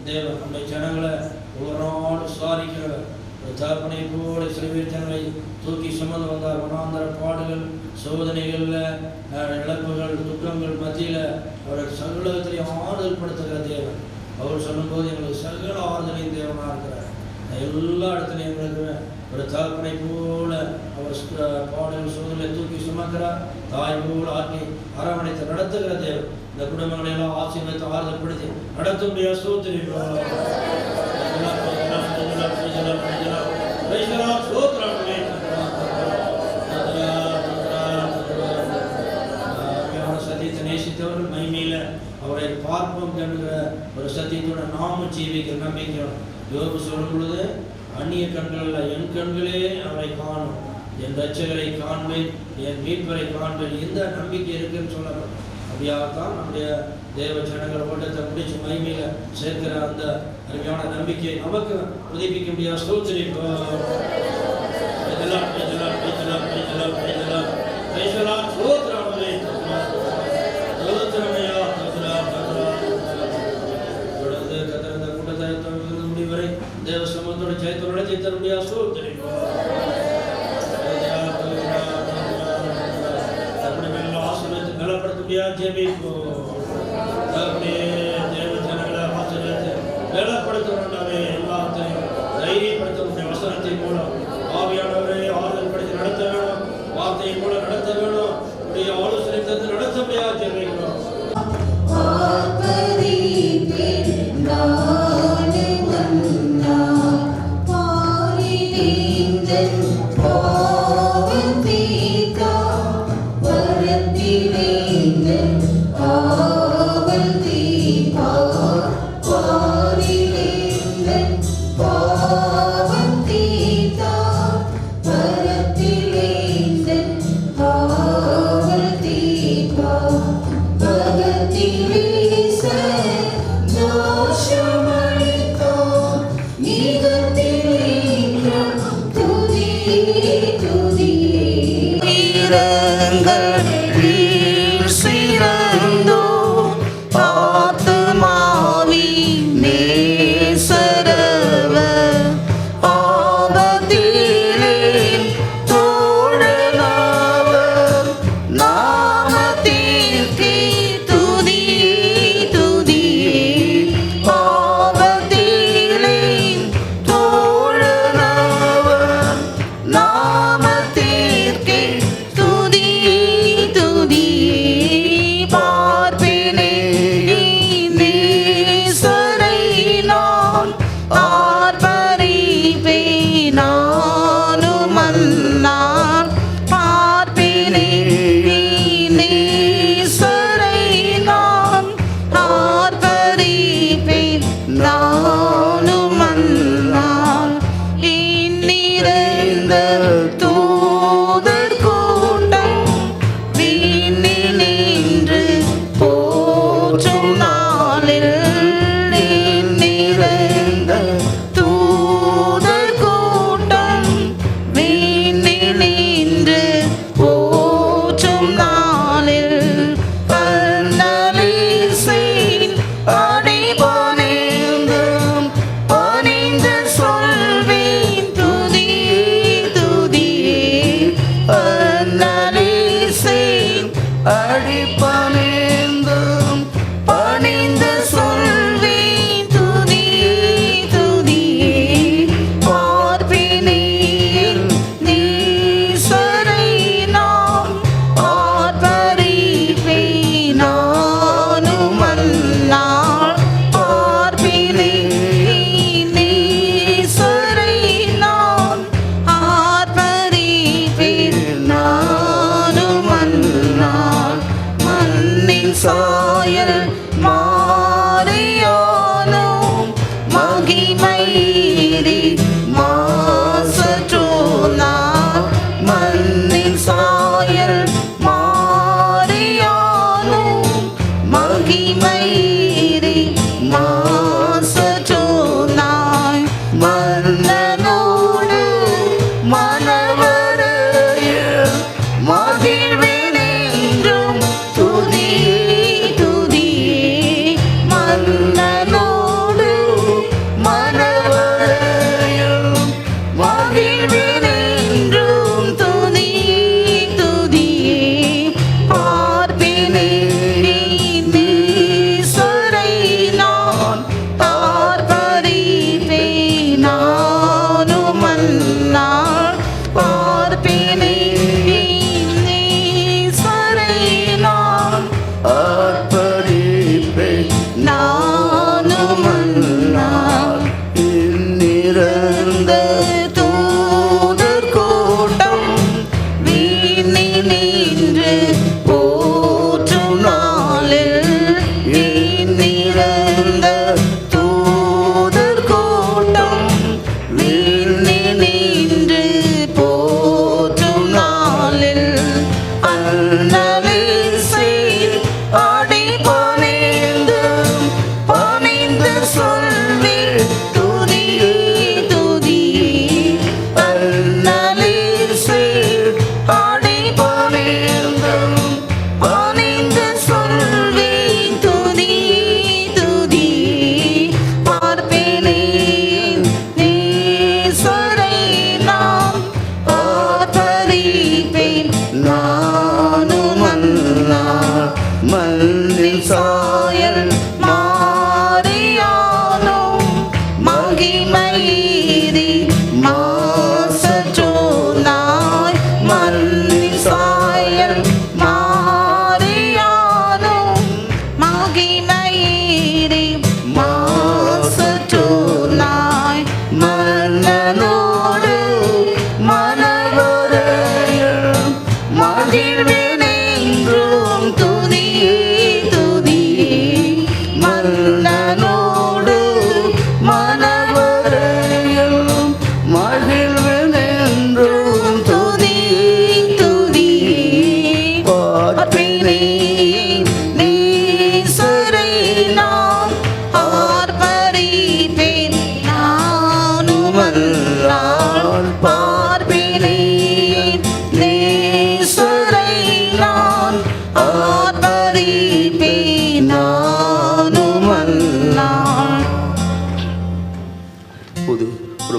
தேவன் நம்முடைய ஜனங்களை ஒவ்வொரு நாள் விசாரிக்கிறவர். தகப்பனை போல சில பேர் ஜனங்களை தூக்கி சுமந்து வந்தார். மனாந்தர பாடுகள், சோதனைகளில், இழப்புகள், துக்கங்கள் மத்தியில் அவர்கள் சகலத்திலையும் ஆறுதல் படுத்துகிற தேவன். அவர் சொல்லும்போது எங்களுக்கு சகல ஆறுதலையும் தேவனாக இருக்கிறார். எல்லா இடத்துலையும் எங்களுக்கு ஒரு தகப்பனை போல அவர் பாடுகள் சோதனை தூக்கி சுமக்கிறார். தாய் போல ஆக்கி அரவணைத்து நடத்துகிற தேவன். இந்த குடும்பங்களை எல்லாம் ஆசீர்வதித்து ஆறுதல் படுத்தி நடத்த முடியாது. சோத்திரிப்போம். சத்தியத்தை நேசித்தவர்கள் மைமையில அவரை பார்ப்போம் என்கிற ஒரு சத்தியத்தோட நாமும் ஜீவிக்கிற நம்பிக்கை. யோபு சொல்லும் பொழுது அந்நிய கண்கள் என் கண்களே அவரை காணும், என் ரட்சகரை காண்பேன், என் மீட்பரை காண்பேன், இந்த நம்பிக்கை இருக்குன்னு சொல்லணும். அப்படியாகத்தான் நம்முடைய தேவ ஜனங்கள் ஓட்டத்தை முடிச்சு மகிமையில சேர்க்கிற அந்த அருமையான நம்பிக்கை நமக்கு புதுப்பிக்க முடியாத. ஸ்தோத்திரிப்போம். முடிவரை தேவ சமூகத்தோட ஜெயத்தோட ஜெயித்த முடியாத. ஸ்தோத்திரிப்போம். ஆசீர்வதித்து பலப்படுத்த முடியாது. ஜெபிப்போம். தேவ ஜனங்களை ஆசீர்வதித்து பலப்படுத்தவே எல்லாத்தையும் தைரியப்படுத்த வசனத்தின் மூலம் ஆவியானவரை ஆறுதல் படுத்தி நடத்த வேணும். வார்த்தையின் மூலம் நடத்த வேணும். உடைய ஆலோசனை தந்து நடத்த முடியாது. ஜெபிக்கிறோம். மகிழ்வேனென்றும் துதி துதி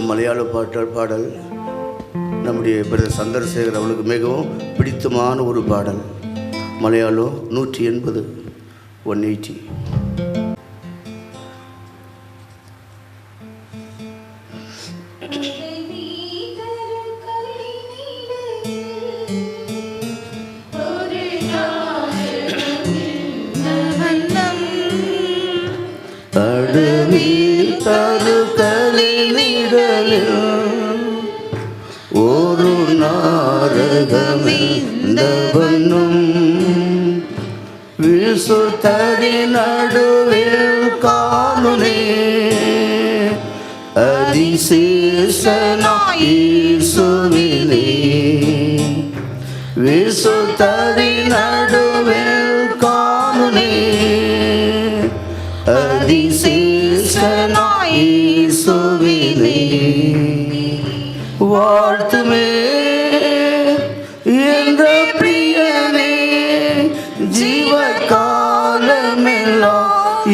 மலையாள பாடல் நம்முடைய பிரதர் சந்திரசேகர் அவளுக்கு மிகவும் பிடித்தமான ஒரு பாடல். மலையாளம் 180 180. ஒரு நாரகமெந்தவனும் விசுத்தரி நடுவில் காணுனே அதிசேஷனாயிசுவினே விசுத்தரி நடுவில் காணுனே அதிசேஷனாயிசுவினே வாழ்த்துமே என்ற பிரியனே ஜீவகாலமெல்லாம்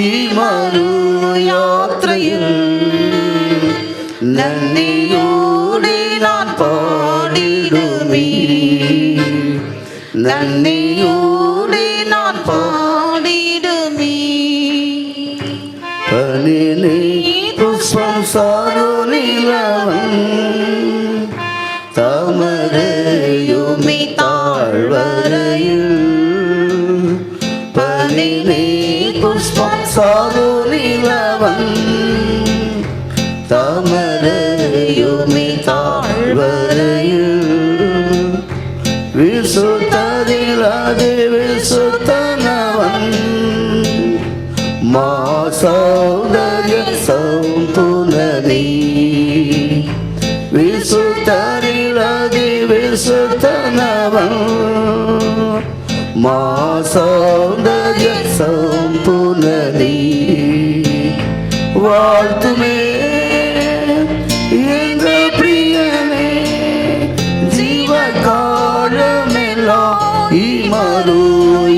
இமரு யாத்திரையில் நன்றியோடு நான் பாடிடுமே நன்றியோடு நான் பாடிடுமே பனினே புஷ்பம் சாருநிலவன் தாமரையுமி தாழ்வரையில் பனினே புஷ்பம் சாருநிலவன் தாமரையுமி தாழ்வரையில் விசுத்ததில் அது விசுத்தனவன் மாசௌதர்ய சம்புனனி விசுத்தரிலதி விசுத்தனவன் மாசௌதர்ய சம்புனனி வாழ்த்துமே என்ற பிரியனே ஜீவகாலமெல்லாம் இமரு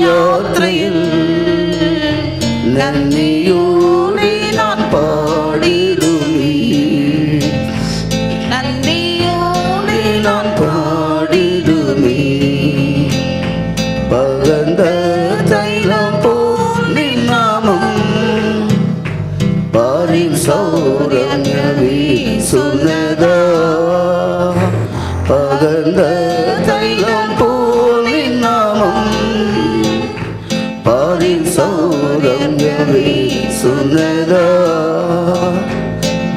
யாத்திரையில் நன்றியோடு நான் பாடிடுமே நன்றியோடு நான் பாடிடுமே பகந்த தைலம் போல் நின் நாமம் பாரின் சௌரண்யமே சுனதா பகந்த தைலம் போல் நின் நாமம் பாரின் சௌரண்யமே சுனதா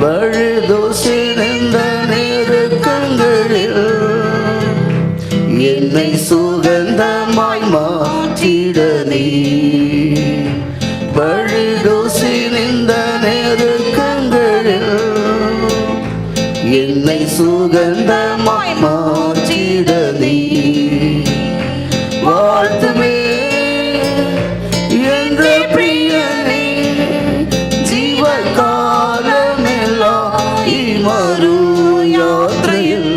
வழுதோசிருந்த நெருக்கங்களில் என்னை சுகந்தமாய் மாற்றிட நீ வழுதோசிருந்த நெருக்கங்களில் என்னை சுகந்தமாய் மாற்றிட நீ வாழ்த்துமே என்ற பிரியனே ஜீவகாலமெல்லாம் இமரு யாத்திரையில்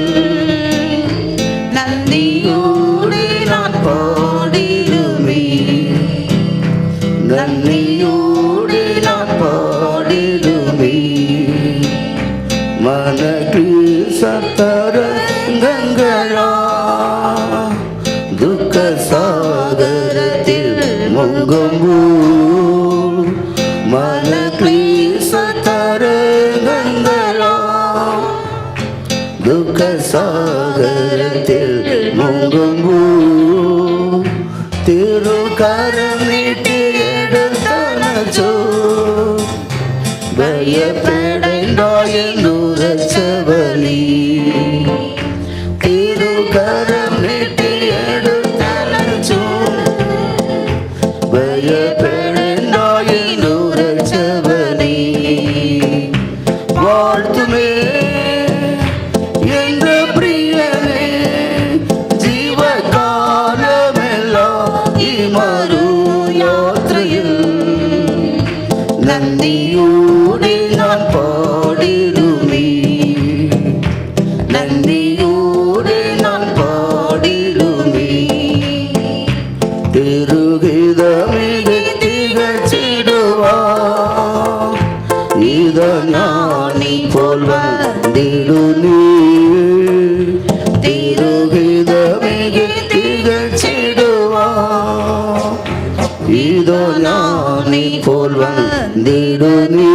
நன்றியோடு நான் பாடிடுமே நன்றியோடு நான் பாடிடுமே மனக்கு சத்தரங்கங்களா துக்க சாகரத்தில் முங்கும்பூ மனக்லீசத்தரங்கங்களா துக்க சாகரத்தில் முங்கும்பூ திருக்கரம் நீட்டி எடுத்தனச்சோ பயப்படைந்தாயனுரச்சவலி திருக்கரம் நீட்டி எடுத்தனச்சோ பயப்படைந்தாயனுரச்சவலி வாழ்த்துமே என்ற பிரியனே ஜீவகாலமெல்லாம் இமரு யாத்திரையில் நன்றியோடு நான் பாடிடுமே நன்றியோடு நான் வந்திடு நீ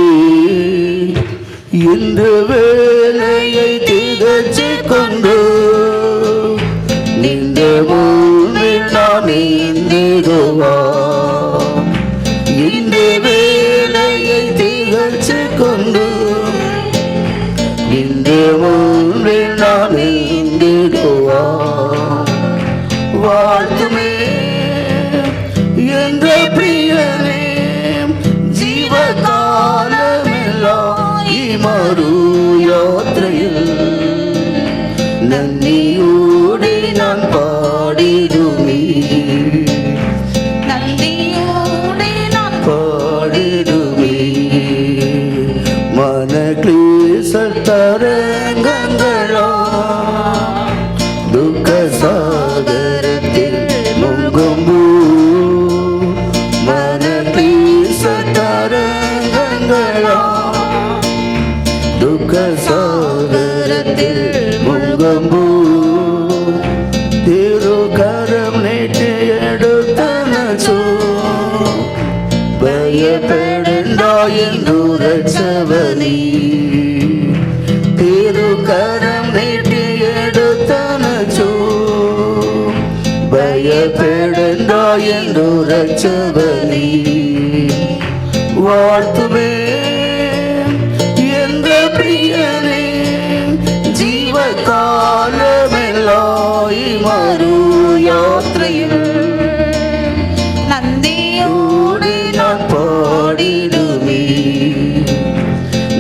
இந்த வேலையை திகழ்ச்சி கொண்டு நின்ற முன்பில் நான் நீந்திடுவா இந்த வேலையை திகழ்ச்சி கொண்டு நின்ற முன்பில் நான் நீந்திடுவா வாழ்த்துமே என்ற பிரியனே ஜீவகாலமெல்லாம் இமரு யாத்திரையில் நன்றியோடு நான் பாடிடுமே நன்றியோடு நான் பாடிடுமே மன கிளேச தரங்கங்களா துக்க சாகரத்தில் முங்கும் மன கிளேச தரங்கங்களா துக்க சாகரத்தில் முங்கும் திருக்கரம் நீட்டி எடுத்தனச்சோ பயப்படண்டா என்று ரட்சவனே திருக்கரம் நீட்டி எடுத்தனச்சோ பயப்படண்டா என்று ரட்சவனே வாழ்த்துவே என்ற பிரியனே ஜீவகாலமெல்லாம் மறு யாத்திரையில் நன்றியோடு நான் பாடிடுமே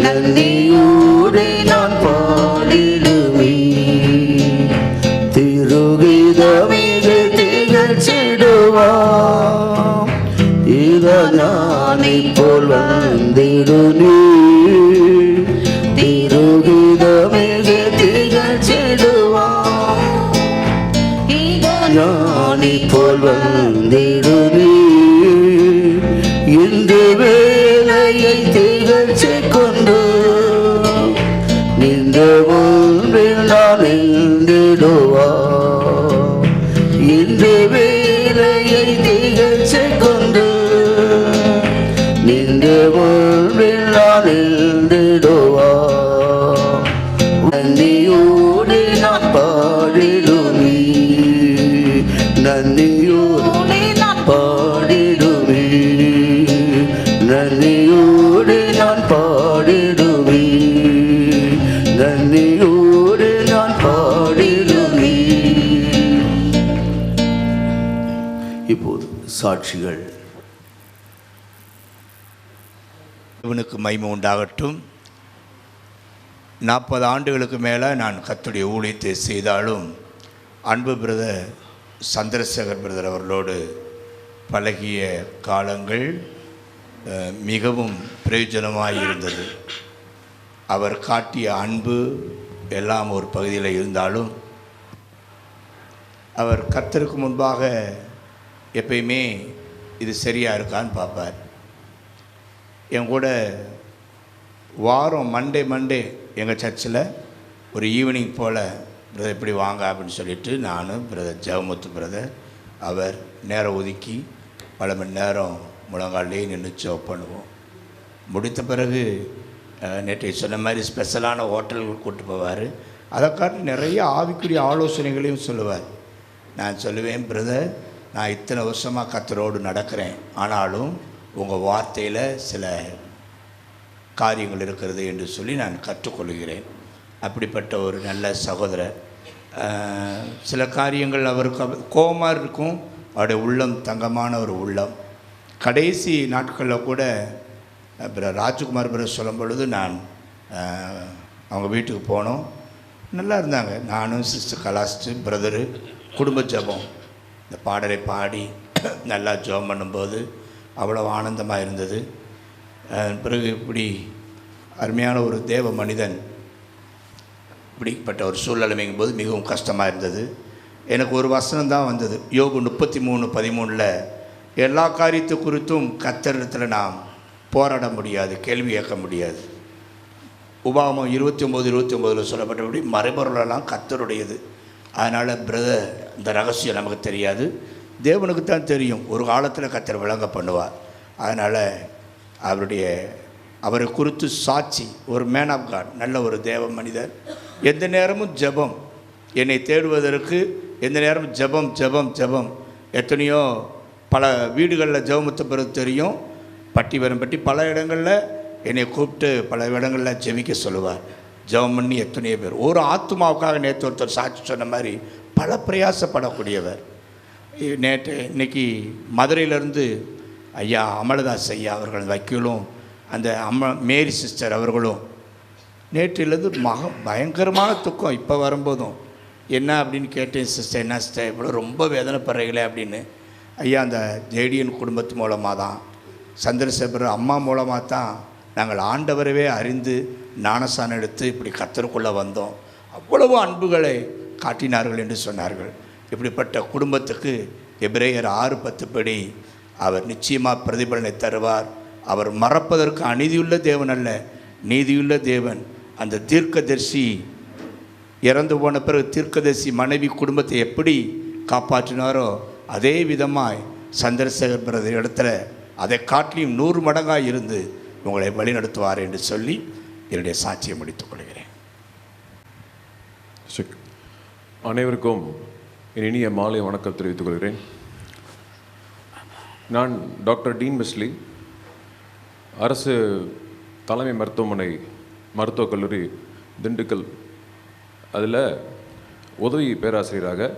நன்றியோடு நான் பாடிடுமே திருகீதமிகு திகழ்ச்சிடுவா இதனானை போல் வந்திடு நீ திருகீதமிகு திகழ்ச்சிடுவா ஞானி போல் வந்திடு நீ இந்த வேலையை திகழ்ச்சி கொண்டு நின்ற முன்பில் நான் நின்றிடுவா இந்த வேலையை திகழ்ச்சி கொண்டு நின்ற முன்பில் நான் நின்றிடுவா நன்றியோடு நான் பாடிடுமே நன்றியோடு நான் பாடிடுமே நன்றியோடு நான் பாடிடுமே நன்றியோடு நான் பாடிடுமே இப்போது சாட்சிகள். இவனுக்கு மகிமை உண்டாகட்டும். 40 ஆண்டுகளுக்கு மேலே நான் கர்த்தருடைய ஊழியத்தை செய்தாலும் அன்பு பிரதர் சந்திரசேகர் பிரதர் அவர்களோடு பழகிய காலங்கள் மிகவும் பிரயோஜனமாக இருந்தது. அவர் காட்டிய அன்பு எல்லாம் ஒரு பகுதியில் இருந்தாலும் அவர் கர்த்தருக்கு முன்பாக எப்பயுமே இது சரியாக இருக்கான்னு பார்ப்பார். என் கூட வாரம் மண்டே எங்கள் சர்ச்சில் ஒரு ஈவினிங் போல் பிரதர் இப்படி வாங்க அப்படின்னு சொல்லிவிட்டு நான் பிரதர் ஜெகமுத்து பிரதர் அவர் நேரம் ஒதுக்கி பல மணி நேரம் முழங்காலே நின்று ஜெபம் பண்ணுவோம். முடித்த பிறகு நேற்றை சொன்ன மாதிரி ஸ்பெஷலான ஹோட்டல்கள் கூப்பிட்டு போவார். அதை காட்டி நிறைய ஆவிக்குரிய ஆலோசனைகளையும் சொல்லுவார். நான் சொல்லுவேன், பிரதர் நான் இத்தனை வருஷமாக கர்த்தரோடு நடக்கிறேன், ஆனாலும் உங்கள் வார்த்தையில் சில காரியங்கள் இருக்கிறது என்று சொல்லி நான் கற்றுக்கொள்கிறேன். அப்படிப்பட்ட ஒரு நல்ல சகோதரர். சில காரியங்கள் அவருக்கு கோபமாக இருக்கும், அவருடைய உள்ளம் தங்கமான ஒரு உள்ளம். கடைசி நாட்களில் கூட ராஜ்குமார் பிரதர் சொல்லும் பொழுது நான் அவங்க வீட்டுக்கு போனோம். நல்லா இருந்தாங்க. நானும் சிஸ்டர் கலாஸ்ட்டு பிரதரு குடும்ப ஜெபம் இந்த பாடலை பாடி நல்லா ஜெபம் பண்ணும்போது அவ்வளோ ஆனந்தமாக இருந்தது. பிறகு இப்படி அருமையான ஒரு தேவ மனிதன் இப்படிப்பட்ட ஒரு சூழ்நிலைமைங்கும் போது மிகவும் கஷ்டமாக இருந்தது. எனக்கு ஒரு வசனம் தான் வந்தது. யோபு 33:13 எல்லா காரியத்தை குறித்தும் கர்த்தரிடத்தில் நாம் போராட முடியாது, கேள்வி கேட்க முடியாது. உபாகமம் 29:29 சொல்லப்பட்டபடி மறைபொருளெல்லாம் கர்த்தருடையது. அதனால் பிரதர் இந்த ரகசியம் நமக்கு தெரியாது, தேவனுக்கு தான் தெரியும். ஒரு காலத்தில் கர்த்தர் விளங்க பண்ணுவார். அதனால் அவரை குறித்து சாட்சி, ஒரு மேன் ஆஃப் காட், நல்ல ஒரு தேவ மனிதர். எந்த நேரமும் ஜெபம், என்னை தேடுவதற்கு எந்த நேரமும் ஜெபம் ஜெபம் ஜெபம். எத்தனையோ பல வீடுகளில் ஜெபமுத்த பிறகு தெரியும், பட்டி வரம்பட்டி பல இடங்களில் என்னை கூப்பிட்டு பல இடங்களில் ஜெபிக்க சொல்லுவார். ஜெபம் பண்ணி எத்தனையோ பேர் ஒரு ஆத்மாவுக்காக நேற்று ஒருத்தர் சாட்சி சொன்ன மாதிரி பல பிரயாசப்படக்கூடியவர். இன்னைக்கு மதுரையிலேருந்து ஐயா அமலதாஸ் ஐயா அவர்கள் வக்கீலும் அந்த மேரி சிஸ்டர் அவர்களும் நேற்றிலேருந்து பயங்கரமான துக்கம். இப்போ வரும்போதும் என்ன அப்படின்னு கேட்டேன், சிஸ்டர் என்ன சிஸ்டர் இவ்வளோ ரொம்ப வேதனைப்படுறீங்களே அப்படின்னு. ஐயா அந்த ஜேடியன் குடும்பத்து மூலமாக தான், சந்திரசேகர் அம்மா மூலமாக தான் நாங்கள் ஆண்டவரவே அறிந்து ஞானஸ்தானம் எடுத்து இப்படி கர்த்தருக்குள்ளே வந்தோம். அவ்வளவு அன்புகளை காட்டினார்கள் என்று சொன்னார்கள். இப்படிப்பட்ட குடும்பத்துக்கு எபிரேயர் 6:10 படி அவர் நிச்சயமாக பிரதிபலனை தருவார். அவர் மறப்பதற்கு அநீதியுள்ள தேவன் அல்ல, நீதியுள்ள தேவன். அந்த தீர்க்கதரிசி இறந்து போன பிறகு தீர்க்கதரிசி மனைவி குடும்பத்தை எப்படி காப்பாற்றினாரோ அதே விதமாய் சந்திரசேகர் பிரதர் இடத்துல அதை காட்டிலும் 100 மடங்காக இருந்து உங்களை வழிநடத்துவார் என்று சொல்லி என்னுடைய சாட்சியை முடித்துக் கொள்கிறேன். அனைவருக்கும் என் இனிய மாலை வணக்கம் தெரிவித்துக் கொள்கிறேன். நான் டாக்டர் டீன் வெஸ்லி, அரசு தலைமை மருத்துவமனை மருத்துவக் கல்லூரி திண்டுக்கல், அதில் உதவி பேராசிரியராக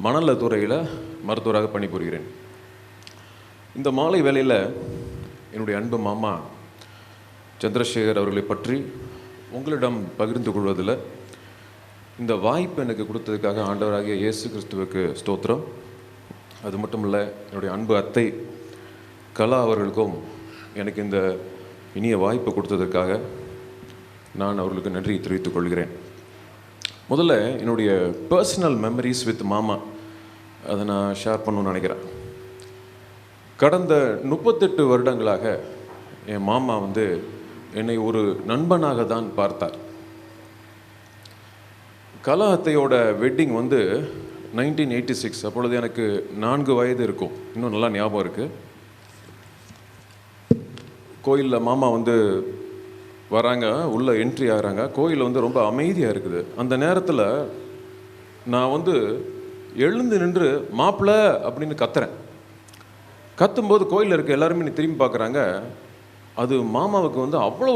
மணல துறையில் மருத்துவராக பணிபுரிகிறேன். இந்த மாலை வேளையில் என்னுடைய அன்பு மாமா சந்திரசேகர் அவர்களை பற்றி உங்களிடம் பகிர்ந்து கொள்வதில் இந்த வாய்ப்பு எனக்கு கொடுத்ததுக்காக ஆண்டவராகிய இயேசு கிறிஸ்துவுக்கு ஸ்தோத்திரம். அது மட்டும் இல்லை, என்னுடைய அன்பு அத்தை கலா அவர்களுக்கும் எனக்கு இந்த இனிய வாய்ப்பு கொடுத்ததற்காக நான் அவர்களுக்கு நன்றி தெரிவித்துக் கொள்கிறேன். முதல்ல என்னுடைய பர்சனல் மெமரிஸ் வித் மாமா அதை நான் ஷேர் பண்ணணும்னு நினைக்கிறேன். கடந்த 38 வருடங்களாக என் மாமா என்னை ஒரு நண்பனாக தான் பார்த்தார். கலா அத்தையோட வெட்டிங் 1986, அப்பொழுது எனக்கு 4 வயது இருக்கும், இன்னும் நல்லா ஞாபகம் இருக்குது. கோயிலில் மாமா வராங்க, உள்ளே என்ட்ரி ஆகிறாங்க. கோயில் ரொம்ப அமைதியாக இருக்குது. அந்த நேரத்தில் நான் எழுந்து நின்று மாப்பிள்ளை அப்படின்னு கத்துறேன். கத்தும்போது கோயிலில் இருக்க எல்லாருமே திரும்பி பார்க்குறாங்க. அது மாமாவுக்கு அவ்வளோ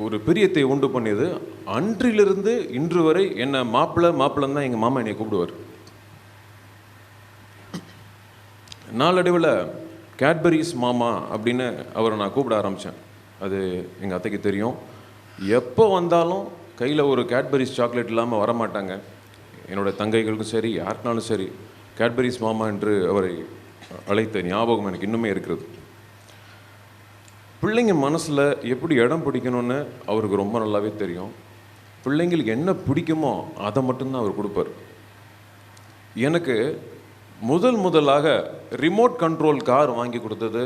ஒரு பிரியத்தை உண்டு பண்ணியது. அன்றிலிருந்து இன்று வரை என்னை மாப்பிள்ளைன்னு தான் எங்கள் மாமா என்னை கூப்பிடுவார். நாளடைவில் கேட்பரிஸ் மாமா அப்படின்னு அவரை நான் கூப்பிட ஆரம்பித்தேன். அது எங்கள் அத்தைக்கு தெரியும். எப்போ வந்தாலும் கையில் ஒரு கேட்பரிஸ் சாக்லேட் இல்லாமல் வரமாட்டாங்க. என்னோடய தங்கைகளுக்கும் சரி, யாருக்குனாலும் சரி, கேட்பரிஸ் மாமா என்று அவரை அழைத்த ஞாபகம் எனக்கு இன்னுமே இருக்கிறது. பிள்ளைங்க மனசில் எப்படி இடம் பிடிக்கணும்னு அவருக்கு ரொம்ப நல்லாவே தெரியும். பிள்ளைங்களுக்கு என்ன பிடிக்குமோ அதை மட்டும்தான் அவர் கொடுப்பார். எனக்கு முதலாக ரிமோட் கண்ட்ரோல் கார் வாங்கி கொடுத்தது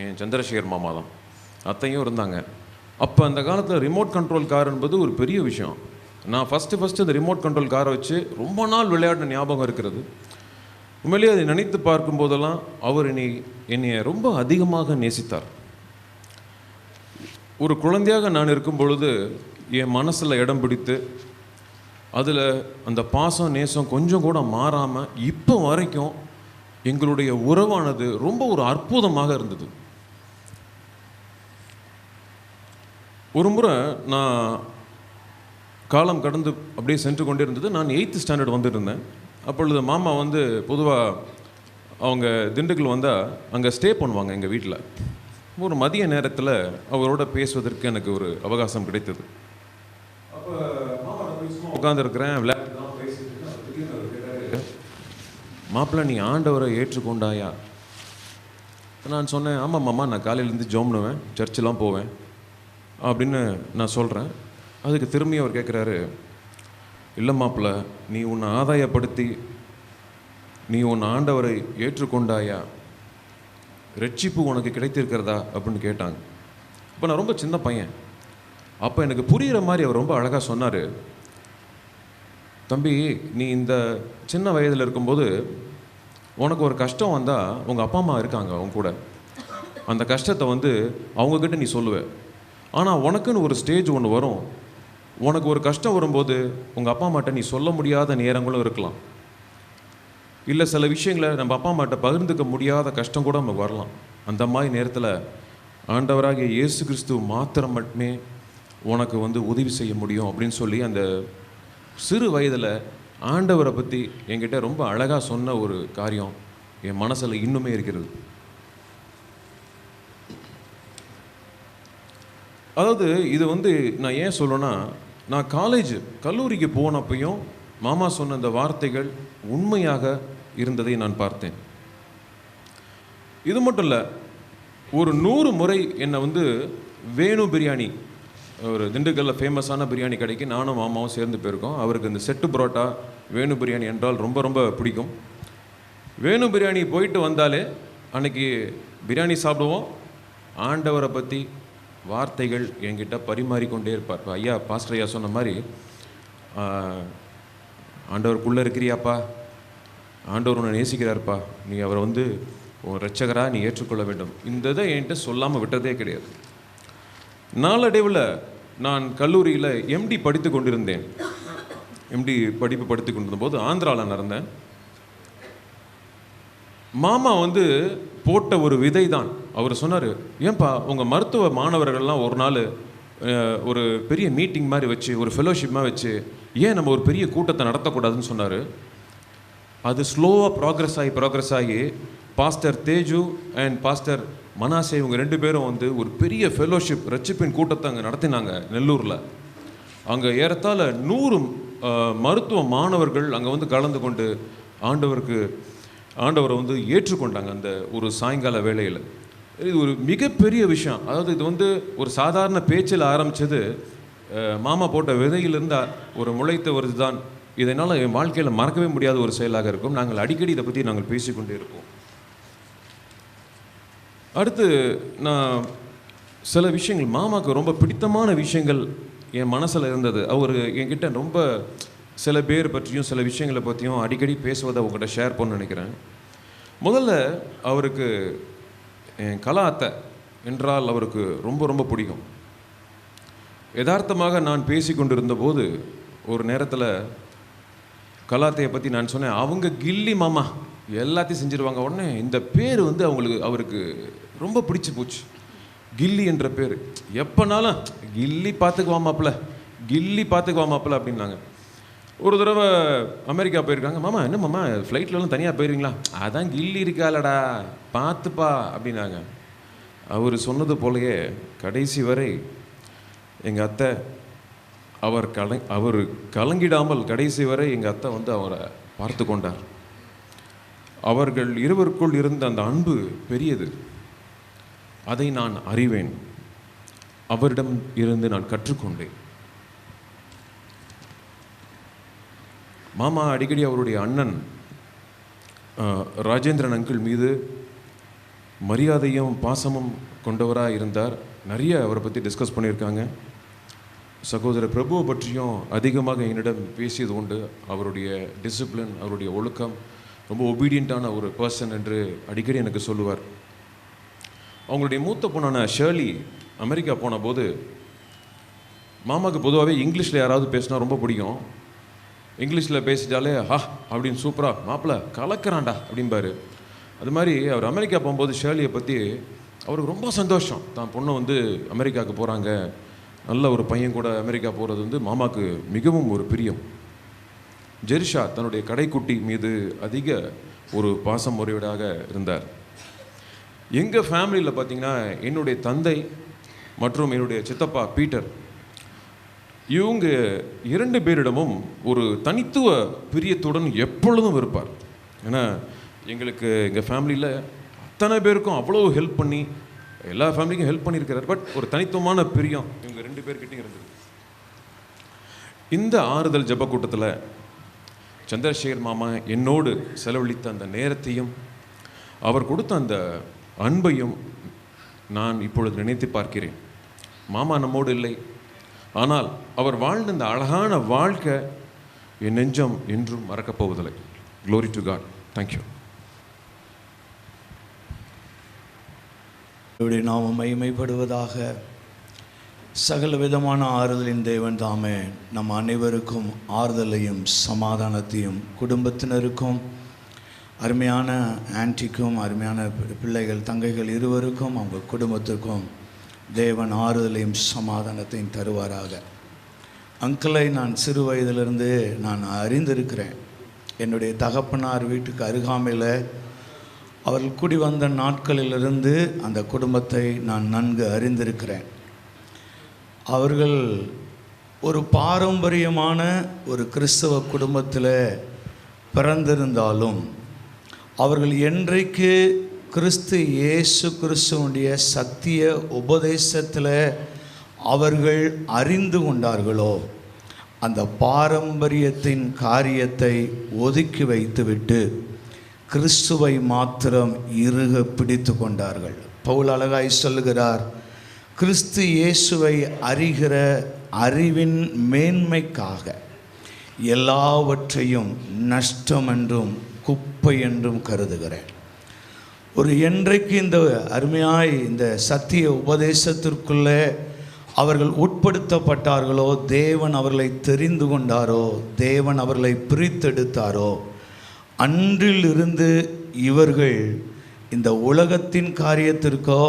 என் சந்திரசேகர் மாமா தான். அத்தையும் இருந்தாங்க. அப்போ அந்த காலத்தில் ரிமோட் கண்ட்ரோல் கார் என்பது ஒரு பெரிய விஷயம். நான் ஃபஸ்ட்டு அந்த ரிமோட் கண்ட்ரோல் காரை வச்சு ரொம்ப நாள் விளையாடின ஞாபகம் இருக்கிறது. உண்மையிலேயே அதை நினைத்து பார்க்கும்போதெல்லாம் அவர் என்னை ரொம்ப அதிகமாக நேசித்தார். ஒரு குழந்தையாக நான் இருக்கும் பொழுது என் மனசில் இடம் பிடித்து அதில் அந்த பாசம் நேசம் கொஞ்சம் கூட மாறாமல் இப்போ வரைக்கும் எங்களுடைய உறவானது ரொம்ப ஒரு அற்புதமாக இருந்தது. ஒரு முறை நான் காலம் கடந்து அப்படியே சென்று கொண்டே இருந்தது. நான் 8th ஸ்டாண்டர்ட் வந்துருந்தேன். அப்பொழுது மாமா பொதுவாக அவங்க திண்டுக்கல் வந்தால் அங்கே ஸ்டே பண்ணுவாங்க எங்கள் வீட்டில். ஒரு மதிய நேரத்தில் அவரோட பேசுவதற்கு எனக்கு ஒரு அவகாசம் கிடைத்தது. அப்போ மாமா உட்காந்துருக்கிறேன், விளையாட்டுலாம் பேசிட்டு மாப்பிள்ளை நீ ஆண்டவரை ஏற்றுக்கொண்டாயா? நான் சொன்னேன், ஆமாம் மாமா, நான் காலையிலேருந்து ஜெபம் பண்ணுவேன், சர்ச்செலாம் போவேன் அப்படின்னு நான் சொல்கிறேன். அதுக்கு திரும்பி அவர் கேட்குறாரு, இல்லை மாப்பிள்ளை, நீ உன்னை ஆதாயப்படுத்தி நீ உன் ஆண்டவரை ஏற்றுக்கொண்டாயா? ரட்சிப்பு உனக்கு கிடைத்திருக்கிறதா அப்படின்னு கேட்டாங்க. இப்போ நான் ரொம்ப சின்ன பையன். அப்போ எனக்கு புரிகிற மாதிரி அவர் ரொம்ப அழகாக சொன்னார், தம்பி நீ இந்த சின்ன வயதில் இருக்கும்போது உனக்கு ஒரு கஷ்டம் வந்தால் உங்கள் அப்பா அம்மா இருக்காங்க உங்க கூட. அந்த கஷ்டத்தை வந்து அவங்கக்கிட்ட நீ சொல்லுவ. ஆனால் உனக்குன்னு ஒரு ஸ்டேஜ் ஒன்று வரும், உனக்கு ஒரு கஷ்டம் வரும்போது உங்கள் அப்பா அம்மாட்ட நீ சொல்ல முடியாத நேரங்களும் இருக்கலாம். இல்லை சில விஷயங்களை நம்ம அப்பா அம்மாட்ட பகிர்ந்துக்க முடியாத கஷ்டம் கூட நமக்கு வரலாம். அந்த மாதிரி நேரத்தில் ஆண்டவராகிய இயேசு கிறிஸ்து மாத்திரம் மட்டுமே உனக்கு வந்து உதவி செய்ய முடியும் அப்படின்னு சொல்லி அந்த சிறு வயதில் ஆண்டவரை பற்றி என்கிட்ட ரொம்ப அழகாக சொன்ன ஒரு காரியம் என் மனசில் இன்னுமே இருக்கிறது. அதாவது இது வந்து நான் ஏன் சொல்லணும்னா, நான் கல்லூரிக்கு போனப்பையும் மாமா சொன்ன அந்த வார்த்தைகள் உண்மையாக இருந்ததை நான் பார்த்தேன். இது மட்டும் இல்லை, ஒரு 100 முறை என்னை வந்து வேணு பிரியாணி, ஒரு திண்டுக்கல்லில் ஃபேமஸான பிரியாணி கடைக்கு நானும் மாமாவும் சேர்ந்து போயிருக்கோம். அவருக்கு இந்த செட்டு புரோட்டா வேணு பிரியாணி என்றால் ரொம்ப ரொம்ப பிடிக்கும். வேணு பிரியாணி போயிட்டு வந்தாலே அன்னைக்கு பிரியாணி சாப்பிடுவோம், ஆண்டவரை பற்றி வார்த்தைகள் என்கிட்ட பரிமாறிக்கொண்டே இருப்பார். ஐயா பாஸ்டர் ஐயா சொன்ன மாதிரி, ஆண்டவருக்குள்ளே இருக்கிறியாப்பா, ஆண்டவர் உன்னை நேசிக்கிறார்ப்பா, நீ அவரை வந்து உன் ரட்சகராக நீ ஏற்றுக்கொள்ள வேண்டும். இந்த இதை என்கிட்ட சொல்லாமல் விட்டதே கிடையாது. நாளடைவில் நான் கல்லூரியில் எம்டி படித்து கொண்டிருந்தேன். எம்டி படிப்பு படித்து கொண்டிருந்தபோது ஆந்திராவில் நடந்தேன். மாமா வந்து போட்ட ஒரு விதை தான். அவர் சொன்னார், ஏன்பா உங்கள் மருத்துவ மாணவர்கள்லாம் ஒரு நாள் ஒரு பெரிய மீட்டிங் மாதிரி வச்சு, ஒரு ஃபெலோஷிப் மாதிரி வச்சு, ஏன் நம்ம ஒரு பெரிய கூட்டத்தை நடத்தக்கூடாதுன்னு சொன்னார். அது ஸ்லோவாக ப்ராக்ரஸ் ஆகி pastor Teju and pastor Manasseh இவங்க 2 பேரும் வந்து ஒரு பெரிய ஃபெலோஷிப் ரட்சிப்பின் கூட்டத்தை அங்கே நடத்தினாங்க நெல்லூரில். அங்கே ஏறத்தாழ 100 மருத்துவ மாணவர்கள் அங்கே வந்து கலந்து கொண்டு ஆண்டவரை வந்து ஏற்றுக்கொண்டாங்க அந்த ஒரு சாயங்கால வேளையில். இது ஒரு மிகப்பெரிய விஷயம். அதாவது இது வந்து ஒரு சாதாரண பேச்சில் ஆரம்பித்தது, மாமா போட்ட விதையிலிருந்து ஒரு முளைத்த ஒரு இதுதான். இதனால் என் வாழ்க்கையில் மறக்கவே முடியாத ஒரு செயலாக இருக்கும். நாங்கள் அடிக்கடி இதை பற்றி நாங்கள் பேசிக்கொண்டே இருப்போம். அடுத்து நான் சில விஷயங்கள், மாமாவுக்கு ரொம்ப பிடித்தமான விஷயங்கள் என் மனசில் இருந்தது. அவர் என்கிட்ட ரொம்ப சில பேர் பற்றியும் சில விஷயங்களை பற்றியும் அடிக்கடி பேசுவதை அவங்ககிட்ட ஷேர் பண்ண நினைக்கிறேன். முதல்ல அவருக்கு என் கலா அத்தை என்றால் அவருக்கு ரொம்ப ரொம்ப பிடிக்கும். யதார்த்தமாக நான் பேசி கொண்டிருந்த போது ஒரு நேரத்தில் கலாத்தையை பற்றி நான் சொன்னேன். அவங்க கில்லி மாமா எல்லாத்தையும் செஞ்சுருவாங்க. உடனே இந்த பேர் வந்து அவருக்கு ரொம்ப பிடிச்சி போச்சு. கில்லி என்ற பேர். எப்போனாலும் கில்லி பார்த்துக்குவாமாப்பில் அப்படின்னாங்க. ஒரு தடவை அமெரிக்கா போயிருக்காங்க. மாமா என்ன மாமா ஃப்ளைட்லலாம் தனியாக போயிருவீங்களா? அதான் கில்லி இருக்காளடா பார்த்துப்பா அப்படின்னாங்க. அவர் சொன்னது போலயே கடைசி வரை எங்கள் அத்தை அவர் கலங்கிடாமல் கடைசி வரை எங்கள் அத்தை வந்து அவரை பார்த்து கொண்டார். அவர்கள் இருவருக்குள் இருந்த அந்த அன்பு பெரியது. அதை நான் அறிவேன். அவரிடம் இருந்து நான் கற்றுக்கொண்டேன். மாமா அடிக்கடி அவருடைய அண்ணன் ராஜேந்திரன் அங்கிள் மீது மரியாதையும் பாசமும் கொண்டவராக இருந்தார். நிறைய அவரை பற்றி டிஸ்கஸ் பண்ணியிருக்காங்க. சகோதரர் பிரபுவை பற்றியும் அதிகமாக என்னிடம் பேசியது உண்டு. அவருடைய டிசிப்ளின், அவருடைய ஒழுக்கம், ரொம்ப ஒபீடியண்ட்டான ஒரு பர்சன் என்று அடிக்கடி எனக்கு சொல்லுவார். அவங்களுடைய மூத்த பொண்ணான ஷேர்லி அமெரிக்கா போன போது, மாமாவுக்கு பொதுவாகவே இங்கிலீஷில் யாராவது பேசினா ரொம்ப பிடிக்கும். இங்கிலீஷில் பேசிட்டாலே அப்படின்னு சூப்பராக மாப்பிள்ளை கலக்கிறான்டா அப்படிம்பாரு. அது மாதிரி அவர் அமெரிக்கா போகும்போது ஷேர்லியை பற்றி அவருக்கு ரொம்ப சந்தோஷம். தான் பொண்ணை வந்து அமெரிக்காவுக்கு போகிறாங்க, நல்ல ஒரு பையன் கூட அமெரிக்கா போகிறது வந்து மாமாவுக்கு மிகவும் ஒரு பிரியம். ஜெரிஷா தன்னுடைய கடைக்குட்டி மீது அதிக ஒரு பாசம் முறையீடாக இருந்தார். எங்கள் ஃபேமிலியில் பார்த்திங்கன்னா என்னுடைய தந்தை மற்றும் என்னுடைய சித்தப்பா பீட்டர், இவங்க 2 பேரிடமும் ஒரு தனித்துவ பிரியத்துடன் எப்பொழுதும் இருப்பார். ஏன்னா எங்களுக்கு எங்கள் ஃபேமிலியில் அத்தனை பேருக்கும் அவ்வளோ ஹெல்ப் பண்ணி, எல்லா ஃபேமிலிக்கும் ஹெல்ப் பண்ணியிருக்கிறார். பட் ஒரு தனித்துவமான பிரியம் இவங்க 2 பேர்கிட்டையும் இருந்தது. இந்த ஆறுதல் ஜெப கூட்டத்தில் சந்திரசேகர் மாமா என்னோடு செலவழித்த அந்த நேரத்தையும் அவர் கொடுத்த அந்த அன்பையும் நான் இப்பொழுது நினைத்து பார்க்கிறேன். மாமா நம்மோடு இல்லை, ஆனால் அவர் வாழ்ந்த இந்த அழகான வாழ்க்கை என் நெஞ்சம் என்றும் மறக்கப் போவதில்லை. Glory to God. Thank you. இவருடைய நாமம் மகிமைப்படுவதாக. சகல விதமான ஆறுதலின் தேவன் தாமே நம் அனைவருக்கும் ஆறுதலையும் சமாதானத்தையும், குடும்பத்தினருக்கும், அருமையான ஆன்ட்டிக்கும், அருமையான பிள்ளைகள் தங்கைகள் இருவருக்கும், அவங்க குடும்பத்துக்கும் தேவன் ஆறுதலையும் சமாதானத்தையும் தருவாராக. அங்கிளை நான் சிறு வயதிலிருந்து நான் அறிந்திருக்கிறேன். என்னுடைய தகப்பனார் வீட்டுக்கு அருகாமையில் அவர்கள் குடி வந்த நாட்களிலிருந்து அந்த குடும்பத்தை நான் நன்கு அறிந்திருக்கிறேன். அவர்கள் ஒரு பாரம்பரியமான ஒரு கிறிஸ்தவ குடும்பத்தில் பிறந்திருந்தாலும் அவர்கள் என்றைக்கு கிறிஸ்து இயேசு கிறிஸ்துவனுடைய சத்திய உபதேசத்தில் அவர்கள் அறிந்து கொண்டார்களோ அந்த பாரம்பரியத்தின் காரியத்தை ஒதுக்கி வைத்துவிட்டு கிறிஸ்துவை மாத்திரம் இறுக பிடித்து கொண்டார்கள். பவுல் அழகாய் சொல்லுகிறார், கிறிஸ்து இயேசுவை அறிகிற அறிவின் மேன்மைக்காக எல்லாவற்றையும் நஷ்டம் என்றும் குப்பை என்றும் கருதுகிறேன். ஒரு என்றைக்கு இந்த அருமையாய் இந்த சத்திய உபதேசத்திற்குள்ளே அவர்கள் உட்படுத்தப்பட்டார்களோ, தேவன் அவர்களை தெரிந்து கொண்டாரோ, தேவன் அவர்களை பிரித்தெடுத்தாரோ, அன்றிலிருந்து இவர்கள் இந்த உலகத்தின் காரியத்திற்கோ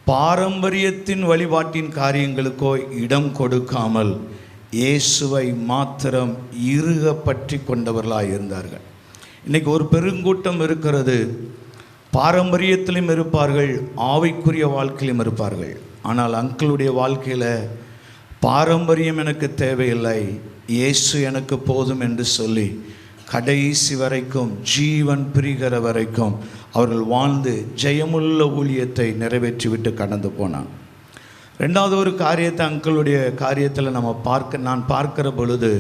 பாரம்பரியத்தின் வழிபாட்டின் காரியங்களுக்கோ இடம் கொடுக்காமல் இயேசுவை மாத்திரம் இறுக பற்றி கொண்டவர்களாக இருந்தார்கள். இன்றைக்கி ஒரு பெருங்கூட்டம் இருக்கிறது. பாரம்பரியத்திலும் இருப்பார்கள், ஆவிக்குரிய வாழ்க்கையிலும் இருப்பார்கள். ஆனால் அங்கிளுடைய வாழ்க்கையில் பாரம்பரியம் எனக்கு தேவையில்லை, இயேசு எனக்கு போதும் என்று சொல்லி கடைசி வரைக்கும், ஜீவன் பிரிகிற வரைக்கும் அவர்கள் வாழ்ந்து ஜெயமுள்ள ஊழியத்தை நிறைவேற்றிவிட்டு கடந்து போனான். ரெண்டாவது ஒரு காரியத்தை அங்கிளுடைய காரியத்தில் நான் பார்க்கிற பொழுது,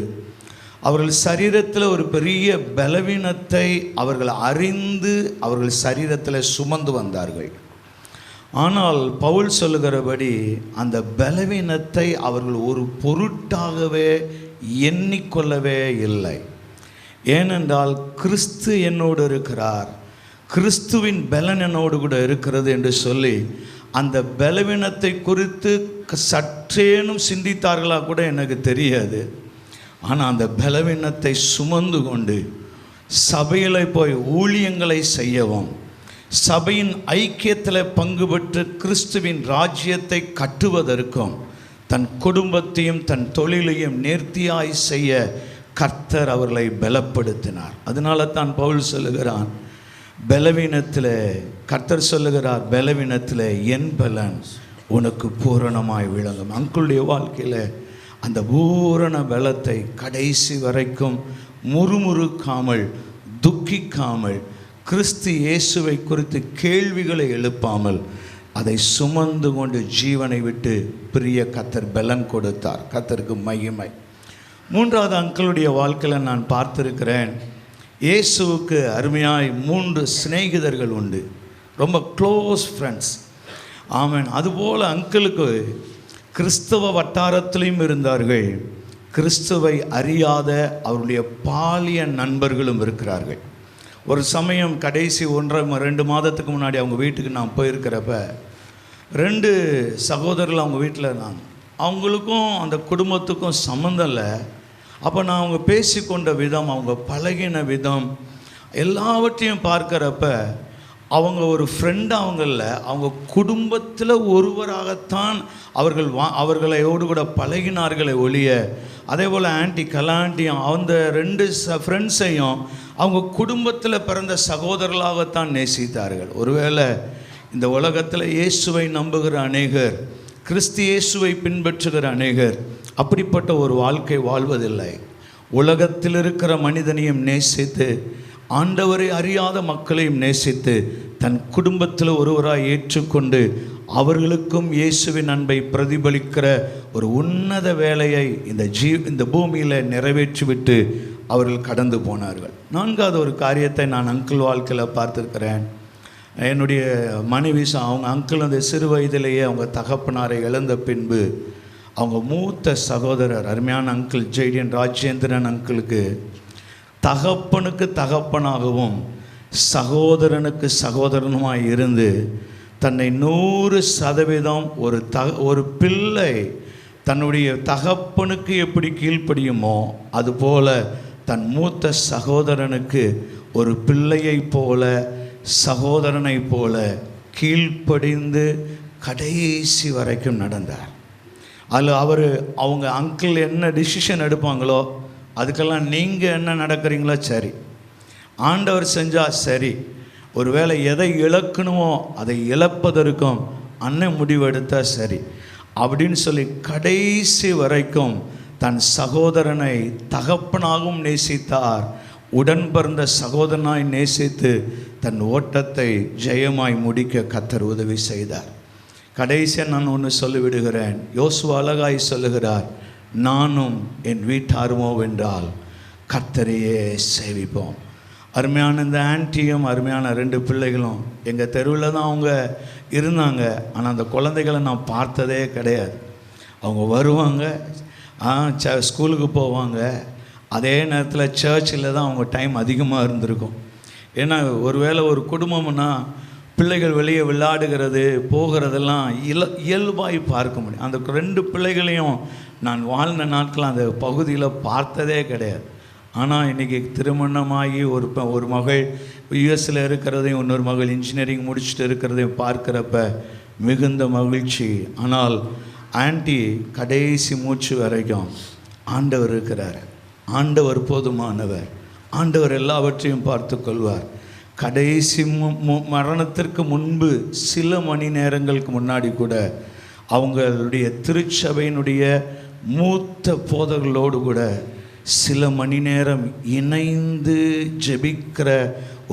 அவர்கள் சரீரத்தில் ஒரு பெரிய பலவீனத்தை அவர்கள் அறிந்து அவர்கள் சரீரத்தில் சுமந்து வந்தார்கள். ஆனால் பவுல் சொல்லுகிறபடி அந்த பலவீனத்தை அவர்கள் ஒரு பொருட்டாகவே எண்ணிக்கொள்ளவே இல்லை. ஏனென்றால் கிறிஸ்து என்னோடு இருக்கிறார், கிறிஸ்துவின் பலன் என்னோடு கூட இருக்கிறது என்று சொல்லி அந்த பலவீனத்தை குறித்து சற்றேனும் சிந்தித்தார்களா கூட எனக்கு தெரியாது. ஆனால் அந்த பலவீனத்தை சுமந்து கொண்டு சபையில் போய் ஊழியங்களை செய்யவும், சபையின் ஐக்கியத்தில் பங்கு பெற்று கிறிஸ்துவின் ராஜ்யத்தை கட்டுவதற்கும், தன் குடும்பத்தையும் தன் தொழிலையும் நேர்த்தியாய் செய்ய கர்த்தர் அவர்களை பலப்படுத்தினார். அதனால தான் பவுல் சொல்லுகிறான், பலவீனத்தில் கர்த்தர் சொல்லுகிறார், பலவீனத்தில் என் பலன் உனக்கு பூரணமாய் விளங்கும். அங்குடைய வாழ்க்கையில் அந்த பூரண பலத்தை கடைசி வரைக்கும் முறுமுறுக்காமல், துக்கிக்காமல், கிறிஸ்து இயேசுவை குறித்து கேள்விகளை எழுப்பாமல் அதை சுமந்து கொண்டு ஜீவனை விட்டு பிரிய கர்த்தர் பலன் கொடுத்தார். கர்த்தருக்கு மகிமை. மூன்றாவது அங்கிளுடைய வாழ்க்கையில் நான் பார்த்துருக்கிறேன், இயேசுவுக்கு அருமையாய் 3 சிநேகிதர்கள் உண்டு, ரொம்ப க்ளோஸ் ஃப்ரெண்ட்ஸ். ஆமென். அதுபோல் அங்கிளுக்கு கிறிஸ்தவ வட்டாரத்திலையும் இருந்தார்கள், கிறிஸ்துவை அறியாத அவருடைய பாலிய நண்பர்களும் இருக்கிறார்கள். ஒரு சமயம் கடைசி 1.5-2 மாதத்துக்கு முன்னாடி அவங்க வீட்டுக்கு நான் போயிருக்கிறப்ப 2 சகோதரர்கள் அவங்க வீட்டில் இருந்தாங்க. அவங்களுக்கும் அந்த குடும்பத்துக்கும் சம்மந்தம் இல்லை. அப்போ நான் அவங்க பேசிக்கொண்ட விதம், அவங்க பழகின விதம் எல்லாவற்றையும் பார்க்குறப்ப அவங்க ஒரு ஃப்ரெண்டு அவங்கள, அவங்க குடும்பத்தில் ஒருவராகத்தான் அவர்களோடு கூட பழகினார்களே ஒழிய, அதே போல் ஆன்ட்டி கலாண்டியும் அந்த 2 ஃப்ரெண்ட்ஸையும் அவங்க குடும்பத்தில் பிறந்த சகோதரர்களாகத்தான் நேசித்தார்கள். ஒருவேளை இந்த உலகத்தில் இயேசுவை நம்புகிற அநேகர், கிறிஸ்து இயேசுவை பின்பற்றுகிற அநேகர் அப்படிப்பட்ட ஒரு வாழ்க்கை வாழ்வதில்லை. உலகத்தில் இருக்கிற மனிதனையும் நேசித்து, ஆண்டவரை அறியாத மக்களையும் நேசித்து, தன் குடும்பத்தில் ஒருவராய் ஏற்றுக்கொண்டு அவர்களுக்கும் இயேசுவின் அன்பை பிரதிபலிக்கிற ஒரு உன்னத வேலையை இந்த பூமியில் நிறைவேற்றிவிட்டு அவர்கள் கடந்து போனார்கள். 4வது ஒரு காரியத்தை நான் அங்கிள் வாழ்க்கையில் பார்த்துருக்கிறேன். என்னுடைய மனைவி அவங்க அங்கிள் அந்த சிறு வயதிலேயே அவங்க தகப்பனாரை இழந்த பின்பு அவங்க மூத்த சகோதரர் அருமையான அங்கிள் ஜெய்டியன் ராஜேந்திரன் அங்கிளுக்கு தகப்பனுக்கு தகப்பனாகவும் சகோதரனுக்கு சகோதரனுமாய் இருந்து தன்னை 100% ஒரு பிள்ளை தன்னுடைய தகப்பனுக்கு எப்படி கீழ்ப்படியுமோ அதுபோல தன் மூத்த சகோதரனுக்கு ஒரு பிள்ளையைப் போல சகோதரனைப் போல கீழ்ப்படிந்து கடைசி வரைக்கும் நடந்தார். அதில் அவங்க அங்கிள் என்ன டிசிஷன் எடுப்பாங்களோ அதுக்கெல்லாம் நீங்கள் என்ன நடக்கிறீங்களோ சரி, ஆண்டவர் செஞ்சால் சரி, ஒருவேளை எதை இழக்கணுமோ அதை இழப்பதற்கும் அண்ணன் முடிவெடுத்தால் சரி அப்படின்னு சொல்லி கடைசி வரைக்கும் தன் சகோதரனை தகப்பனாகவும் நேசித்தார். உடன் பிறந்த சகோதரனாய் நேசித்து தன் ஓட்டத்தை ஜெயமாய் முடிக்க கர்த்தர் உதவி செய்தார். கடைசியாக நான் ஒன்று சொல்லிவிடுகிறேன். யோசுவா அழகாய் சொல்லுகிறார், நானும் என் வீட்டாருமோ வென்றால் கர்த்தரையே சேவிப்போம். அருமையான இந்த ஆன்ட்டியும் அருமையான 2 பிள்ளைகளும் எங்கள் தெருவில் தான் அவங்க இருந்தாங்க. ஆனால் அந்த குழந்தைகளை நான் பார்த்ததே கிடையாது. அவங்க வருவாங்க, ஸ்கூலுக்கு போவாங்க, அதே நேரத்தில் சர்ச்சில் தான் அவங்க டைம் அதிகமாக இருந்திருக்கும். ஏன்னா ஒருவேளை ஒரு குடும்பம்னா பிள்ளைகள் வெளியே விளையாடுகிறது போகிறதெல்லாம் இயல்பாய் பார்க்க முடியும். அந்த 2 பிள்ளைகளையும் நான் வாழ்ந்த நாட்கள் அந்த பகுதியில் பார்த்ததே கிடையாது. ஆனால் இன்றைக்கி திருமணமாகி ஒரு மகள் யுஎஸில் இருக்கிறதையும் இன்னொரு மகள் இன்ஜினியரிங் முடிச்சுட்டு இருக்கிறதையும் பார்க்குறப்ப மிகுந்த மகிழ்ச்சி. ஆனால் ஆன்ட்டி கடைசி மூச்சு வரைக்கும் ஆண்டவர் இருக்கிறார், ஆண்டவர் போதுமானவர், ஆண்டவர் எல்லாவற்றையும் பார்த்து கொள்வார். கடைசி மரணத்திற்கு முன்பு சில மணி நேரங்களுக்கு முன்னாடி கூட அவங்களுடைய திருச்சபையினுடைய மூத்த போதர்களோடு கூட சில மணி நேரம் இணைந்து ஜெபிக்கிற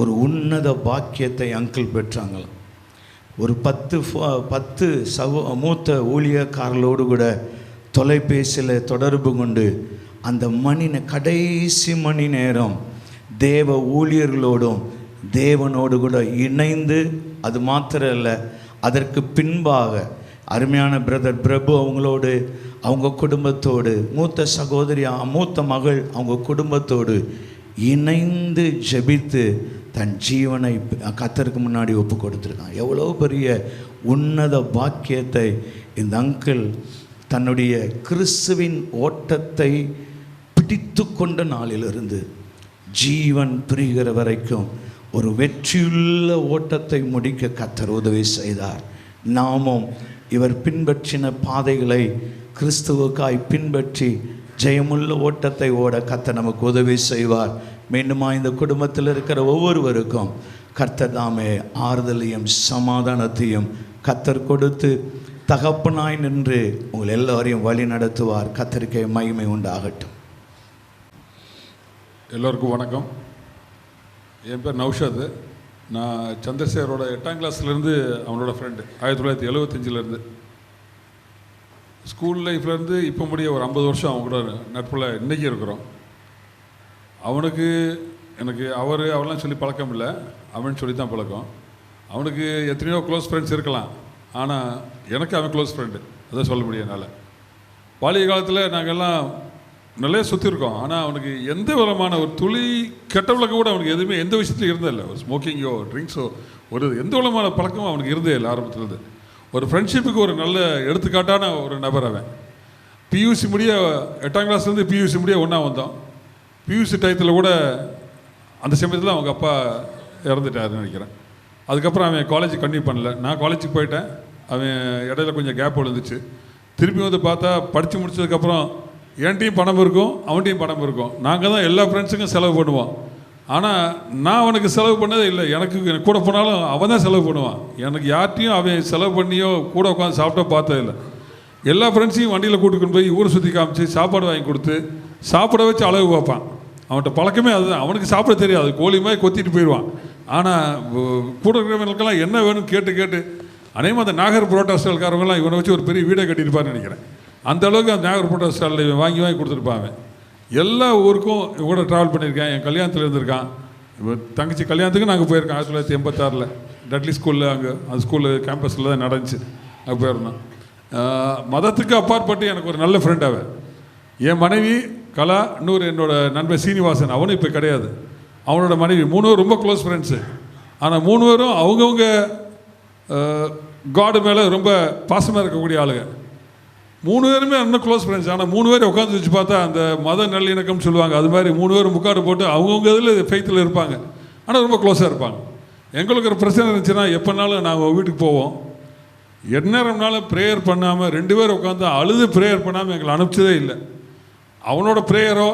ஒரு உன்னத பாக்கியத்தை அங்கிள் பெற்றாங்களாம். ஒரு 10 மூத்த ஊழியக்காரர்களோடு கூட தொலைபேசியில் தொடர்பு கொண்டு அந்த கடைசி மணி நேரம் தேவ ஊழியர்களோடும் தேவனோடு கூட இணைந்து, அது மாத்திரம் இல்லை, அதற்கு பின்பாக அருமையான பிரதர் பிரபு அவங்களோடு அவங்க குடும்பத்தோடு மூத்த மகள் அவங்க குடும்பத்தோடு இணைந்து ஜெபித்து தன் ஜீவனை கர்த்தருக்கு முன்னாடி ஒப்பு கொடுத்துருக்கான். எவ்வளோ பெரிய உன்னத பாக்கியத்தை இந்த அங்கிள் தன்னுடைய கிறிஸ்துவின் ஓட்டத்தை பிடித்து கொண்ட நாளிலிருந்து ஜீவன் பிரிகிற வரைக்கும் ஒரு வெற்றியுள்ள ஓட்டத்தை முடிக்க கர்த்தர் உதவி செய்தார். நாமும் இவர் பின்பற்றின பாதைகளை கிறிஸ்துவுக்காய் பின்பற்றி ஜெயமுள்ள ஓட்டத்தை ஓட கர்த்தர் நமக்கு உதவி செய்வார். மீண்டுமா இந்த குடும்பத்தில் இருக்கிற ஒவ்வொருவருக்கும் கர்த்தர் தாமே ஆறுதலையும் சமாதானத்தையும் கர்த்தர் கொடுத்து தகப்பனாய் நின்று உங்கள் எல்லோரையும் வழி நடத்துவார். கர்த்தருக்கே மகிமை உண்டாகட்டும். எல்லோருக்கும் வணக்கம். என் பேர் நௌஷாத். நான் சந்திரசேகரோட 8ஆம் கிளாஸ்லேருந்து அவனோட ஃப்ரெண்டு. 1975லேருந்து ஸ்கூல் லைஃப்லேருந்து இப்போ முடிய ஒரு 50 வருஷம் அவங்க கூட நட்பில் இன்றைக்கி இருக்கிறோம். அவனுக்கு எனக்கு அவரெல்லாம் சொல்லி பழக்கம் இல்லை, அவன் சொல்லி தான் பழக்கம். அவனுக்கு எத்தனையோ க்ளோஸ் ஃப்ரெண்ட்ஸ் இருக்கலாம், ஆனால் எனக்கு அவன் க்ளோஸ் ஃப்ரெண்டு, அதான் சொல்ல முடியும் என்னால். பாலிய காலத்தில் நாங்கள்லாம் நிறைய சுற்றிருக்கோம், ஆனால் அவனுக்கு எந்த விதமான ஒரு துளி கெட்ட விளக்கம் கூட அவனுக்கு எதுவுமே எந்த விஷயத்துலையும் இருந்ததில்லை. ஒரு ஸ்மோக்கிங்கோ ட்ரிங்க்ஸோ ஒரு எந்த விதமான பழக்கமும் அவனுக்கு இருந்தே இல்லை ஆரம்பத்துலேருந்து. ஒரு ஃப்ரெண்ட்ஷிப்புக்கு ஒரு நல்ல எடுத்துக்காட்டான ஒரு நபர் அவன். பியூசி முடிய 8ஆம் கிளாஸ்லேருந்து பியூசி முடிய ஒன்றா வந்தோம். பியூசி டயத்தில் கூட அந்த சமயத்தில் அவங்க அப்பா இறந்துட்டாருன்னு நினைக்கிறேன். அதுக்கப்புறம் அவன் காலேஜ் கண்டினியூ பண்ணல. நான் காலேஜுக்கு போயிட்டேன், அவன் இடையில கொஞ்சம் கேப் விழுந்துச்சு. திருப்பி வந்து பார்த்தா படித்து முடிச்சதுக்கப்புறம் என்கிட்டையும் பணம் இருக்கும், அவன்கிட்டையும் பணம் இருக்கும். நாங்கள் தான் எல்லா ஃப்ரெண்ட்ஸுக்கும் செலவு பண்ணுவோம். ஆனால் நான் அவனுக்கு செலவு பண்ணதே இல்லை. எனக்கு கூட போனாலும் அவன் தான் செலவு பண்ணுவான். எனக்கு யார்ட்டையும் அவன் செலவு பண்ணியோ கூட உட்காந்து சாப்பிட்டோ பார்த்ததில்லை. எல்லா ஃப்ரெண்ட்ஸையும் வண்டியில் கூட்டிகிட்டு போய் ஊரை சுற்றி காமிச்சு சாப்பாடு வாங்கி கொடுத்து சாப்பிட வச்சு அளவு பார்ப்பான். அவன்கிட்ட பழக்கமே அதுதான். அவனுக்கு சாப்பிட தெரியாது, கோழி மாதிரி கொத்திட்டு போயிடுவான். ஆனால் கூட இருக்கிறவங்களுக்கெல்லாம் என்ன வேணும்னு கேட்டு அநேகமாக அந்த நாகர் புரோட்டா ஸ்டால்காரங்களாம் இவனை வச்சு ஒரு பெரிய வீடை கட்டியிருப்பான்னு நினைக்கிறேன். அந்த அளவுக்கு அந்த நாகர் புரோட்டா ஸ்டாலில் வாங்கி கொடுத்துருப்பாங்க. எல்லா ஊருக்கும் கூட ட்ராவல் பண்ணியிருக்கேன். என் கல்யாணத்தில் இருந்திருக்கான். தங்கச்சி கல்யாணத்துக்கு நாங்கள் போயிருக்கோம் 1986 டட்லி ஸ்கூலில். அங்கே அந்த ஸ்கூலு கேம்பஸில் தான் நடந்துச்சு. அங்கே போயிருந்தோம். மதத்துக்கு அப்பாற்பட்டு எனக்கு ஒரு நல்ல ஃப்ரெண்ட் அவன். என் மனைவி கலா, இன்னொரு என்னோட நண்பர் சீனிவாசன், அவனும் இப்போ கிடையாது. அவனோட மனைவி 3 பேரும் ரொம்ப க்ளோஸ் ஃப்ரெண்ட்ஸு. ஆனால் 3 பேரும் அவங்கவுங்க காடு மேலே ரொம்ப பாசமாக இருக்கக்கூடிய ஆளுங்க. 3 பேருமே இன்னும் க்ளோஸ் ஃப்ரெண்ட்ஸ். ஆனால் 3 பேர் உட்காந்து வச்சு பார்த்தா அந்த மத நல்லிணக்கம்னு சொல்லுவாங்க, அது மாதிரி 3 பேர் முக்காடு போட்டு அவங்கவுங்க இதில் ஃபெய்த்தில் இருப்பாங்க, ஆனால் ரொம்ப க்ளோஸாக இருப்பாங்க. எங்களுக்கு ஒரு பிரச்சனை இருந்துச்சுன்னா எப்போனாலும் நாங்கள் வீட்டுக்கு போவோம். எந்நேரம்னாலும் ப்ரேயர் பண்ணாமல் 2 பேர் உட்காந்து அழுது ப்ரேயர் பண்ணாமல் எங்களை அனுப்பிச்சதே இல்லை. அவனோட ப்ரேயரோ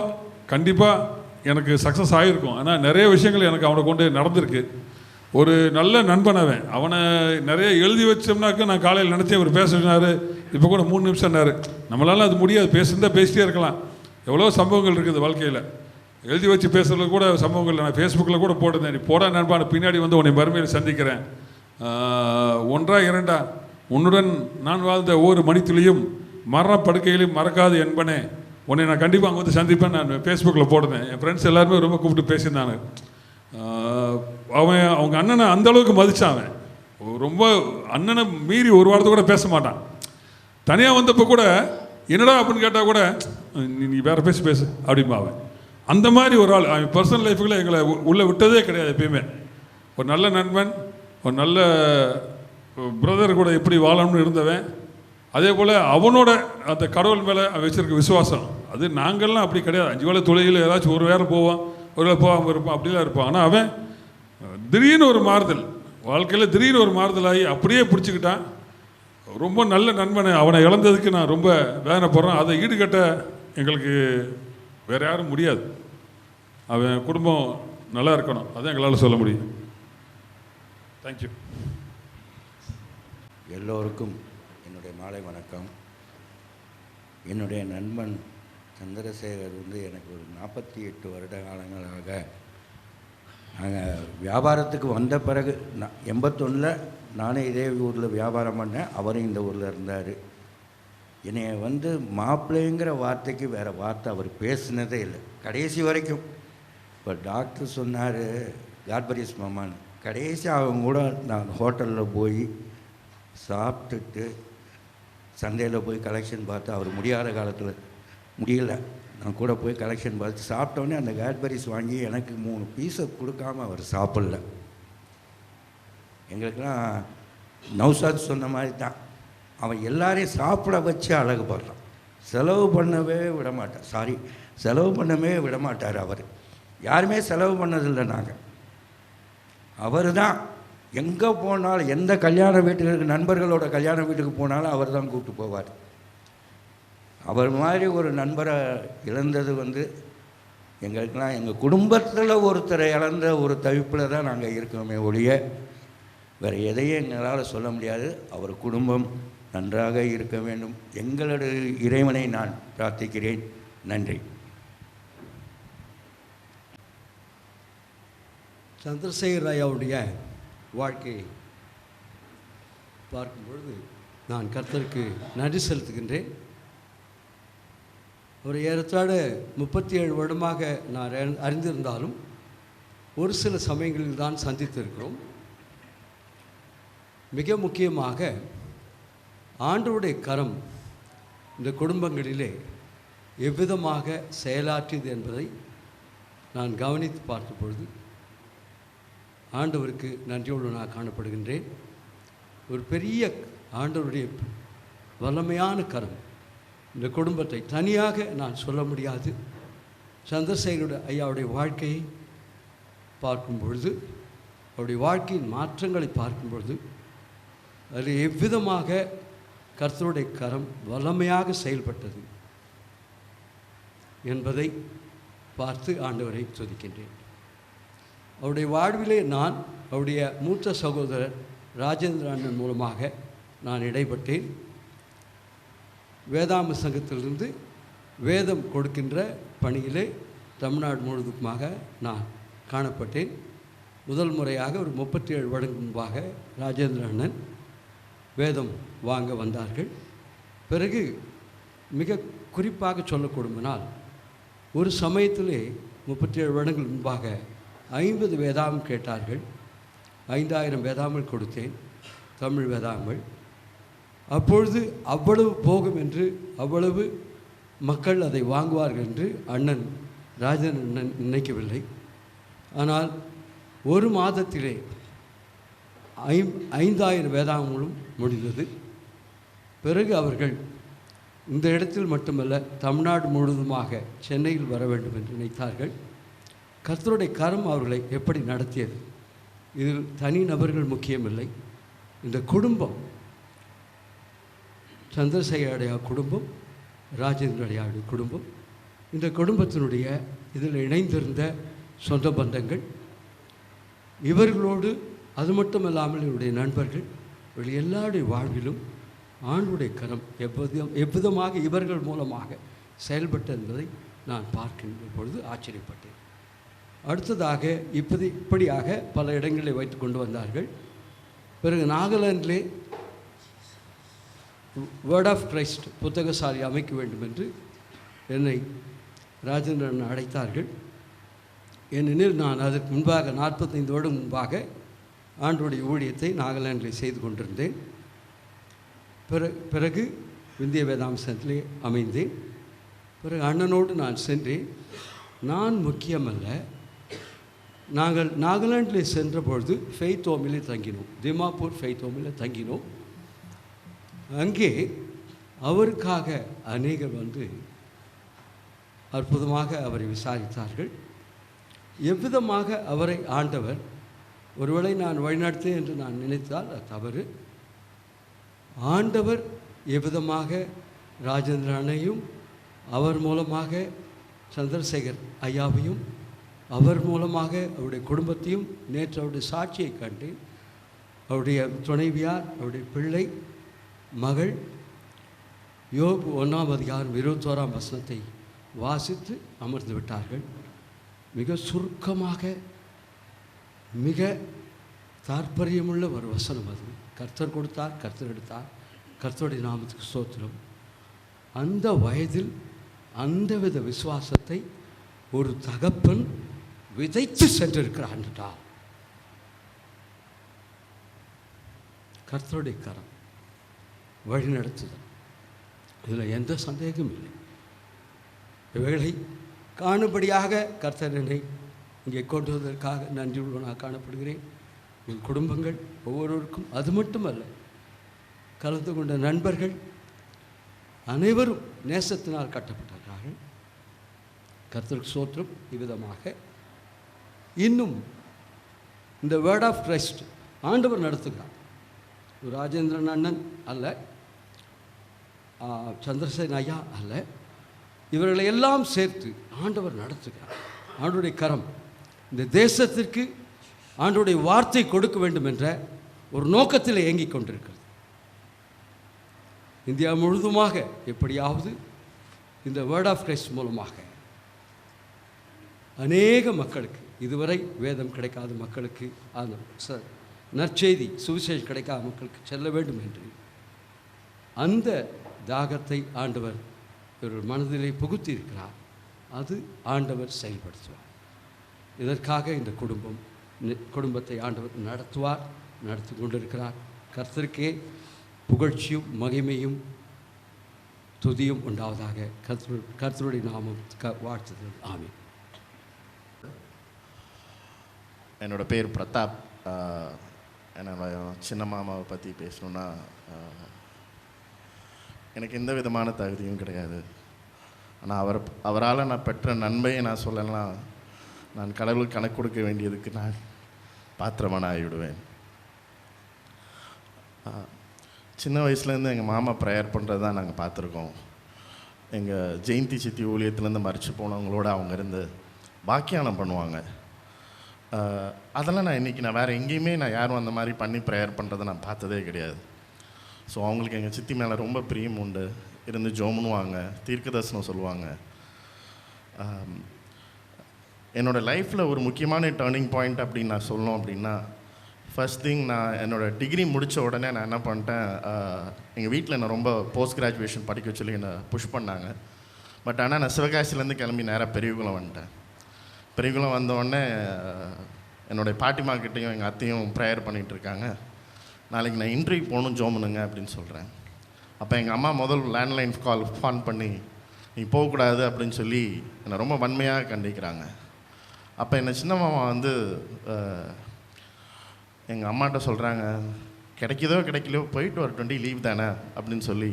கண்டிப்பாக எனக்கு சக்ஸஸ் ஆகிருக்கும். ஆனால் நிறைய விஷயங்கள் எனக்கு அவனை கொண்டு நடந்திருக்கு. ஒரு நல்ல நண்பன் அவனை நிறைய எழுதி வச்சோம்னாக்க நான் காலையில் நினச்சேன் இவர் பேச சொன்னார், இப்போ கூட 3 நிமிஷம்னாரு. நம்மளால அது முடியாது, பேசியிருந்தால் பேசிட்டே இருக்கலாம். எவ்வளோ சம்பவங்கள் இருக்குது வாழ்க்கையில். எழுதி வச்சு பேசுகிறது கூட சம்பவங்கள் நான் ஃபேஸ்புக்கில் கூட போட்டிருந்தேன். நீ போடா நண்பான பின்னாடி வந்து உன்னை மறுமையில் சந்திக்கிறேன், 1 2 உன்னுடன் நான் வாழ்ந்த ஒவ்வொரு மணித்துளியும் மரணப்படுக்கையிலும் மறக்காது என்பனே, உன்னை நான் கண்டிப்பாக அங்கே வந்து சந்திப்பேன் நான் ஃபேஸ்புக்கில் போடுறேன். என் ஃப்ரெண்ட்ஸ் எல்லாருமே ரொம்ப கூப்பிட்டு பேசியிருந்தாங்க. அவங்க அண்ணனை அந்தளவுக்கு மதித்தான். அவன் ரொம்ப அண்ணனை மீறி ஒரு வாரத்தை கூட பேச மாட்டான். தனியாக வந்தப்போ கூட என்னடா அப்படின்னு கேட்டால் கூட நீ வேறு பேசு அப்படிம்பா அவன். அந்த மாதிரி ஒரு ஆள். அவன் பர்சனல் லைஃபுக்குள்ளே எங்களை உள்ளே விட்டதே கிடையாது எப்பயுமே. ஒரு நல்ல நண்பன், ஒரு நல்ல பிரதர் கூட எப்படி வாழணும்னு இருந்தவன். அதே போல் அவனோட அந்த கடவுள் மேலே வச்சுருக்க விசுவாசம், அது நாங்கள்லாம் அப்படி கிடையாது. 5 வேளை தொழுகையில் ஏதாச்சும் ஒரு வேளை போவான், ஒரு வேளை போகாமல் இருப்பான், அப்படிலாம் இருப்பான். ஆனால் அவன் திடீர்னு ஒரு மாறுதல், வாழ்க்கையில் திடீர்னு ஒரு மாறுதலாகி அப்படியே பிடிச்சிக்கிட்டான். ரொம்ப நல்ல நண்பனை அவனை இழந்ததுக்கு நான் ரொம்ப வேதனைப்படுறேன். அதை ஈடுகட்ட எங்களுக்கு வேறு யாரும் முடியாது. அவன் குடும்பம் நல்லா இருக்கணும், அதான் எங்களால் சொல்ல முடியும். தேங்க்யூ. எல்லோருக்கும் என்னுடைய மாலை வணக்கம். என்னுடைய நண்பன் சந்திரசேகர் எனக்கு ஒரு 48 வருட காலங்களாக நாங்கள் வியாபாரத்துக்கு வந்த பிறகு 81 நானே இதே ஊரில் வியாபாரம் பண்ணேன், அவரும் இந்த ஊரில் இருந்தார். என்னை மாப்பிள்ளைங்கிற வார்த்தைக்கு வேறு வார்த்தை அவர் பேசினதே இல்லை கடைசி வரைக்கும். இப்போ டாக்டர் சொன்னார் காட்பரிஸ் மாமான்னு, கடைசி அவங்க கூட நான் ஹோட்டலில் போய் சாப்பிட்டுட்டு சந்தையில் போய் கலெக்ஷன் பார்த்து, அவர் முடியாத காலத்தில் முடியல, நான் கூட போய் கலெக்ஷன் பார்த்து சாப்பிட்டோன்னே அந்த கேட்பரிஸ் வாங்கி எனக்கு 3 பீஸை கொடுக்காமல் அவர் சாப்பிடல. எங்களுக்கெல்லாம் நௌசாத் சொன்ன மாதிரி தான், அவன் எல்லாரையும் சாப்பிட வச்சு அழகுபடுறான், செலவு பண்ணவே விடமாட்டார். அவர் யாருமே செலவு பண்ணதில்லை. நாங்கள் அவர் தான் எங்கே போனாலும், எந்த கல்யாண வீட்டுக்கு நண்பர்களோட கல்யாண வீட்டுக்கு போனாலும் அவர் தான் கூப்பிட்டு போவார். அவர் மாதிரி ஒரு நண்பரை இழந்தது எங்களுக்கெல்லாம் எங்கள் குடும்பத்தில் ஒருத்தரை இழந்த ஒரு தவிப்பில் தான் நாங்கள் இருக்கோமே ஒழிய வேறு எதையும் எங்களால் சொல்ல முடியாது. அவர் குடும்பம் நன்றாக இருக்க வேண்டும், எங்களுடைய இறைவனை நான் பிரார்த்திக்கிறேன். நன்றி. சந்திரசேகர் ஐயாவுடைய வாழ்க்கையை பார்க்கும் பொழுது நான் கர்த்தருக்கு நன்றி செலுத்துகின்றேன். ஒரு ஏறத்தாழ 37 வருடமாக நான் அறிந்திருந்தாலும் ஒரு சில சமயங்களில் தான் சந்தித்திருக்கிறோம். மிக முக்கியமாக ஆண்டவருடைய கரம் இந்த குடும்பங்களிலே எவ்விதமாக செயலாற்றியது என்பதை நான் கவனித்து பார்த்த பொழுது ஆண்டவருக்கு நன்றியோடு நான் காணப்படுகின்றேன். ஒரு பெரிய ஆண்டவருடைய வல்லமையான கரம் இந்த குடும்பத்தை தனியாக நான் சொல்ல முடியாது. சந்திரசேகருடைய ஐயாவுடைய வாழ்க்கையை பார்க்கும் பொழுது, அவருடைய வாழ்க்கையின் மாற்றங்களை பார்க்கும் பொழுது, அதில் எவ்விதமாக கர்த்தருடைய கரம் வல்லமையாக செயல்பட்டது என்பதை பார்த்து ஆண்டவரை துதிக்கின்றேன். அவருடைய வாழ்விலே நான் அவருடைய மூத்த சகோதரர் ராஜேந்திர அண்ணன் மூலமாக நான் இடைப்பட்டேன். வேதாம சங்கத்திலிருந்து வேதம் கொடுக்கின்ற பணியிலே தமிழ்நாடு முழுவதுமாக நான் காணப்பட்டேன். முதல் முறையாக ஒரு 37 வருடம் முன்பாக ராஜேந்திர அண்ணன் வேதம் வாங்க வந்தார்கள். பிறகு மிக குறிப்பாக சொல்லக்கூடுமானால் ஒரு சமயத்திலே 37 வருடங்கள் முன்பாக 50 வேதாகம் கேட்டார்கள். 5000 வேதாமல் கொடுத்தேன், தமிழ் வேதாமல். அப்பொழுது அவ்வளவு போகும் என்று, அவ்வளவு மக்கள் அதை வாங்குவார்கள் என்று அண்ணன் ராஜேந்திரன் அண்ணன் நினைக்கவில்லை. ஆனால் ஒரு மாதத்திலே 5000 வேதாகங்களும் முடிந்தது. பிறகு அவர்கள் இந்த இடத்தில் மட்டுமல்ல, தமிழ்நாடு முழுவதுமாக சென்னையில் வர வேண்டும் என்று நினைத்தார்கள். கர்த்தருடைய கரம் அவர்களை எப்படி நடத்தியது? இதில் தனி நபர்கள் முக்கியமில்லை. இந்த குடும்பம், சந்திரசேகர் அடையார் குடும்பம், ராஜேந்திர அடையார் குடும்பம், இந்த குடும்பத்தினுடைய இதில் இணைந்திருந்த சொந்த பந்தங்கள், இவர்களோடு அது மட்டுமல்லாமல் இவருடைய நண்பர்கள், இவர்கள் எல்லாருடைய வாழ்விலும் ஆண்டுடைய கரம் எவ்விதமாக இவர்கள் மூலமாக செயல்பட்டு என்பதை நான் பார்க்கின்ற பொழுது ஆச்சரியப்பட்டேன். அடுத்ததாக இப்படியாக பல இடங்களை வைத்து கொண்டு வந்தார்கள். பிறகு நாகாலாண்டிலே வேர்ட் ஆஃப் கிரைஸ்ட் புத்தகசாலை அமைக்க வேண்டும் என்று என்னை ராஜேந்திரன் அழைத்தார்கள். ஏனெனில் நான் அதற்கு முன்பாக 45 வருடம் முன்பாக ஆண்டுடைய ஊழியத்தை நாகாலாண்டில் செய்து கொண்டிருந்தேன். பிறகு இந்திய வேதாம்சத்திலே அமைந்தேன். பிறகு அண்ணனோடு நான் சென்றேன். நான் முக்கியமல்ல, நாங்கள் நாகாலாண்டில் சென்ற பொழுது ஃபெய்த் ஹோமிலே தங்கினோம். திமாப்பூர் ஃபெய்த் ஹோமில் தங்கினோம். அங்கே அவருக்காக அநேகர் வந்து அற்புதமாக அவரை விசாரித்தார்கள். எவ்விதமாக அவரை ஆண்டவர், ஒருவேளை நான் வழிநடத்தேன் என்று நான் நினைத்தால் அது தவறு. ஆண்டவர் எவ்விதமாக ராஜேந்திரனையும் அவர் மூலமாக சந்திரசேகர் ஐயாவையும் அவர் மூலமாக அவருடைய குடும்பத்தையும் நேற்று அவருடைய சாட்சியை கண்டேன். அவருடைய துணைவியார், அவருடைய பிள்ளை, மகள் யோபு 1ஆம் அதிகாரம் 21ஆம் வசனத்தை வாசித்து அமர்ந்து விட்டார்கள். மிக சுருக்கமாக, மிக தாற்பயமுள்ள ஒரு வசனம் அது. கர்த்தர் கொடுத்தார், கர்த்தர் எடுத்தார், கர்த்தருடைய நாமத்துக்கு ஸ்தோத்திரம். அந்த வயதில் அந்தவித விசுவாசத்தை ஒரு தகப்பன் விதைத்து சென்றிருக்கிறார் என்றால் கர்த்தருடைய கரம் வழிநடத்துதல், இதில் எந்த சந்தேகமும் இல்லை. இவைகளை காணும்படியாக கர்த்தர் என்னை இங்கே கொண்டு வந்ததற்காக நன்றி உள்ளவனாக காணப்படுகிறேன். என் குடும்பங்கள் ஒவ்வொருவருக்கும், அது மட்டுமல்ல, கலந்து கொண்ட நண்பர்கள் அனைவரும் நேசத்தினால் கட்டப்பட்டிருக்கிறார்கள். கர்த்தருக்கு ஸ்தோத்திரம். இவ்விதமாக இன்னும் இந்த வேர்ட் ஆஃப் கிரைஸ்ட் ஆண்டவர் நடத்துகிறார். ராஜேந்திரன் அண்ணன் அல்ல, சந்திரசேகர் ஐயா அல்ல, இவர்களை எல்லாம் சேர்த்து ஆண்டவர் நடத்துகிறார். ஆண்டவருடைய கரம் இந்த தேசத்திற்கு ஆண்டவருடைய வார்த்தை கொடுக்க வேண்டும் என்ற ஒரு நோக்கத்தில் இயங்கிக் கொண்டிருக்கிறது. இந்தியா முழுதுமாக எப்படியாவது இந்த வேர்ட் ஆஃப் கிரைஸ்ட் மூலமாக அநேக மக்களுக்கு, இதுவரை வேதம் கிடைக்காத மக்களுக்கு, அந்த நற்செய்தி சுவிசேஷம் கிடைக்காத மக்களுக்கு செல்ல வேண்டும் என்று அந்த தாகத்தை ஆண்டவர் இவர்கள் மனதிலே புகுத்தி இருக்கிறார். அது ஆண்டவர் செயல்படுத்துவார். இதற்காக இந்த குடும்பத்தை ஆண்டவர் நடத்துவார், நடத்தி கொண்டிருக்கிறார். கர்த்தருக்கே புகழ்ச்சியும் மகிமையும் துதியும் உண்டாவதாக. கர்த்தருடைய நாமம் வாழ்த்துதல். ஆமென். என்னோடய பேர் பிரதாப். என்னோட சின்ன மாமாவை பற்றி பேசணுன்னா, எனக்கு எந்த விதமான தகுதியும் கிடையாது. ஆனால் அவரால் நான் பெற்ற நன்மையை நான் சொல்லலாம், நான் கடவுளுக்கு கணக்கு கொடுக்க வேண்டியதுக்கு நான் பாத்திரமான ஆகிவிடுவேன். சின்ன வயசுலேருந்து எங்கள் மாமா ப்ரேயர் பண்ணுறது தான் நாங்கள் பார்த்துருக்கோம். எங்கள் ஜெயந்தி சித்தி ஊழியத்துலேருந்து மறித்து போனவங்களோட அவங்க இருந்து வாக்கியானம் பண்ணுவாங்க. அதெல்லாம் நான் இன்றைக்கி வேறு எங்கேயுமே யாரும் அந்த மாதிரி பண்ணி ப்ரேயர் பண்ணுறதை நான் பார்த்ததே கிடையாது. ஸோ அவங்களுக்கு எங்கள் சித்தி மேலே ரொம்ப பிரியம் உண்டு. இருந்து ஜோமுன்னுவாங்க, தீர்க்க தரிசனம் சொல்லுவாங்க. என்னோடய லைஃப்பில் ஒரு முக்கியமான டேர்னிங் பாயிண்ட் அப்படின்னு நான் சொல்லணும் அப்படின்னா, ஃபர்ஸ்ட் திங், நான் என்னோடய டிகிரி முடித்த உடனே நான் என்ன பண்ணிட்டேன், எங்கள் வீட்டில் என்னை ரொம்ப போஸ்ட் கிராஜுவேஷன் படிக்க சொல்லி என்னை புஷ் பண்ணாங்க. பட் ஆனால் நான் சிவகாசிலேருந்து கிளம்பி நேராக பெரியகுளம் வந்துட்டேன். பெரியகுளம் வந்தோடனே என்னுடைய பாட்டிமாக்கிட்டையும் எங்கள் அத்தையும் ப்ரேயர் பண்ணிகிட்ருக்காங்க. நாளைக்கு நான் இன்டர்வியூ போகணும், ஜோமுனுங்க அப்படின்னு சொல்கிறேன். அப்போ எங்கள் அம்மா முதல் லேண்ட்லைன் கால் ஃபோன் பண்ணி நீ போகக்கூடாது அப்படின்னு சொல்லி என்னை ரொம்ப வன்மையாக கண்டிக்கிறாங்க. அப்போ என்னை சின்ன மாமா வந்து எங்கள் அம்மாட்ட சொல்கிறாங்க, கிடைக்குதோ கிடைக்கலையோ போயிட்டு ஒரு 20 லீவ் தானே அப்படின்னு சொல்லி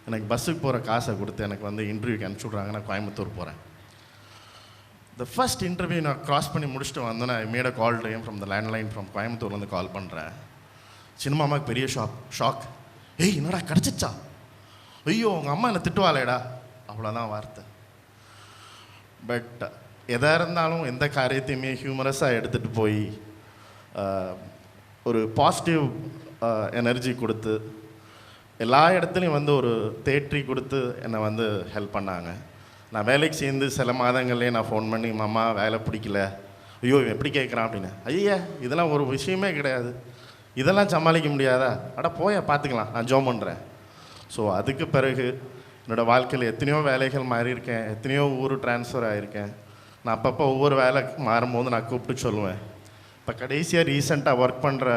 எனக்கு பஸ்ஸுக்கு போகிற காசை கொடுத்து எனக்கு வந்து இன்டர்வியூக்கு அனுப்பிச்சி விட்றாங்க. நான் கோயம்புத்தூர் போகிறேன். த ஃபஸ்ட் இன்டர்வியூ நான் க்ராஸ் பண்ணி முடிச்சுட்டு வந்தேன்னா I made a call to him from the landline from கோயம்புத்தூர்லேருந்து கால் பண்ணுறேன். சின்னமாமாவுக்கு பெரிய ஷாக். ஏய் என்னடா கிடச்சிச்சா? ஐயோ உங்கள் அம்மா என்னை திட்டுவாளேடா, அவ்வளோதான் வார்த்தை. பட் எதாக இருந்தாலும் எந்த காரியத்தையுமே ஹியூமரஸாக எடுத்துகிட்டு போய் ஒரு பாசிட்டிவ் எனர்ஜி கொடுத்து எல்லா இடத்துலையும் வந்து ஒரு தேற்றி கொடுத்து என்னை வந்து ஹெல்ப் பண்ணாங்க. நான் வேலைக்கு சேர்ந்து சில மாதங்கள்லேயே நான் ஃபோன் பண்ணி, மாமா வேலை பிடிக்கல, ஐயோ இவன் எப்படி கேட்குறான் அப்படின்னு. ஐயா இதெல்லாம் ஒரு விஷயமே கிடையாது, இதெல்லாம் சமாளிக்க முடியாதா, அட போய பார்த்துக்கலாம், நான் ஜோம் பண்ணுறேன். ஸோ அதுக்கு பிறகு என்னோடய வாழ்க்கையில் எத்தனையோ வேலைகள் மாறியிருக்கேன், எத்தனையோ ஊர் ட்ரான்ஸ்ஃபர் ஆகியிருக்கேன். நான் அப்பப்போ ஒவ்வொரு வேலை மாறும்போது நான் கூப்பிட்டு சொல்லுவேன். இப்போ கடைசியாக ரீசெண்டாக ஒர்க் பண்ணுற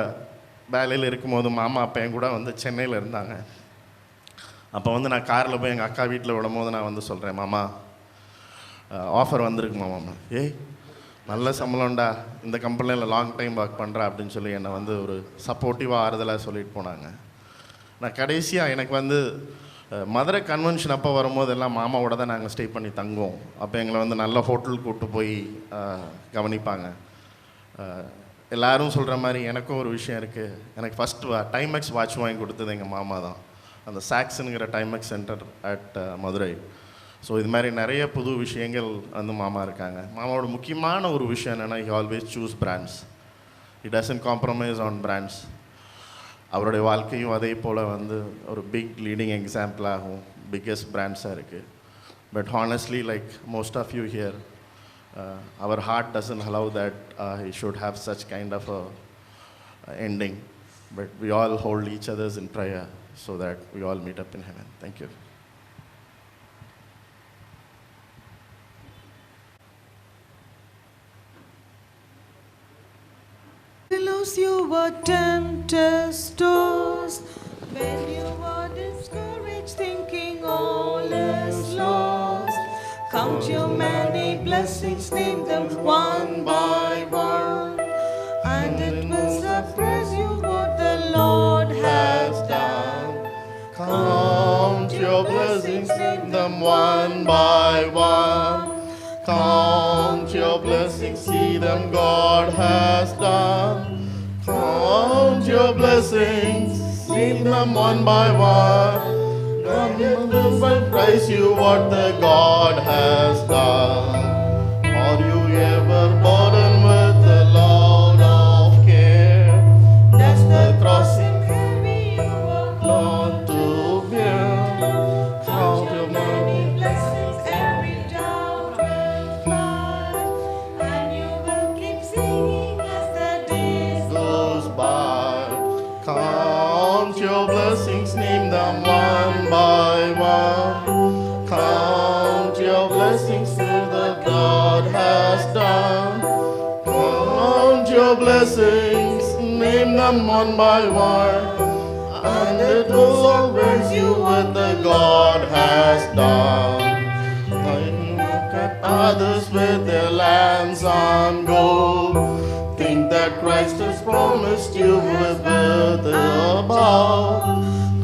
வேலையில் இருக்கும்போது மாமா அப்போ என் கூட வந்து சென்னையில் இருந்தாங்க. அப்போ வந்து நான் காரில் போய் எங்கள் அக்கா வீட்டில் விடும்போது நான் வந்து சொல்கிறேன், மாமா ஆஃபர் வந்திருக்குமா மாமா. ஏய் நல்ல சம்பளம்டா, இந்த கம்பெனியில் லாங் டைம் ஒர்க் பண்ணுறா அப்படின்னு சொல்லி என்னை வந்து ஒரு சப்போர்ட்டிவாக ஆறுதலாக சொல்லிட்டு போனாங்க. நான் கடைசியாக எனக்கு வந்து மதுரை கன்வென்ஷன் அப்போ வரும்போது எல்லாம் மாமாவோட தான் நாங்கள் ஸ்டே பண்ணி தங்குவோம். அப்போ எங்களை வந்து நல்ல ஹோட்டலுக்கு கூப்பிட்டு போய் கவனிப்பாங்க. எல்லோரும் சொல்கிற மாதிரி எனக்கும் ஒரு விஷயம் இருக்குது. எனக்கு ஃபஸ்ட்டு டைமெக்ஸ் வாட்ச் வாங்கி கொடுத்தது எங்கள் மாமா தான், அந்த சாக்ஸுங்கிற Timex centre at Madurai. So இது மாதிரி நிறைய புது விஷயங்கள் வந்து மாமா இருக்காங்க. மாமாவோட முக்கியமான ஒரு விஷயம் என்னென்னா, he always chooses brands, he doesn't compromise on brands. அவருடைய வாழ்க்கையும் அதே போல் வந்து ஒரு பிக் லீடிங் எக்ஸாம்பிளாகவும் பிக்கெஸ்ட் பிராண்ட்ஸாக இருக்குது. But honestly like most of you here, our heart doesn't allow that he should have such kind of a ending, but we all hold each others in prayer so that we all meet up in heaven. Thank you. Pillows you were tempest tossed, when you were discouraged thinking all is lost. Count your many blessings, name them one by one, and it will surprise you what the Lord has done. Count your blessings, name them one by one. Count your blessings, see them God has done. Count your blessings, name them one by one. And it will surprise you what the God has done. Are you ever burdened with a load of care? Does the cross seem heavy you are called to bear? Count your many blessings, every doubt will fly, and you will keep singing as the days goes by. Count your blessings, name them one by one. Count your blessings till the God has done. Count your blessings, name them one by one, and it will surprise you what the God has done. When you look at others with their lands on gold, think that Christ has promised you with birth above.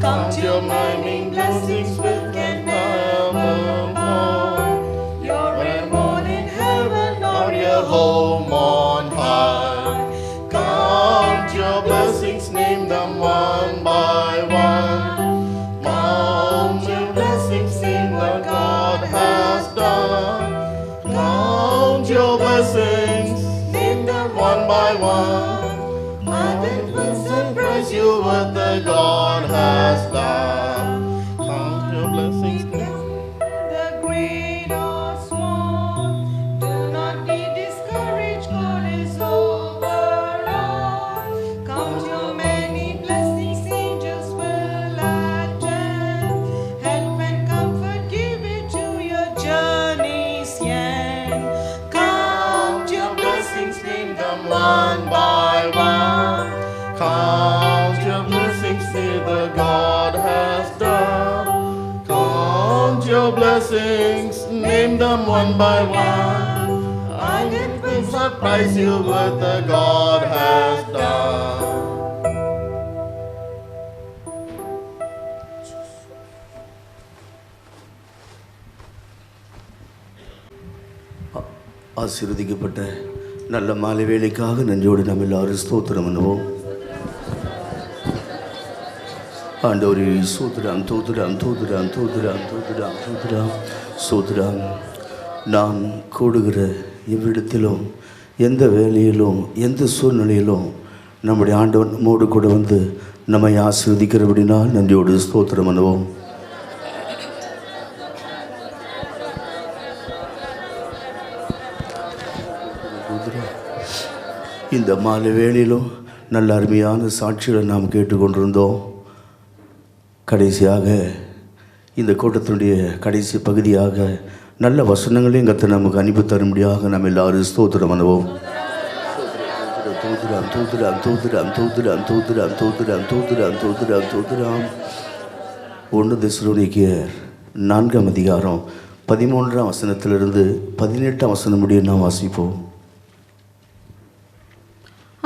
Count your mining blessings which can never know your reward in heaven or your home on high. Count your blessings, name them one by one. Count your blessings, name what God has done. Count your blessings, name them one by one, and it will surprise you what the God has done. Count your blessings. the great or small, do not be discouraged, God is over all. Count your many blessings, angels will attend, help and comfort give it to your journey's end. Count your blessings, name them one by one. Count your blessings, see the God has done. Count your blessings, name them one by one, and it will surprise you what the God has done. ஆசீர்வதிக்கப்பட்ட நல்ல மாலை வேலைக்காக நன்றியோடு நம்ம எல்லாரும் ஸ்தோத்திரம் பண்ணுவோம். ஆண்டவரே சோத்திரம் தோத்திரம் தோத்திரம் தோத்திரம் தோத்திரம் தோத்திரம் சோத்திரம். நாம் கூடுகிற எவ்விடத்திலும் எந்த வேலையிலும் எந்த சூழ்நிலையிலும் நம்முடைய ஆண்டவன் நம்மோடு கூட வந்து நம்மை ஆசீர்வதிக்கிறபடினால் நன்றியோடு ஸ்தோத்திரம் பண்ணுவோம். இந்த மாலை வேளையிலும் நல்ல அருமையான சாட்சிகளை நாம் கேட்டுக்கொண்டிருந்தோம். கடைசியாக இந்த கூட்டத்தினுடைய கடைசி பகுதியாக நல்ல வசனங்களையும் கர்த்தர் நமக்கு அனுப்பி தரும்படியாக நம்ம எல்லாரும் ஸ்தோத்திரம் பண்ணுவோம். தோத்திரம் தோத்திரம் தோத்திரம் தோத்திரம் தோத்திரம் தோத்திரம் தோத்திரம் தோத்திரம் தோத்திரம். 1 தெசலோனிக்கேயர் 4ஆம் அதிகாரம் 13ஆம் வசனத்திலிருந்து 18ஆம் வசனம் முடிய நாம் வாசிப்போம்.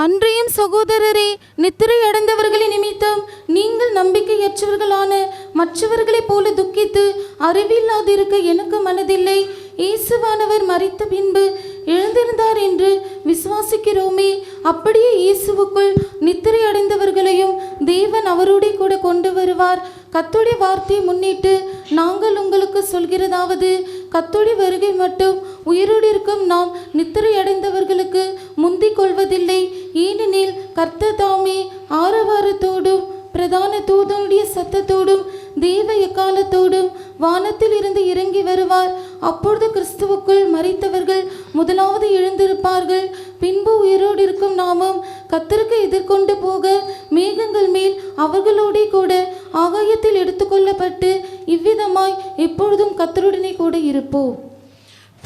அன்றையும் சகோதரரே, நித்திரை அடைந்தவர்களின் நிமித்தம் நீங்கள் நம்பிக்கையற்றவர்களான மற்றவர்களைப் போல துக்கித்து அறிவில்லாதிருக்க எனக்கு மனதில்லை. இயேசுவானவர் மரித்த பின்பு எழுந்திருந்தார் என்று விசுவாசிக்கிறோமே. அப்படியே இயேசுவுக்குள் நித்திரை அடைந்தவர்களையும் தேவன் அவரோடே கூட கொண்டு வருவார். கர்த்தருடைய வார்த்தையை முன்னிட்டு நாங்கள் உங்களுக்கு சொல்கிறதாவது, கர்த்தருடைய வருகை மட்டும் உயிரோடு இருக்கும் நாம் நித்திரை அடைந்தவர்களுக்கு முந்திக் கொள்வதில்லை. ஏனெனில் கர்த்தர் தாமே ஆரவாரத்தோடும் பிரதான தூதனுடைய சத்தத்தோடும் தேவ எக்காலத்தோடும் வானத்தில் இருந்து இறங்கி வருவார். அப்பொழுது கிறிஸ்துவுக்குள் மரித்தவர்கள் முதலாவது எழுந்திருப்பார்கள். பின்பு உயிரோடு இருக்கும் நாமும் கர்த்தருக்கு எதிர்கொண்டு போக மேகங்கள் மேல் அவர்களோடே கூட ஆகாயத்தில் எடுத்துக்கொள்ளப்பட்டு இவ்விதமாய் எப்பொழுதும் கர்த்தருடனே கூட இருப்போம்.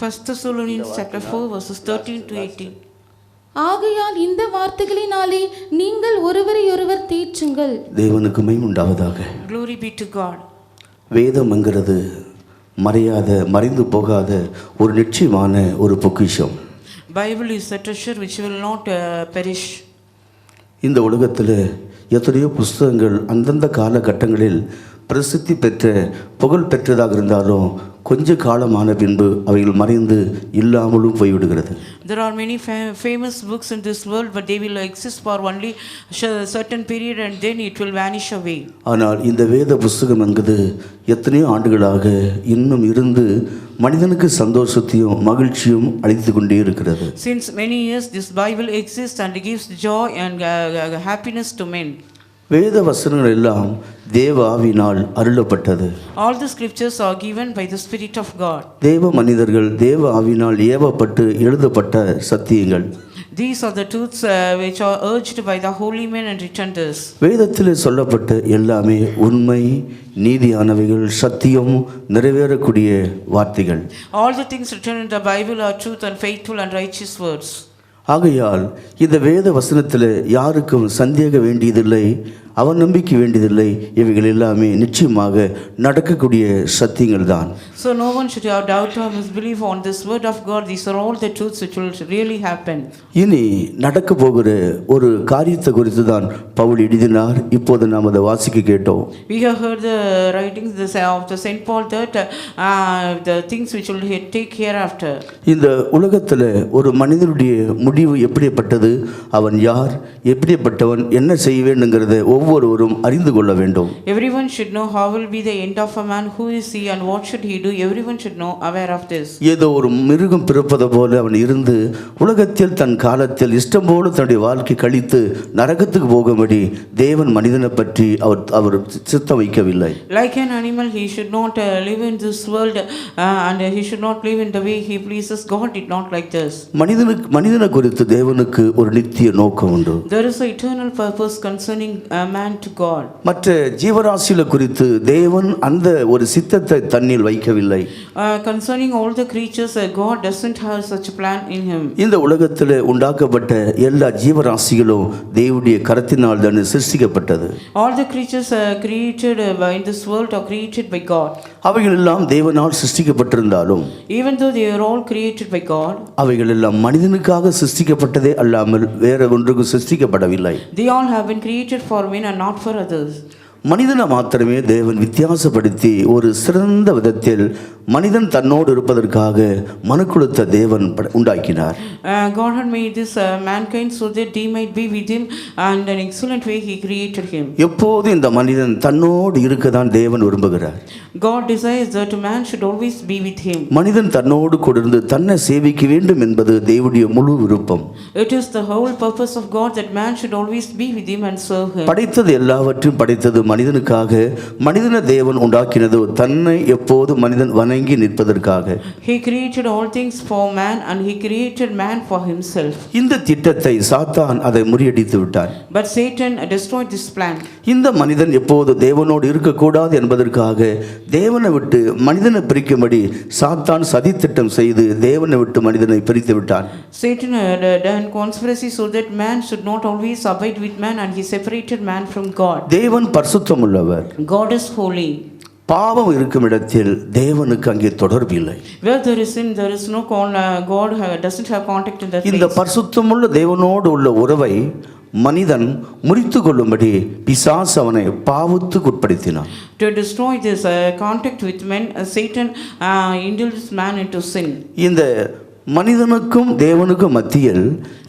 1 Thessalonians chapter 4 verses 13 to 18. ஆகையால் இந்த வார்த்தைகளினாலே நீங்கள் ஒருவரையொருவர் தேற்றுங்கள். தேவனுக்கு மகிமை உண்டாவதாக. Glory be to God. வேதம் என்கிறது மறைந்து போகாத ஒரு நிச்சயமான ஒரு பொக்கிஷம். Bible is a treasure which will not perish. இந்த உலகத்தில் எத்தனையோ புஸ்தகங்கள் அந்தந்த காலகட்டங்களில் பிரசித்தி பெற்ற புகழ் பெற்றதாக இருந்தாலும் கொஞ்ச காலமான பின்பு அவைகள் மறைந்து இல்லாமலும் போய்விடுகிறது. There are many famous books in this world, but they will exist for only a certain period and then it will vanish away. ஆனால் இந்த வேத புஸ்தகம் என்பது எத்தனையோ ஆண்டுகளாக இன்னும் இருந்து மனிதனுக்கு சந்தோஷத்தையும் மகிழ்ச்சியும் அளித்து கொண்டே இருக்கிறது. Since many years this Bible exists and gives joy and happiness to men. வேத வசனங்கள் எல்லாம் தேவ ஆவியினால் அருளப்பட்டது. All the scriptures are given by the Spirit of God. தேவ மனிதர்கள் தேவ ஆவியினால் ஏவப்பட்டு எழுதப்பட்ட சத்தியங்கள். These are the truths which are urged by the holy men and written this. வேதத்தில் சொல்லப்பட்ட எல்லாமே உண்மை, நீதியானவைகள், சத்தியம், நிறைவேறக்கூடிய வார்த்தைகள். All the things written in the Bible are truth and faithful and righteous words. ஆகையால் இந்த வேத வசனத்தில் யாருக்கும் சந்தேகம் வேண்டியதில்லை, அவநம்பிக்கை வேண்டியதில்லை. இவைகள் எல்லாமே நிச்சயமாக நடக்கக்கூடிய சத்தியங்கள் தான். So no one should have doubt or misbelief on this word of God. These are all the truths which will really happen. இனி நடக்க போகிற ஒரு காரியத்தை குறித்து தான் பவுல் எழுதினார். இப்போது நாம் அதை வாசிக்க கேட்டோம். We have heard the writings of the Saint Paul that the things which will take hereafter. இந்த உலகத்தில் ஒரு மனிதனுடைய முடிவு எப்படிப்பட்டது, அவன் யார், எப்படிப்பட்டவன், என்ன செய்ய வேண்டுங்கிறத ஒவ்வொருவரும் அறிந்து கொள்ள வேண்டும். Everyone should know how will be the end of a man, who is he and what should he do. Everyone should know, aware of this. ஏதோ ஒரு மிருகம் பிறப்பது போல அவன் இருந்து உலகத்தில் தன் காலத்தில் இஷ்டம் போல தன்னுடைய வாழ்க்கை கழித்து நரகத்துக்கு போகும்படி தேவன் மனிதனை பற்றி அவர் சித்தம் வைக்கவில்லை. Like an animal he should not live in this world and he should not live in the way he pleases. God did not like this. மனிதனை குறித்து தேவனுக்கு ஒரு நித்திய நோக்கம் உண்டு. There is an eternal purpose concerning man to God. மற்ற ஜீவராசிகளை குறித்து தேவன் அந்த ஒரு சித்தத்தை தன்னில் வைக்கவில்லை. Concerning all the creatures, God doesn't have such a plan in him. இந்த உலகத்தில் உண்டாக்கப்பட்ட எல்லா ஜீவராசிகளும் தேவனுடைய கரத்தினால் தான் சிருஷ்டிக்கப்பட்டது. All the creatures created in this world are created by God. அவைகள் எல்லாம் தேவனால் சிருஷ்டிக்கப்பட்டிருந்தாலும் even though they are all created by God, அவைகள் எல்லாம் மனிதனுக்காக சிருஷ்டிக்கப்பட்டதே அல்லாமல் வேற ஒன்றுக்கும் சிருஷ்டிக்கப்படவில்லை. They all have been created for men and not for others. மனிதனை மாத்திரமே தேவன் வித்தியாசப்படுத்தி ஒரு சிறந்த விதத்தில் மனிதன் தன்னோடு இருப்பதற்காக மனுக்குலத்த தேவன் உண்டாக்கினார். God had made this mankind so that they might be with him, and an excellent way he created him. எப்போது இந்த மனிதன் தன்னோடு இருக்கதான் தேவன் விரும்புகிறார். God desires that man should always be with him. மனிதன் தன்னோடு கொண்டிருந்து தன்னை சேவிக்க வேண்டும் என்பது தேவனுடைய முழு விருப்பம். It is the whole purpose of God that man should always be with him and serve him. படைத்தது எல்லாவற்றையும் படைத்தது மனிதனுக்காக. மனிதனை தேவன் உண்டாக்கினது தன்னை எப்போது மனிதன் வணங்கி நிற்பதற்காக. He created all things for man, and he created man for himself. இந்த திட்டத்தை சாத்தான் அதை முறியடித்து விட்டான். But Satan destroyed this plan. இந்த மனிதன் எப்போது தேவனோடு இருக்கக்கூடாது என்பதற்காக தேவனை விட்டு மனிதனை பிரிக்கும்படி சாத்தான் சதி திட்டம் செய்து தேவனை விட்டு மனிதனை பிரித்து விட்டான். Satan had done conspiracy so that man should not always abide with man, and he separated man from God. தேவன் பரிசுத்தம் உள்ளவர். God is holy. பாவம் இருக்கும் இடத்தில் தேவனுக்கு அங்கே தொடர்பு இல்லை. Where there is sin, there is no God doesn't have contact in that place. இந்த பரிசுத்தமுள்ள தேவனோடு உள்ள உறவை மனிதன் முறித்து கொள்ளும்படி பிசாசு அவனை பாவத்துக்கு உட்படுத்தினான். To destroy this contact with men, Satan indulges man into sin. இந்த மனிதனுக்கும் தேவனுக்கும் மத்தியில்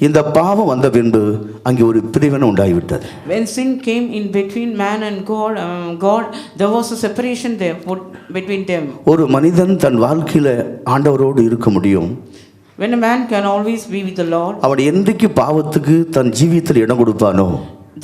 இந்த பாவம் வந்த பின்பு அங்கே ஒரு பிரிவினை உண்டாகிவிட்டது. When sin came in between man and God, there was a separation there between them. ஒரு மனிதன் தன் வாழ்க்கையில ஆண்டவரோடு இருக்க முடியும். When a man can always be with the Lord, அவன் என்றைக்கு பாவத்துக்கு தன் ஜீவியத்தில் இடம் கொடுப்பானோ,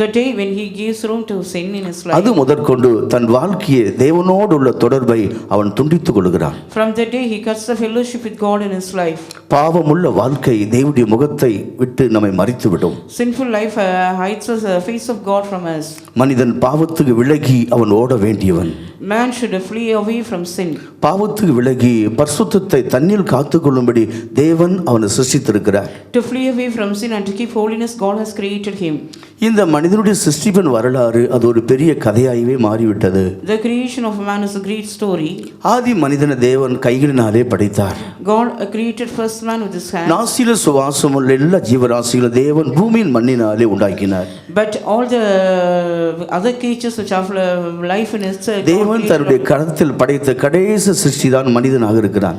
the day when he gives room to sin in his life, அது முதற்கொண்டு தன் வாழ்க்கையை தேவனோடு உள்ள தொடர்பை அவன் துண்டித்துக் கொள்கிறான். from the day he cuts the fellowship with God in his life. பாவமுள்ள வாழ்க்கை தேவனுடைய முகத்தை விட்டு நம்மை மறைத்துவிடும். Sinful life hides the face of God from us. மனிதன் பாவத்துக்கு விலகி அவன் ஓட வேண்டியவன். Man should flee away from sin. பாவத்துக்கு விலகி பரிசுத்தத்தை தன்னில் காத்துக்கொள்ளும்படி தேவன் அவனை சிருஷ்டித்திருக்கிறார். To flee away from sin and to keep holiness, God has created him. இந்த மனிதனுடைய சிருஷ்டிப்பின் வரலாறு அது ஒரு பெரிய கதையாகவே மாறிவிட்டது. The creation of man is a great story. ஆதி மனிதனை தேவன் கைகளினாலே படைத்தார். God created first man with his hands. நாசில சுவாசமுள்ள எல்லா ஜீவராசிகளும் தேவன் பூமியின் மண்ணினாலே உண்டாக்கினார். But all the other creatures which have life in it, தேவன் தன்னுடைய கரத்தில் படைத்த கடைசி சிருஷ்டி தான் மனிதனாக இருக்கிறான்.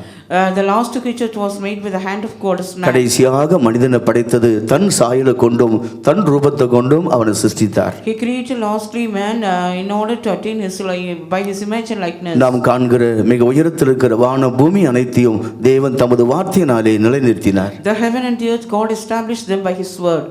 The last creature was made with the hand of God is man. கடைசியாக மனிதனை படைத்தது தன் சாயலை கொண்டும் தன் ரூபத்தை கொண்டும் அவனை சிருஷ்டித்தார். He created lastly man in order to attain his by his image and likeness. நாம் காண்கிற மிக உயரத்தில் இருக்கிற வான பூமி அனைத்தையும் தேவன் தமது வார்த்தையினாலே நிலைநிறுத்தினார். The heaven and the earth God established them by his word.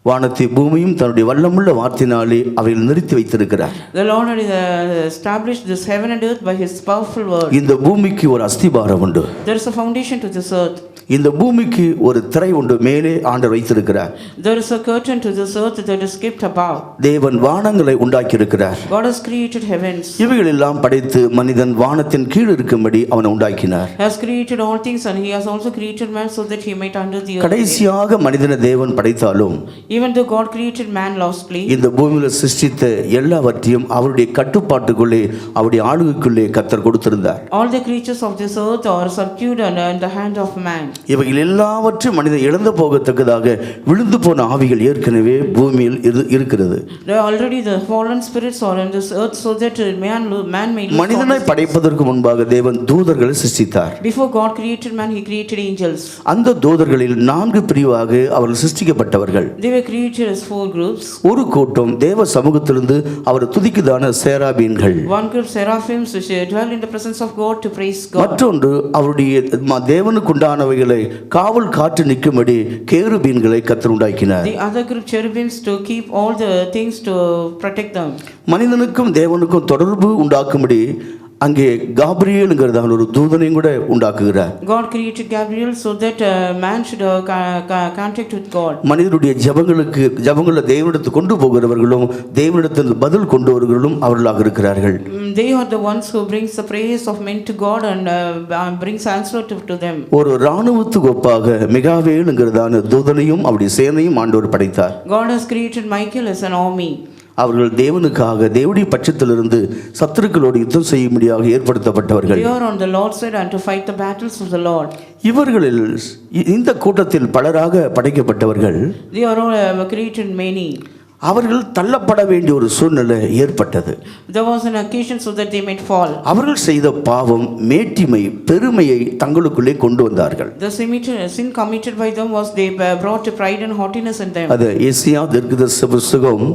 வானத்தை பூமியும் தன்னுடைய வல்லமுள்ள வார்த்தையினாலே அவையில் நிறுத்தி வைத்திருக்கிறார். The Lord had established this heaven and earth by his powerful word. இந்த பூமிக்கு ஒரு அஸ்திபாரம் உண்டு. There is a foundation to this earth. இந்த பூமிக்கு ஒரு திரை உண்டு, மேலே ஆண்டவர் வைத்திருக்கிறார். There is a curtain to this earth that is kept above. தேவன் வானங்களை உண்டாக்கி இருக்கிறார். God has created heavens. இவைகள் எல்லாம் படைத்து மனிதன் வானத்தின் கீழ் இருக்கும்படி அவனை உண்டாக்கினார். Has created all things, and he has also created man so that he might under the earth. கடைசியாக மனிதனை தேவன் படைத்தாலும் Even though God created man lastly, இந்த பூமியில சிருஷ்டித்த எல்லாவற்றையும் அவருடைய கட்டுப்பாட்டுக்குள்ளே அவருடைய ஆளுகைக்குள்ளே கர்த்தர் கொடுத்திருந்தார். all the creatures of this earth are subdued under the hand of man. இவைகள் எல்லாவற்றையும் மனிதன் இழந்து போகத்தக்கதாக விழுந்து போன ஆவிகள் ஏற்கனவே பூமியில் இருக்கிறது. There are already the fallen spirits are in this earth so that man may live. மனிதனை படைப்பதற்கு முன்பாக தேவன் தூதர்களை சிருஷ்டித்தார். Before God created man, he created angels. அந்த தூதர்களில் 4 பிரிவாக அவர்கள் சிருஷ்டிக்கப்பட்டவர்கள். They were created as 4 groups. ஒரு கூட்டம் தேவ சமூகத்திலிருந்து அவர் துதிக்குதான சேராபீன்கள். One group seraphims which dwell in the presence of God to praise God. மற்றொன்று அவருடைய தேவனுக்கு உண்டானவைகளை காவல் காத்து நிற்கும்படி கேருபீன்களை கர்த்தர் உண்டாக்கினார். The other group cherubims to keep all the things to protect them. மனிதனுக்கும் தேவனுக்கும் தொடர்பு உண்டாக்கும்படி அங்கே காபிரியேலுங்கிறதான ஒரு தூதனையும் கூட உண்டாக்குகிறார். God created Gabriel so that man should contact with God. மனிதனுடைய ஜெபங்களை தேவனிடத்துக்கு கொண்டு போகிறவர்களும் தேவனிடத்தில் பதில் கொண்டு வருகிறவர்களும் அவர்களாக இருக்கிறார்கள். They are the ones who brings the prayers of men to God and brings answer to them. ஒரு இராணுவத்துக்கு ஒப்பாக மிகாவேலுங்கிறதான தூதனையும் அவருடைய சேனையும் ஆண்டவர் படைத்தார். God has created Michael as an army. அவர்கள் தேவனுக்காக தேவனுடைய பட்சத்திலிருந்து சத்துருக்களோடு யுத்தம் செய்யும்படியாக ஏற்படுத்தப்பட்டவர்கள். They are on the Lord's side and to fight the battles of the Lord. இவர்களில் இந்த கூட்டத்தில் பலராக படைக்கப்பட்டவர்கள். They are all created many. அவர்கள் தள்ளப்பட வேண்டிய ஒரு சூழ்நிலை ஏற்பட்டது. There was an occasion so that they might fall. அவர்கள் செய்த பாவம் மேட்டிமை பெருமையை தங்களுக்குள்ளே கொண்டு வந்தார்கள். The sin committed by them was they brought pride and haughtiness in them. அது ஏசாயா தீர்க்கதரிசி புத்தகம்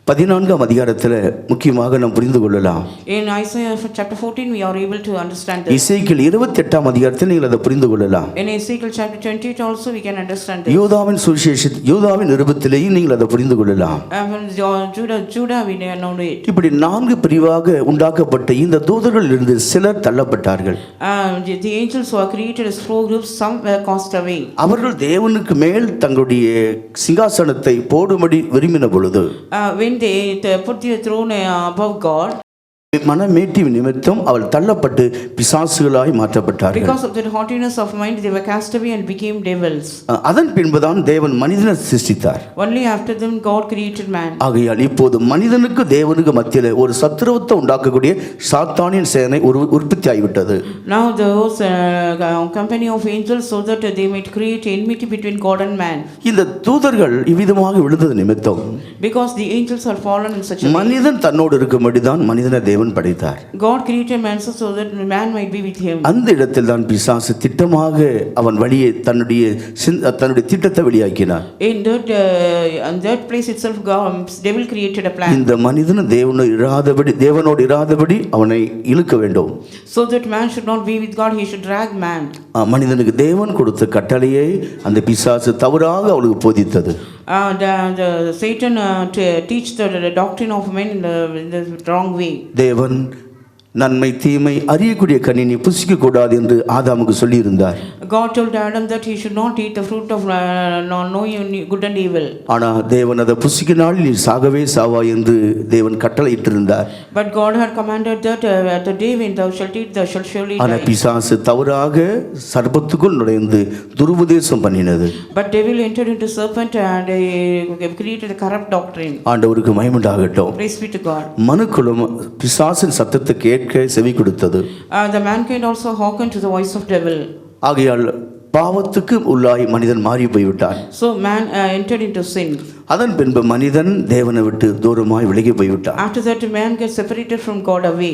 14ஆம் அதிகாரத்தில் முக்கியமாக நாம் புரிந்து கொள்ளலாம். In Isaiah chapter 14 we are able to understand this. எசேக்கியேல் 28ஆம் அதிகாரத்தில் நீங்கள் அதை புரிந்து கொள்ளலாம். In Ezekiel chapter 28 also we can understand this. யூதாவின் சுவிசேஷ யூதாவின் நிருபத்திலேயும் நீங்கள் அதை புரிந்து கொள்ளலாம். Judah we know it. இப்படி 4 பிரிவாக உண்டாக்கப்பட்ட இந்த தூதர்களிலிருந்து சிலர் தள்ளப்பட்டார்கள். The angels were created as 4 groups, some were cast away. அவர்கள் தேவனுக்கு மேல் தங்களுடைய சிங்காசனத்தை போடும்படி விரும்பின பொழுது When they put their throne above God, மனமேட்டி நிமித்தம் அவள் தள்ளப்பட்டு பிசாசுகளாய் மாற்றப்பட்டார்கள். Because of their haughtiness of mind they were cast away and became devils. அதன் பின்புதான் தேவன் மனிதனை சிருஷ்டித்தார். Only after them God created man. ஆகையால் இப்போது மனிதனுக்கு தேவனுக்கு மத்தியில் ஒரு சத்துருவத்தை உண்டாக்கக்கூடிய சாத்தானின் சேனை உற்பத்தி ஆகிவிட்டது. Now there was a company of angels so that they might create enmity between God and man. இந்த தூதர்கள் இவ்விதமாக விழுந்தது நிமித்தம் Because the angels are fallen in such a way. மனிதன் தன்னோடு இருக்கும்படிதான் மனிதனை தேவன் படைத்தார். God created man so that man might be with him. அந்த இடத்தில் தான் பிசாசு திட்டமாக அவன் வழியை தன்னுடைய திட்டத்தை வெளியாக்கினார். In that place itself devil created a plan. இந்த மனிதன் தேவனோடு இராதபடி அவனை இழுக்க வேண்டும். So that man should not be with God, he should drag man. மனிதனுக்கு தேவன் கொடுத்த கட்டளையை அந்த பிசாசு தவறாக அவளுக்கு போதித்தது. Satan teach the doctrine of men in the wrong way. தேவன் நன்மை தீமை அறியக்கூடிய கனி நீ புசிக்க கூடாது என்று ஆதாமுக்கு சொல்லி இருந்தார். God told Adam that he should not eat the fruit of knowing good and evil. ஆனா தேவன் அதை புசிக்கினால் நீ சாகவே சாவாய் என்று தேவன் கட்டளையிட்டிருந்தார். But God had commanded that at the day when thou shalt eat thou shalt surely die. ஆனா பிசாசு தவறாக சர்ப்பத்துக்குள் நுழைந்து துருபதேசம் பண்ணினது. But devil entered into serpent and created a corrupt doctrine. ஆண்டவருக்கு மகிமை உண்டாகட்டும். Praise be to God. மனுக்குலம் பிசாசின் சத்தத்தை கேட்க செவி கொடுத்தது. The mankind also hearkened to the voice of devil. ஆகையால் பாவத்துக்கு உள்ளாய் மனிதன் மாறி போய்விட்டான். So man entered into sin. அதன் பின்பு மனிதன் தேவனை விட்டு தூரமாய் விலகி போய்விட்டான். After that man gets separated from God away.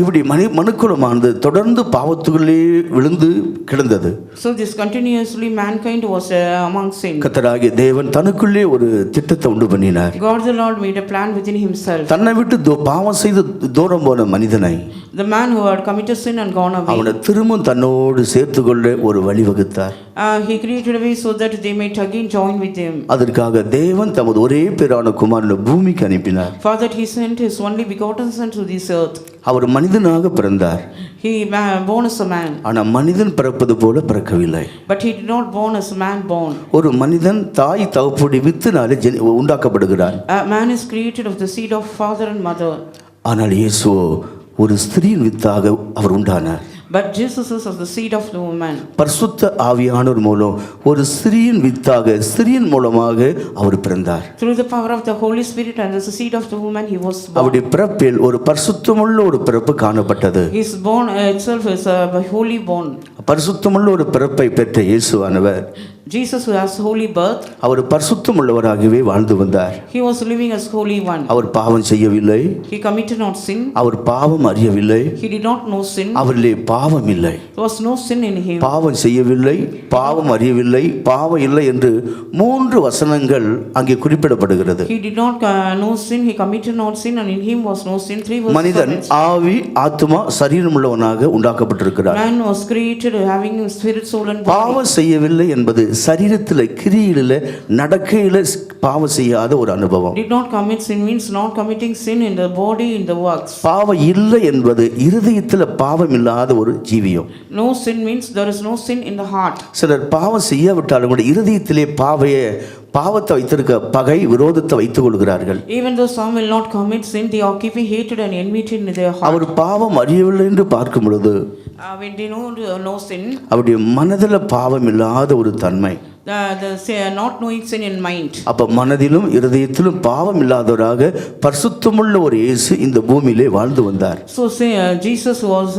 இப்படி மனுக்குலமானது தொடர்ந்து பாவத்துக்குள்ளே விழுந்து கிடந்தது. So this continuously mankind was among sin. கர்த்தராகிய தேவன் தனக்குள்ளே ஒரு திட்டத்தை உண்டு பண்ணினார். God the Lord made a plan within himself. தன்னை விட்டு பாவம் செய்து தூரம் போன மனிதனை The man who had committed sin and gone away. அவனை திரும்ப தன்னோடு சேர்த்துக்கொள்ள ஒரு வழி வகுத்தார். He created a way so that they might again join with him. அதற்காக தேவன் தமது ஒரே பேரான குமாரனை பூமிக்கு அனுப்பினார். For that he sent his only begotten son to this earth. அவர் மனிதனாக பிறந்தார். He born as a man. ஆனா மனிதன் பிறப்பது போல பிறக்கவில்லை. But he did not born as a man born. ஒரு மனிதன் தாய் தகப்பனுடைய வித்தினாலே உண்டாக்கப்படுகிறார். A man is created of the seed of father and mother. ஆனால் இயேசு ஒரு ஸ்திரீயின் வித்தாக அவர் உண்டானார். But Jesus is of the seed of the woman. பரிசுத்த ஆவியானவர் மூலம் ஒரு ஸ்திரீயின் வித்தாக ஸ்திரீயின் மூலமாக அவர் பிறந்தார். Through the power of the Holy Spirit and as the seed of the woman he was born. அவருடைய பிறப்பில் ஒரு பரிசுத்தமுள்ள ஒரு பிறப்பு காணப்பட்டது. His born itself is a holy born. பரிசுத்தமுள்ள ஒரு பிறப்பை பெற்ற இயேசுவானவர் Jesus who has holy birth. அவர் பரிசுத்தமுள்ளவராகவே வாழ்ந்து வந்தார். He was living as holy one. அவர் பாவம் செய்யவில்லை. He committed not sin. அவர் பாவம் அறியவில்லை. He did not know sin. அவரிலே பாவம் இல்லை. There was no sin in him. பாவம் செய்யவில்லை, பாவம் அறியவில்லை, பாவம் இல்லை என்று 3 வசனங்கள் அங்கே குறிப்பிடப்படுகிறது. He did not know sin, he committed not sin and in him was no sin. 3 verses. மனிதன் ஆவி, ஆத்துமா, சரீரம் உள்ளவனாக உண்டாக்கப்பட்டிருக்கிறார். Man was created having spirit, soul and body. பாவம் செய்யவில்லை என்பது சரீரத்தில் கிரியில நடக்கையில பாவம் செய்யாத ஒரு அனுபவம். Did not commit sin means not committing sin in the body, in the works. பாவம் இல்லை என்பது இருதயத்தில் பாவம் இல்லாத ஒரு ஜீவியம். No sin means there is no sin in the heart. சிலர் பாவம் செய்யாவிட்டாலும் கூட இருதயத்திலே பாவத்தை வைத்திருக்க பகை விரோதத்தை வைத்துக் கொள்கிறார்கள். Even though some will not commit sin, they are keeping hatred and enmity in their heart. அவர் பாவம் அறியவில்லை என்று பார்க்கும் பொழுது When they know no sin, அவருடைய மனதில் பாவம் இல்லாத ஒரு தன்மை. not knowing sin in mind. அப்ப மனதிலும் இருதயத்திலும் பாவம் இல்லாதவராக பரிசுத்தமுள்ள ஒரு இயேசு இந்த பூமியிலே வாழ்ந்து வந்தார். So Jesus was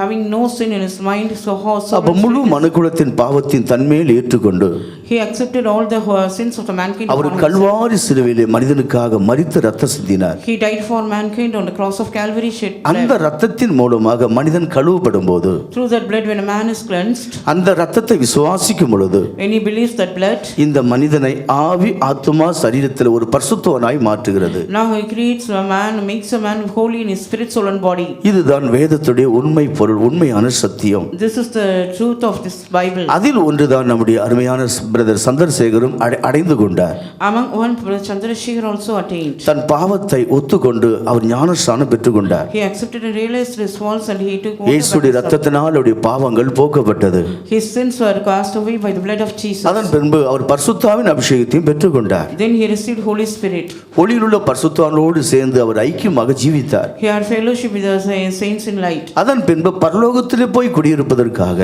having no sin in his mind. So அப்ப முழு மனுக்குலத்தின் பாவத்தின் தன்மேல் ஏற்றுக்கொண்டு he accepted all the sins of the mankind. அவர் கல்வாரி சிலுவையிலே மனிதனுக்காக மரித்து ரத்தம் சிந்தினார். He died for mankind on the cross of Calvary shed blood. அந்த ரத்தத்தின் மூலமாக மனிதன் கழுவப்படும் போது through that blood when a man is cleansed, அந்த ரத்தத்தை விசுவாசிக்கும் பொழுது when he believes that blood, இந்த மனிதனை ஆவி ஆத்துமா சரீரத்தில் ஒரு பரிசுத்தவனாய் மாற்றுகிறது. now he creates a man, makes a man holy in his spirit, soul and body. இதுதான் வேதத்துடைய உண்மை பொருள், உண்மையான சத்தியம். This is the truth of this Bible. அதில் ஒன்றுதான் நம்முடைய அருமையான பிரதர் சந்திரசேகரும் அடைந்து கொண்டார். Among one brother Chandrasekhar also attained. தன் பாவத்தை ஒத்துக்கொண்டு அவர் ஞானஸ்நானம் பெற்றுக்கொண்டார். He accepted and realized his faults and he took இயேசுவின் இரத்தத்தினால் அவருடைய பாவங்கள் போக்கப்பட்டது. His sins were cast away by the blood of Jesus. அதன் பின்பு அவர் பரிசுத்தாவின் அபிஷேகத்தையும் பெற்றுக்கொண்டார். Then he received Holy Spirit. ஒளியிலுள்ள பரிசுத்தாவினோடு சேர்ந்து அவர் ஐக்கியமாக ஜீவித்தார். He had fellowship with the saints in light. அதன் பின்பு பரலோகத்திலே போய் குடியிருப்பதற்காக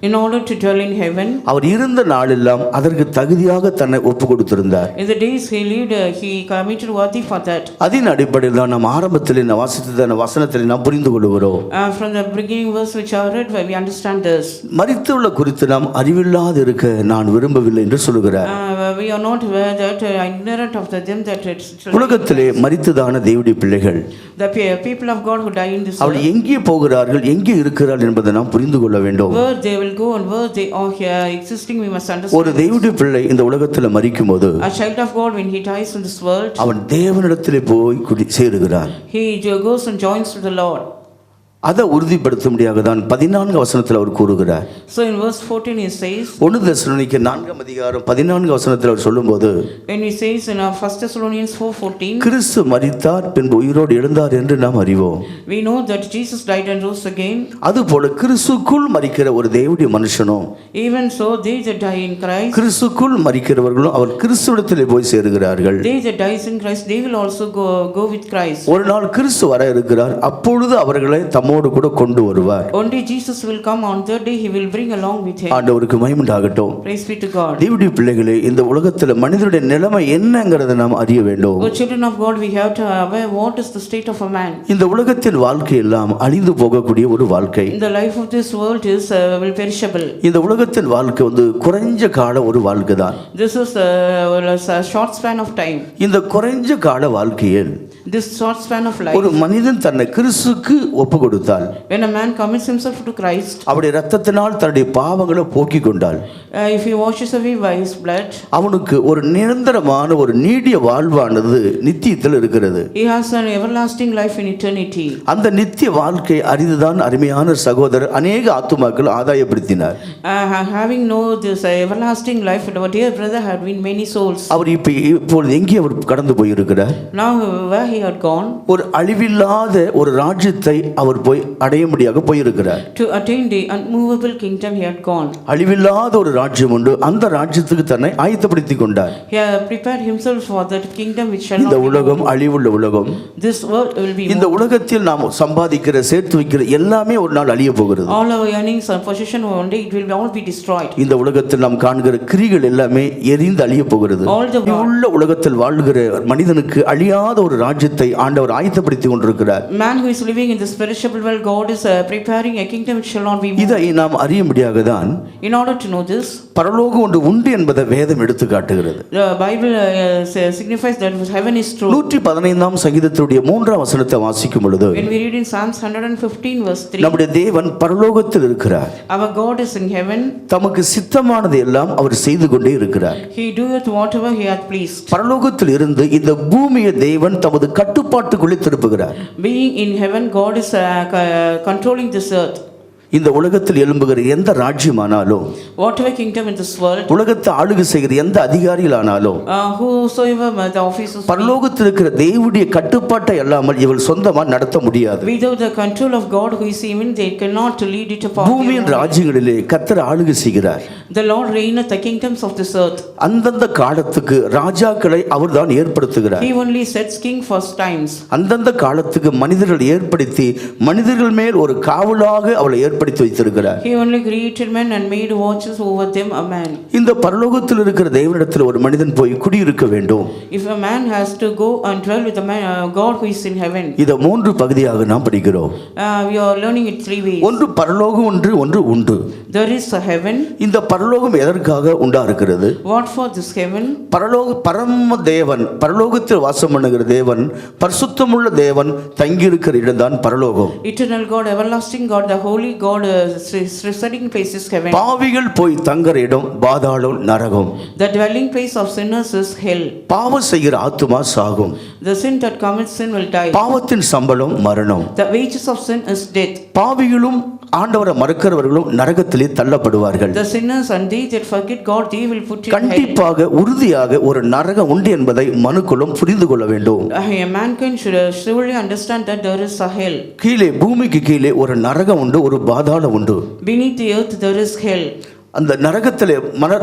in order to dwell in heaven, அவர் இருந்த நாளெல்லாம் அதற்கு தகுதியாக தன்னை ஒப்பு கொடுத்திருந்தார். in the days he lived, he committed worthy for that. அதன் அடிப்படையில் தான் நாம் ஆரம்பத்தில் வாசித்த வசனத்தில் நாம் புரிந்து கொள்கிறோம். From the beginning verse which I read, we understand this. மரித்துள்ள குறித்து நாம் அறிவில்லாது இருக்க நான் விரும்பவில்லை என்று சொல்கிறார். We are not aware that ignorant of them that it's உலகத்திலே மரித்ததான தேவனுடைய பிள்ளைகள், the people of God who die in this அவர்கள் எங்கே போகிறார்கள், எங்கே இருக்கிறார்கள் என்பதை நாம் புரிந்து கொள்ள வேண்டும். where they will go and where they are here existing, we must understand. ஒரு தேவனுடைய பிள்ளை இந்த உலகத்தில் மரிக்கும்போது, a child of God when he dies in this world, அவன் தேவனிடத்திலே போய் சேருகிறான். he goes and joins to the Lord. அதை உறுதிப்படுத்த முடியாத தான் 14 வசனத்தில் அவர் கூறுகிறார். So in verse 14 he says, 1 தெசலோனிக்கேயர் 4 அதிகாரம் 14 வசனத்தில் அவர் சொல்லும்போது, when he says in 1 Thessalonians 4:14, கிறிஸ்து மரித்தார் பின்பு உயிரோடு எழுந்தார் என்று நாம் அறிவோம். we know that Jesus died and rose again. அதுபோல கிறிஸ்துக்குள் மரிக்கிற ஒரு தேவனுடைய மனுஷனும், even so they that die in Christ, கிறிஸ்துக்குள் மரிக்கிறவர்களும் அவர் கிறிஸ்துவிடத்திலே போய் சேருகிறார்கள். they that dies in Christ, they will also go with Christ. ஒரு நாள் கிறிஸ்து வர இருக்கிறார், அப்பொழுது அவர்களை தம்மோடு கூட கொண்டு வருவார். Only Jesus will come on third day, he will bring along with him. ஆண்டவருக்கு மகிமை உண்டாகட்டும். Praise be to God. தேவனுடைய பிள்ளைகளே, இந்த உலகத்தில் மனிதனுடைய நிலைமை என்னங்கிறதை நாம் அறிய வேண்டும். O children of God, we have to aware what is the state of a man. இந்த உலகத்தின் வாழ்க்கை எல்லாம் அழிந்து போகக்கூடிய ஒரு வாழ்க்கை. The life of this world is will perishable. இந்த உலகத்தின் வாழ்க்கை குறைஞ்ச கால ஒரு வாழ்க்கை தான். This is a short span of time. இந்த குறைஞ்ச கால வாழ்க்கையில் this short span of life, ஒரு மனிதன் தன்னை கிறிஸ்துவுக்கு ஒப்பு கொடுத்தால், when a man commits himself to Christ, அவருடைய இரத்தத்தினால் தன்னுடைய பாவங்களை போக்கிக் கொண்டால், if he washes away by his blood, அவனுக்கு ஒரு நிரந்தரமான ஒரு நீடிய வாழ்வானது நித்தியத்தில் இருக்கிறது. he has an everlasting life in eternity. அந்த நித்திய வாழ்க்கை அறிந்துதான் அருமையான சகோதரர் அநேக ஆத்துமாக்கள் ஆதாயப்படுத்தினார். Having known this everlasting life, our dear brother had won many souls. அவர் இப்பொழுது எங்கே அவர் கடந்து போயிருக்கிறார்? Now where he had gone, ஒரு அழிவில்லாத ஒரு ராஜ்யத்தை அவர் போய் அடைய முடியாக போயிருக்கிறார். to attain the unmovable kingdom he had gone. அழிவில்லாத ஒரு ராஜ்யம் உண்டு, அந்த ராஜ்யத்துக்கு தன்னை ஆயத்தப்படுத்திக் கொண்டார். He had prepared himself for that kingdom which shall not இந்த உலகம் அழிவுள்ள உலகம். This world will be இந்த உலகத்தில் நாம் சம்பாதிக்கிற சேர்த்து வைக்கிற எல்லாமே ஒரு நாள் அழிய போகிறது. all our earnings and possession one day it will all be destroyed. இந்த உலகத்தில் நாம் காண்கிற கிரிகள் எல்லாமே எரிந்து அழிய போகிறது. உள்ள உலகத்தில் வாழ்கிற மனிதனுக்கு அழியாத ஒரு ராஜ்யத்தை ஆண்டவர் ஆயத்தப்படுத்திக் கொண்டிருக்கிறார். Man who is living in this perishable world, God is preparing a kingdom which shall not be moved. இதை நாம் அறிய முடியாததான். In order to know this, பரலோகம் ஒன்று உண்டு என்பதை வேதம் எடுத்து காட்டுகிறது. the Bible signifies that heaven is true. 115ஆம் சங்கீதத்துடைய 3ஆம் வசனத்தை வாசிக்கும் பொழுது, when we read in Psalms 115 verse 3, நம்முடைய தேவன் பரலோகத்தில் இருக்கிறார், our God is in heaven, தமக்கு சித்தமானது எல்லாம் அவர் செய்து கொண்டே இருக்கிறார். he doeth whatever he hath pleased. பரலோகத்தில் இருந்து இந்த பூமியை தேவன் தமது கட்டுப்பாட்டுக்குள்ளே திருப்புகிறார். being in heaven, God is controlling this earth. இந்த உலகத்தில் எழும்புகிற எந்த ராஜ்யமானாலும், whatever kingdom in this world, உலகத்தை ஆளுகை செய்கிற எந்த அதிகாரிகளானாலும், whosoever the officers, பரலோகத்தில் இருக்கிற தேவனுடைய கட்டுப்பாட்டை அல்லாமல் இவள் சொந்தமா நடத்த முடியாது. without the control of God who is even, they cannot lead it upon. பூமியின் ராஜ்யங்களிலே கர்த்தர் ஆளுகை செய்கிறார். the Lord reigneth the kingdoms of this earth. அந்தந்த காலத்துக்கு ராஜாக்களை அவர்தான் ஏற்படுத்துகிறார். he only sets king first times. அந்தந்த காலத்துக்கு மனிதர்கள் ஏற்படுத்தி மனிதர்கள் மேல் ஒரு காவலாக அவளை ஏற்படுத்தி வைத்திருக்கிறார். He only created man and made watches over them a man. இந்த பரலோகத்தில் இருக்கிற தேவனிடத்தில் ஒரு மனிதன் போய் குடியிருக்க வேண்டும். If a man has to go and dwell with the man, God who is in heaven. இத மூன்று பகுதியாக நாம் படிக்கிறோம். We are learning it three ways. ஒன்று பரலோகம், ஒன்று உண்டு. There is a heaven. இந்த பரலோகம் எதற்காக உண்டா இருக்கிறது? What for this heaven? பரம தேவன், பரலோகத்தில் வாசம் பண்ணுகிற தேவன், பரிசுத்தமுள்ள தேவன் தங்கி இருக்கிற இடம்தான் பரலோகம். Eternal God, everlasting God, the holy God, residing place is heaven. பாவிகள் போய் தங்குற இடம் பாதாளம், நரகம். The dwelling place of sinners is hell. பாவம் செய்கிற ஆத்துமா சாகும். The sin that commits sin will die. பாவத்தின் சம்பளம் மரணம். The wages of sin is death. பாவிகளும் ஆண்டவரை மறக்கிறவர்களும் நரகத்திலே தள்ளப்படுவார்கள். The sinners and they that forget God, they will put in hell. கண்டிப்பாக உறுதியாக ஒரு நரகம் உண்டு என்பதை மனுக்குலம் புரிந்து கொள்ள வேண்டும். A mankind should surely understand that there is a hell. கீழே பூமிக்கு கீழே ஒரு நரகம் உண்டு, ஒரு பாதாளம் உண்டு. Beneath the earth there is hell. அந்த நரகத்திலே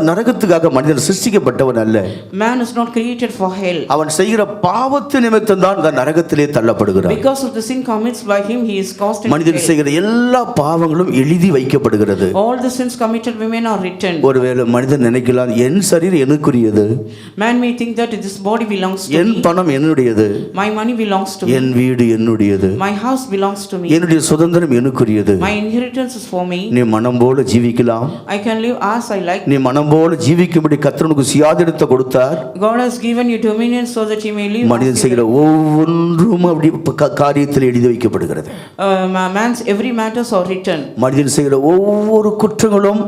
நரகத்துக்காக மனிதன் சிருஷ்டிக்கப்பட்டவன் அல்ல. Man is not created for hell. அவன் செய்கிற பாவத்து நிமித்தம் தான் அந்த நரகத்திலே தள்ளப்படுகிறான். Because of the sin commits by him, he is cast into hell. மனிதன் செய்கிற எல்லா பாவங்களும் எழுதி வைக்கப்படுகிறது. All the sins committed by men are written. ஒருவேளை மனிதன் நினைக்கலாம், என் சரீரம் எனக்குரியது. Man may think that this body belongs to N me. பணம் என்னுடையது. My money belongs to me. என் வீடு என்னுடையது. My house belongs to me. என்னுடைய சுதந்திரம் எனக்குரியது. My inheritance is for me. நீ மனம் போல ஜீவிக்கலாம். I can live as I like. நீ மனம் போல ஜீவிக்கும்படி கர்த்தர் உனக்கு சுயாதீனத்தை கொடுத்தார். God has given you dominion so that you may live. மனிதன் செய்கிற ஒவ்வொன்றும் அப்படி காரியத்தில் எழுதி வைக்கப்படுகிறது. Man's every matters are written. மனிதன் செய்கிற ஒவ்வொரு குற்றங்களும்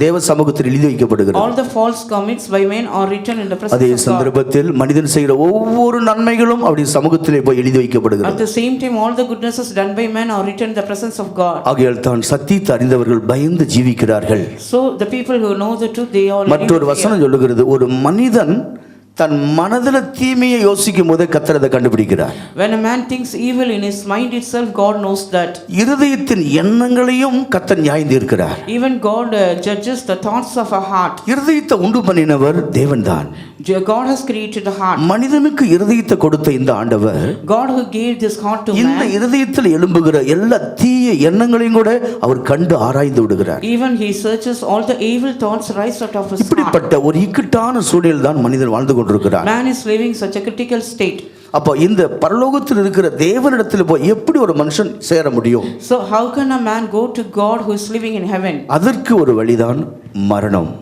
தேவ சமூகத்தில் எழுதி வைக்கப்படுகிறது. All the false commits by men are written in the presence அதே of God. சந்தர்ப்பத்தில் மனிதன் செய்கிற ஒவ்வொரு நன்மைகளும் அப்படி சமூகத்திலே போய் எழுதி வைக்கப்படுகிறது. At the same time, all the goodnesses done by men are written in the presence of God. ஆகையால் தான் சத்தியத்தை அறிந்தவர்கள் பயந்து ஜீவிக்கிறார்கள். So the people who know the truth, they all மற்றொரு வசனம் சொல்லுகிறது, ஒரு மனிதன் தன் மனதில் தீமையை யோசிக்கும் போதே கர்த்தர் அதை கண்டுபிடிக்கிறார். When a man thinks evil in his mind itself, God knows that. இருதயத்தின் எண்ணங்களையும் கர்த்தர் நியாயம் தீர்க்கிறார். Even God judges the thoughts of a heart. இருதயத்தை உண்டு பண்ணினவர் தேவன்தான். God has created the heart. மனிதனுக்கு இருதயத்தை கொடுத்த இந்த ஆண்டவர், God who gave this heart to இந்த man, இருதயத்தில் எழும்புகிற எல்லா தீய எண்ணங்களையும் கூட அவர் கண்டு ஆராய்ந்து விடுகிறார். even he searches all the evil thoughts rise out of his heart. இப்படிப்பட்ட ஒரு இக்கட்டான சூழலில் தான் மனிதன் வாழ்ந்து கொண்டிருக்கிறார். Man is living such a critical state. அப்போ இந்த பரலோகத்தில் இருக்கிற தேவனிடத்தில் போய் எப்படி ஒரு மனுஷன் சேர முடியும்? So how can a man go to God who is living in heaven? அதற்கு ஒரு வழிதான் மரணம்.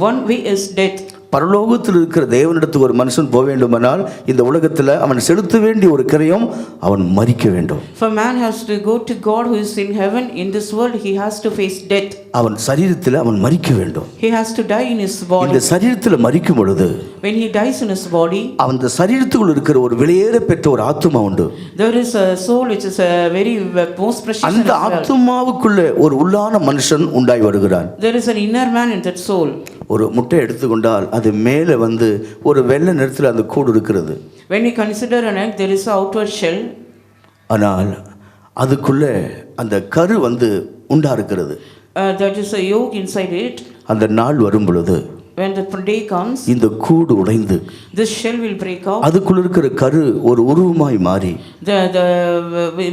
One way is death. பரலோகத்தில் இருக்கிற தேவனிடத்துக்கு ஒரு மனுஷன் போக வேண்டுமானால் இந்த உலகத்தில் அவன் செலுத்த வேண்டிய ஒரு கிரயம் அவன் மரிக்க வேண்டும். For man has to go to God who is in heaven. In this world he has to face death. அவன் சரீரத்தில் அவன் மரிக்க வேண்டும். He has to die in his body. இந்த சரீரத்தில் மரிக்கும் பொழுது when he dies in his body, அந்த சரீரத்துக்குள் இருக்கிற ஒரு விலையேற பெற்ற ஒரு ஆத்துமா உண்டு. there is a soul which is a very most precious. அந்த ஆத்துமாவுக்குள்ளே ஒரு உள்ளான மனுஷன் உண்டாய் வருகிறான். there is an inner man in that soul. ஒரு முட்டை எடுத்துக்கொண்டால் அது மேலே வந்து ஒரு வெள்ளை நிறத்தில் அந்த கூடு இருக்கிறது. when we consider an egg, there is an outward shell. ஆனால் அதுக்குள்ளே அந்த கரு வந்து உண்டா இருக்கிறது. that is a yolk inside it. அந்த நாள் வரும் பொழுது, when the day comes, இந்த கூடு உடைந்து this shell will break out. அதுக்குள்ள இருக்கிற கரு ஒரு உருவமாய் மாறி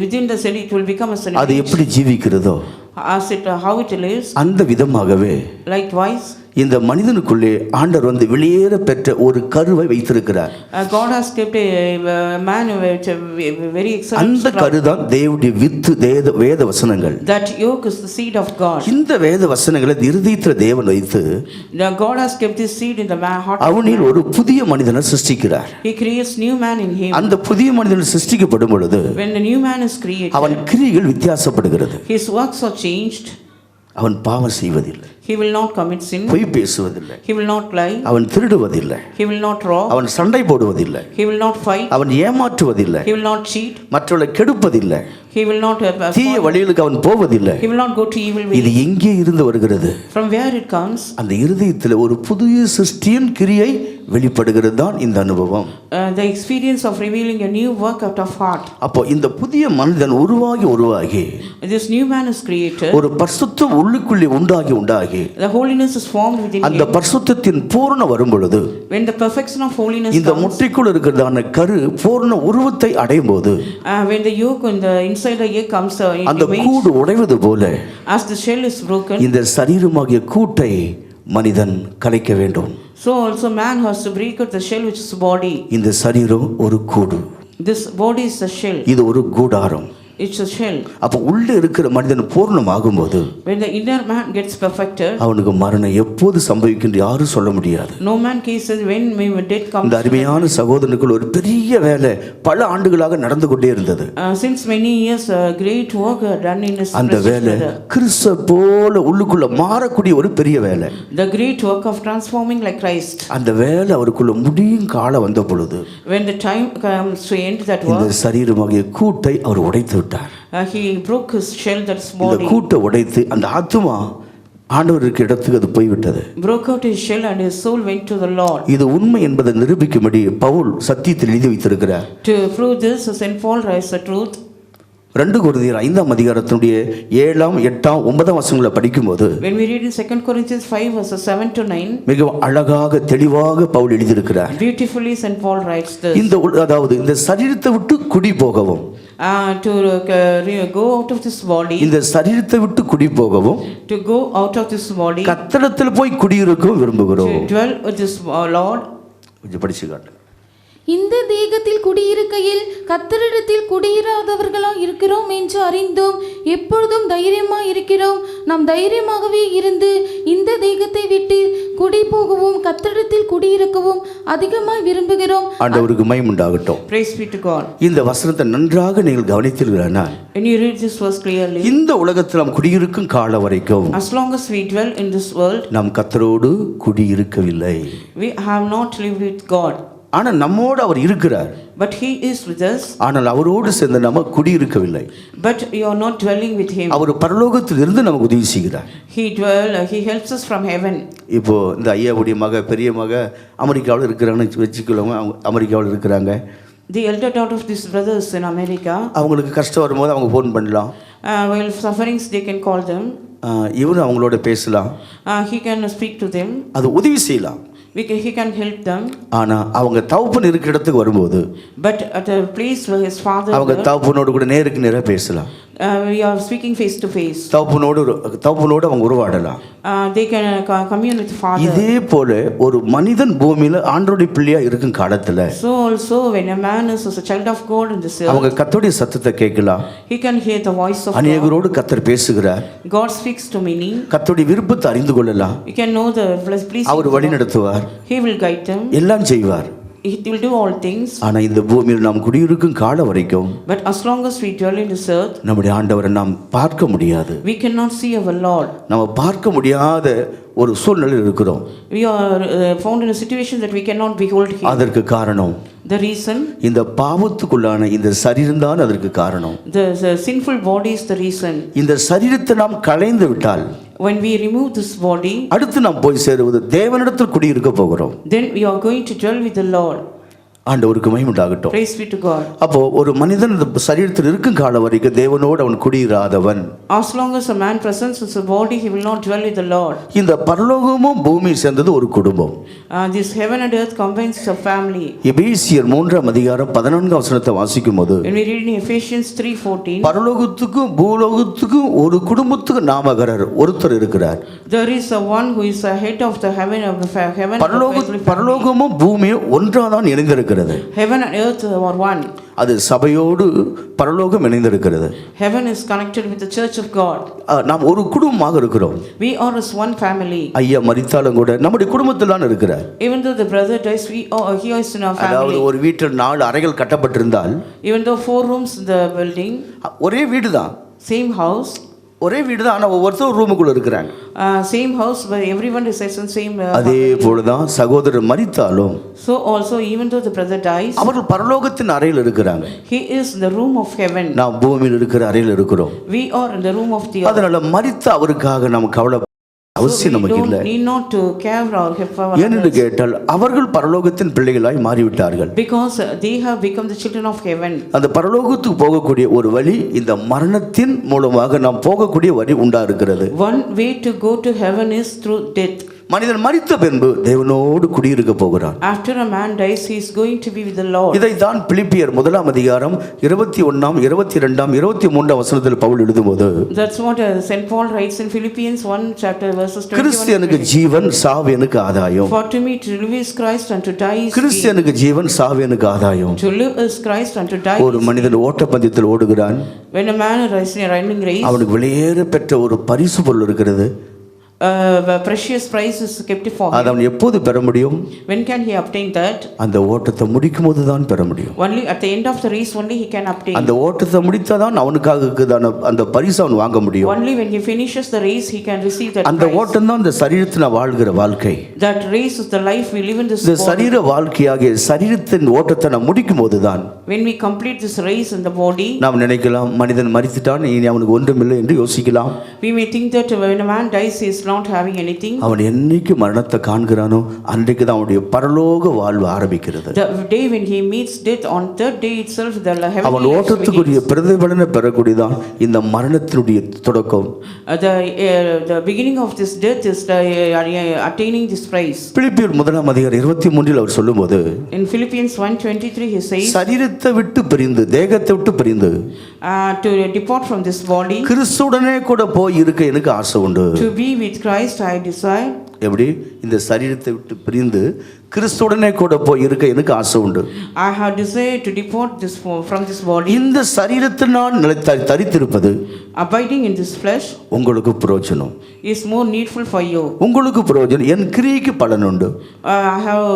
within the cell it will become a cell. அது எப்படி ஜீவிக்கிறதோ as it how it lives, அந்த விதமாகவே likewise இந்த மனிதனுக்குள்ளே ஆண்டவர் வந்து வெளியேற பெற்ற ஒரு கருவை வைத்திருக்கிறார். God has kept a man with a very excellent. அந்த கருதான் தேவனுடைய வித்து, வேத வசனங்கள். that yoke is the seed of God. இந்த வேத வசனங்களை இருதயத்தில் தேவன் வைத்து God has kept this seed in the heart. அவனில் ஒரு புதிய மனிதனை சிருஷ்டிக்கிறார். He creates new man in him. அந்த புதிய மனிதன் சிருஷ்டிக்கப்படும் பொழுது when the new man is created, அவன் கிரியைகள் வித்தியாசப்படுகிறது. his works are changed. அவன் பாவம் செய்வதில்லை. He will not commit sin. பொய் பேசுவதில்லை. He will not lie. அவன் திருடுவதில்லை. He will not rob. அவன் சண்டை போடுவதில்லை. He will not fight. அவன் ஏமாற்றுவதில்லை. He will not cheat. மற்றவர்களை கெடுப்பதில்லை. He will not தீய வழிகளுக்கு அவன் போவதில்லை. He will not go to evil ways. இது எங்கே இருந்து வருகிறது? From where it comes? அந்த இருதயத்தில் ஒரு புதிய சிருஷ்டியின் கிரியை வெளிப்படுகிறது தான் இந்த அனுபவம். The experience of revealing a new work out of heart. அப்போ இந்த புதிய மனிதன் உருவாகி this new man is created. ஒரு பரிசுத்தம் உள்ளுக்குள்ளே உண்டாகி உண்டாகி The holiness is formed within அந்த him. பரிசுத்தத்தின் பூரணம் வரும் பொழுது When the perfection of holiness இந்த comes, முட்டைக்குள் இருக்கிறதான கரு பூரண உருவத்தை அடையும் போது when the yolk in the inside the egg comes, அந்த it கூடு உடைவது போல as the shell is broken, இந்த சரீரமாகிய கூட்டை மனிதன் கலைக்க வேண்டும். so also man has to break out the shell which is body. இந்த சரீரம் ஒரு கூடு, This body is a shell. இது ஒரு கூடாரம். It's a shell. அப்போ உள்ளே இருக்கிற மனிதன் பூர்ணமாகும் போது When the inner man gets perfected, அவனுக்கு மரணம் எப்போது சம்பவிக்கின்ற யாரும் சொல்ல முடியாது. no man cases when death comes. இந்த அருமையான சகோதரனுக்குள் ஒரு பெரிய வேலை பல ஆண்டுகளாக நடந்து கொண்டே இருந்தது. Since many years, great work done in his அந்த வேலை கிறிஸ்து போல உள்ளுக்குள்ள மாறக்கூடிய ஒரு பெரிய வேலை. The great work of transforming like Christ. அந்த வேலை அவருக்குள்ள முடியும் காலம் வந்த பொழுது When the time comes to end that work, இந்த சரீரமாகிய கூட்டை அவர் உடைத்து விட்டார். he broke his shell, that's இந்த body. கூட்டை உடைத்து அந்த ஆத்துமா ஆண்டவருக்கு இடத்துக்கு அது போய்விட்டது. Broke out his shell and his soul went to the Lord. இது உண்மை என்பதை நிரூபிக்கும்படி பவுல் சத்தியத்தில் எழுதி வைத்திருக்கிறார். To prove this, St. Paul writes the truth. 2 கொரிந்தியர் 5ஆம் அதிகாரத்தினுடைய 7ஆம் 8ஆம் 9ஆம் வசனங்களை படிக்கும்போது When we read in 2 Corinthians 5 verses 7 to 9, மிகவும் அழகாக தெளிவாக பவுல் எழுதியிருக்கிறார். beautifully St. Paul writes this. அதாவது இந்த சரீரத்தை விட்டு குடி போகவும், To go out of this body, இந்த சரீரத்தை விட்டு குடி போகவும், to go out of this body, கர்த்தரிடத்தில் போய் குடியிருக்கவும் விரும்புகிறோம். to dwell with this Lord. கொஞ்சம் படிச்சு காட்டு. இந்த தேகத்தில் குடியிருக்கையில் கர்த்தரிடத்தில் குடியிராதவர்களாய் இருக்கிறோம் என்று அறிந்தும் எப்பொழுதும் தைரியமாய் இருக்கிறோம். நாம் தைரியமாகவே இருந்து இந்த தேகத்தை விட்டு குடி போகவும் கர்த்தரிடத்தில் குடியிருக்கவும் அதிகமாய் விரும்புகிறோம். ஆண்டவருக்கு மகிமை உண்டாகட்டும். Praise be to God. இந்த வசனத்தை நன்றாக நீங்கள் கவனித்தீர்களானால், When you read this verse clearly, இந்த உலகத்தில் நாம் குடியிருக்கும் காலம் வரைக்கும் as long as we dwell in this world, நாம் கர்த்தரோடு குடியிருக்கவில்லை. we have not lived with God. ஆனால் நம்மோடு அவர் இருக்கிறார். But he is with us. ஆனால் அவரோடு சேர்ந்து நம்ம குடியிருக்கவில்லை. But you are not dwelling with him. அவர் பரலோகத்தில் இருந்து நமக்கு உதவி செய்கிறார். He helps us from heaven. இப்போ இந்த ஐயாவுடைய பெரிய மக அமெரிக்காவில் இருக்கிறாங்கன்னு வச்சுக்கொள்ளுங்க. அவங்க அமெரிக்காவில் இருக்கிறாங்க. The elder daughter of these brothers in America, அவங்களுக்கு கஷ்டம் வரும்போது அவங்க ஃபோன் பண்ணலாம். while sufferings they can call them. இவரும் அவங்களோட பேசலாம். He can speak to them. அது உதவி செய்யலாம். He can help them. ஆனால் அவங்க தகப்பன் இருக்கிற இடத்துக்கு வரும்போது, But at a place where his father, அவங்க தகப்பனோடு கூட நேருக்கு நேராக பேசலாம். we are speaking face to face. தகப்பனோடு அவங்க உருவாடலாம். They can commune with father. இதே போல ஒரு மனிதன் பூமியில ஆண்டவருடைய பிள்ளையா இருக்கும் காலத்துல, So also when a man is a child of God in this அவங்க earth, கர்த்தருடைய சத்தத்தை கேட்கலாம். he can hear the voice of God. அநேகரோடு கர்த்தர் பேசுகிறார். God speaks to many. கர்த்தருடைய விருப்பத்தை அறிந்து கொள்ளலாம். You can know the pleasing. அவர் வழி நடத்துவார். He will guide them. எல்லாம் செய்வார். He will do all things. ஆனா இந்த பூமியில் நாம் குடியிருக்கும் காலம் வரைக்கும் But as long as we dwell in this earth, நம்முடைய ஆண்டவரை நாம் பார்க்க முடியாது. we cannot see our Lord. நம்ம பார்க்க முடியாத ஒரு சூழ்நிலையில் இருக்கிறோம். We are found in a situation that we cannot behold him. அதற்கு காரணம், The reason, இந்த பாவத்துக்குள்ளான இந்த சரீரம் தான் அதற்கு காரணம். the sinful body is the reason. இந்த சரீரத்தை நாம் களைந்து விட்டால், When we remove this body, அடுத்து நாம் போய் சேருவது தேவனிடத்தில் குடியிருக்க போகிறோம். then we are going to dwell with the Lord. ஆண்டவருக்கு மகிமை உண்டாகட்டும். Praise be to God. அப்போ ஒரு மனிதன் இந்த சரீரத்தில் இருக்கும் காலம் வரைக்கும் தேவனோடு அவன் குடியிராதவன். As long as a man presents his body, he will not dwell with the Lord. இந்த பரலோகமும் பூமியும் சேர்ந்தது ஒரு குடும்பம். This heaven and earth combines a family. எபேசியர் 3ஆம் அதிகாரம் 14ஆம் வசனத்தை வாசிக்கும்போது, When we read in Ephesians 3:14, பரலோகத்துக்கும் பூலோகத்துக்கும் ஒரு குடும்பத்துக்கு நாமகரர் ஒருத்தர் இருக்கிறார். there is a one who is a head of the heaven of the heaven. பரலோகமும் பூமியும் ஒன்றாதான் இணைந்திருக்கிறது. Heaven and earth are one. அது சபையோடு பரலோகம் இணைந்திருக்கிறது. Heaven is connected with the church of God. நாம் ஒரு குடும்பமாக இருக்கிறோம். We are as one family. ஐயா மரித்தாலும் கூட நம்முடைய குடும்பத்தில் தான் இருக்கிறார். Even though the brother dies, he is in our family. அதாவது ஒரு வீட்டில் 4 அறைகள் கட்டப்பட்டிருந்தால், Even though 4 rooms in the building, ஒரே வீடு தான், same house, ஒரே வீடு தான், ஆனால் ஒவ்வொருத்தரும் ரூமுக்குள்ள இருக்கிறாங்க. same house, but everyone resides in same. அதே போலதான் சகோதரர் மரித்தாலும், so also even though the brother dies, அவர்கள் பரலோகத்தின் அறையில் இருக்கிறாங்க. he is in the room of heaven. நாம் பூமியில் இருக்கிற அறையில் இருக்கிறோம். We are in the room of the earth. அதனால மரித்த அவருக்காக நாம் கவலை அவசியம் நமக்கு இல்லை. need not to care or have our ஏனென்று கேட்டால் அவர்கள் பரலோகத்தின் பிள்ளைகளாய் மாறிவிட்டார்கள். because they have become the children of heaven. அந்த பரலோகத்துக்கு போகக்கூடிய ஒரு வழி இந்த மரணத்தின் மூலமாக நாம் போகக்கூடிய வழி உண்டா இருக்கிறது. One way to go to heaven is through death. மனிதன் மரித்த பின்பு தேவனோடு குடியிருக்க போகிறான். After a man dies, he is going to be with the Lord. இதைத்தான் பிலிப்பியர் 1 அதிகாரம் 21, 22, 23 வசனத்தில் பவுல் எழுதும்போது, That's what St. Paul writes in Philippians 1 chapter verses 21. கிறிஸ்தியனுக்கு ஜீவன், சாவு எனக்கு ஆதாயம். For to me to live is Christ and to die is gain. கிறிஸ்தியனுக்கு ஜீவன், சாவு எனக்கு ஆதாயம். To live is Christ and to die ஒரு is மனிதன் ஓட்டப்பந்தயத்தில் ஓடுகிறான். when a man is in a running race, அவனுக்கு வெளியேற பெற்ற ஒரு பரிசு பொருள் இருக்கிறது. precious prize is kept for அதை him. அவன் எப்போது பெற முடியும்? When can he obtain that? அந்த ஓட்டத்தை முடிக்கும் போது தான் பெற முடியும். Only at the end of the race only he can obtain. அந்த ஓட்டத்தை முடித்தாதான் அவனுக்காக இருக்குதான அந்த பரிசு அவன் வாங்க முடியும். Only when he finishes the race he can receive that அந்த prize. ஓட்டம் தான் இந்த சரீரத்தில் வாழ்கிற வாழ்க்கை. That race is the life we live in this இந்த body. சரீர வாழ்க்கையாகிய சரீரத்தின் ஓட்டத்தை நாம் முடிக்கும் போது தான் When we complete this race in the body, நாம் நினைக்கலாம் மனிதன் மரித்துட்டான், இனி அவனுக்கு ஒன்றுமில்லை என்று யோசிக்கலாம். we may think that when a man dies he is not having anything. அவன் என்னைக்கு மரணத்தை காண்கிறானோ அன்றைக்கு தான் அவனுடைய பரலோக வாழ்வு ஆரம்பிக்கிறது. The day when he meets death, on third day itself the heavenly அவன் life ஓட்டத்துக்குரிய begins. பிரதிபலனை பெறக்கூடியதான் இந்த மரணத்தினுடைய தொடக்கம். The beginning of this death is the attaining this prize. பிலிப்பியர் 1 அதிகாரம் 23 அவர் சொல்லும்போது, In Philippians 1:23 he says, சரீரத்தை விட்டு பிரிந்து, தேகத்தை விட்டு பிரிந்து to depart from this body, கிறிஸ்துவுடனே கூட போய் இருக்க எனக்கு ஆசை உண்டு. to be with Christ I desire. எப்படி? இந்த சரீரத்தை விட்டு பிரிந்து கிறிஸ்துவுடனே கூட போய் இருக்க எனக்கு ஆசை உண்டு. I have desired to depart from this body. இந்த சரீரத்தினால் தரித்திருப்பது Abiding in this flesh உங்களுக்கு பிரயோஜனம். is more needful for you. உங்களுக்கு பிரயோஜனம், என் கிரியைக்கு பலன் உண்டு. I have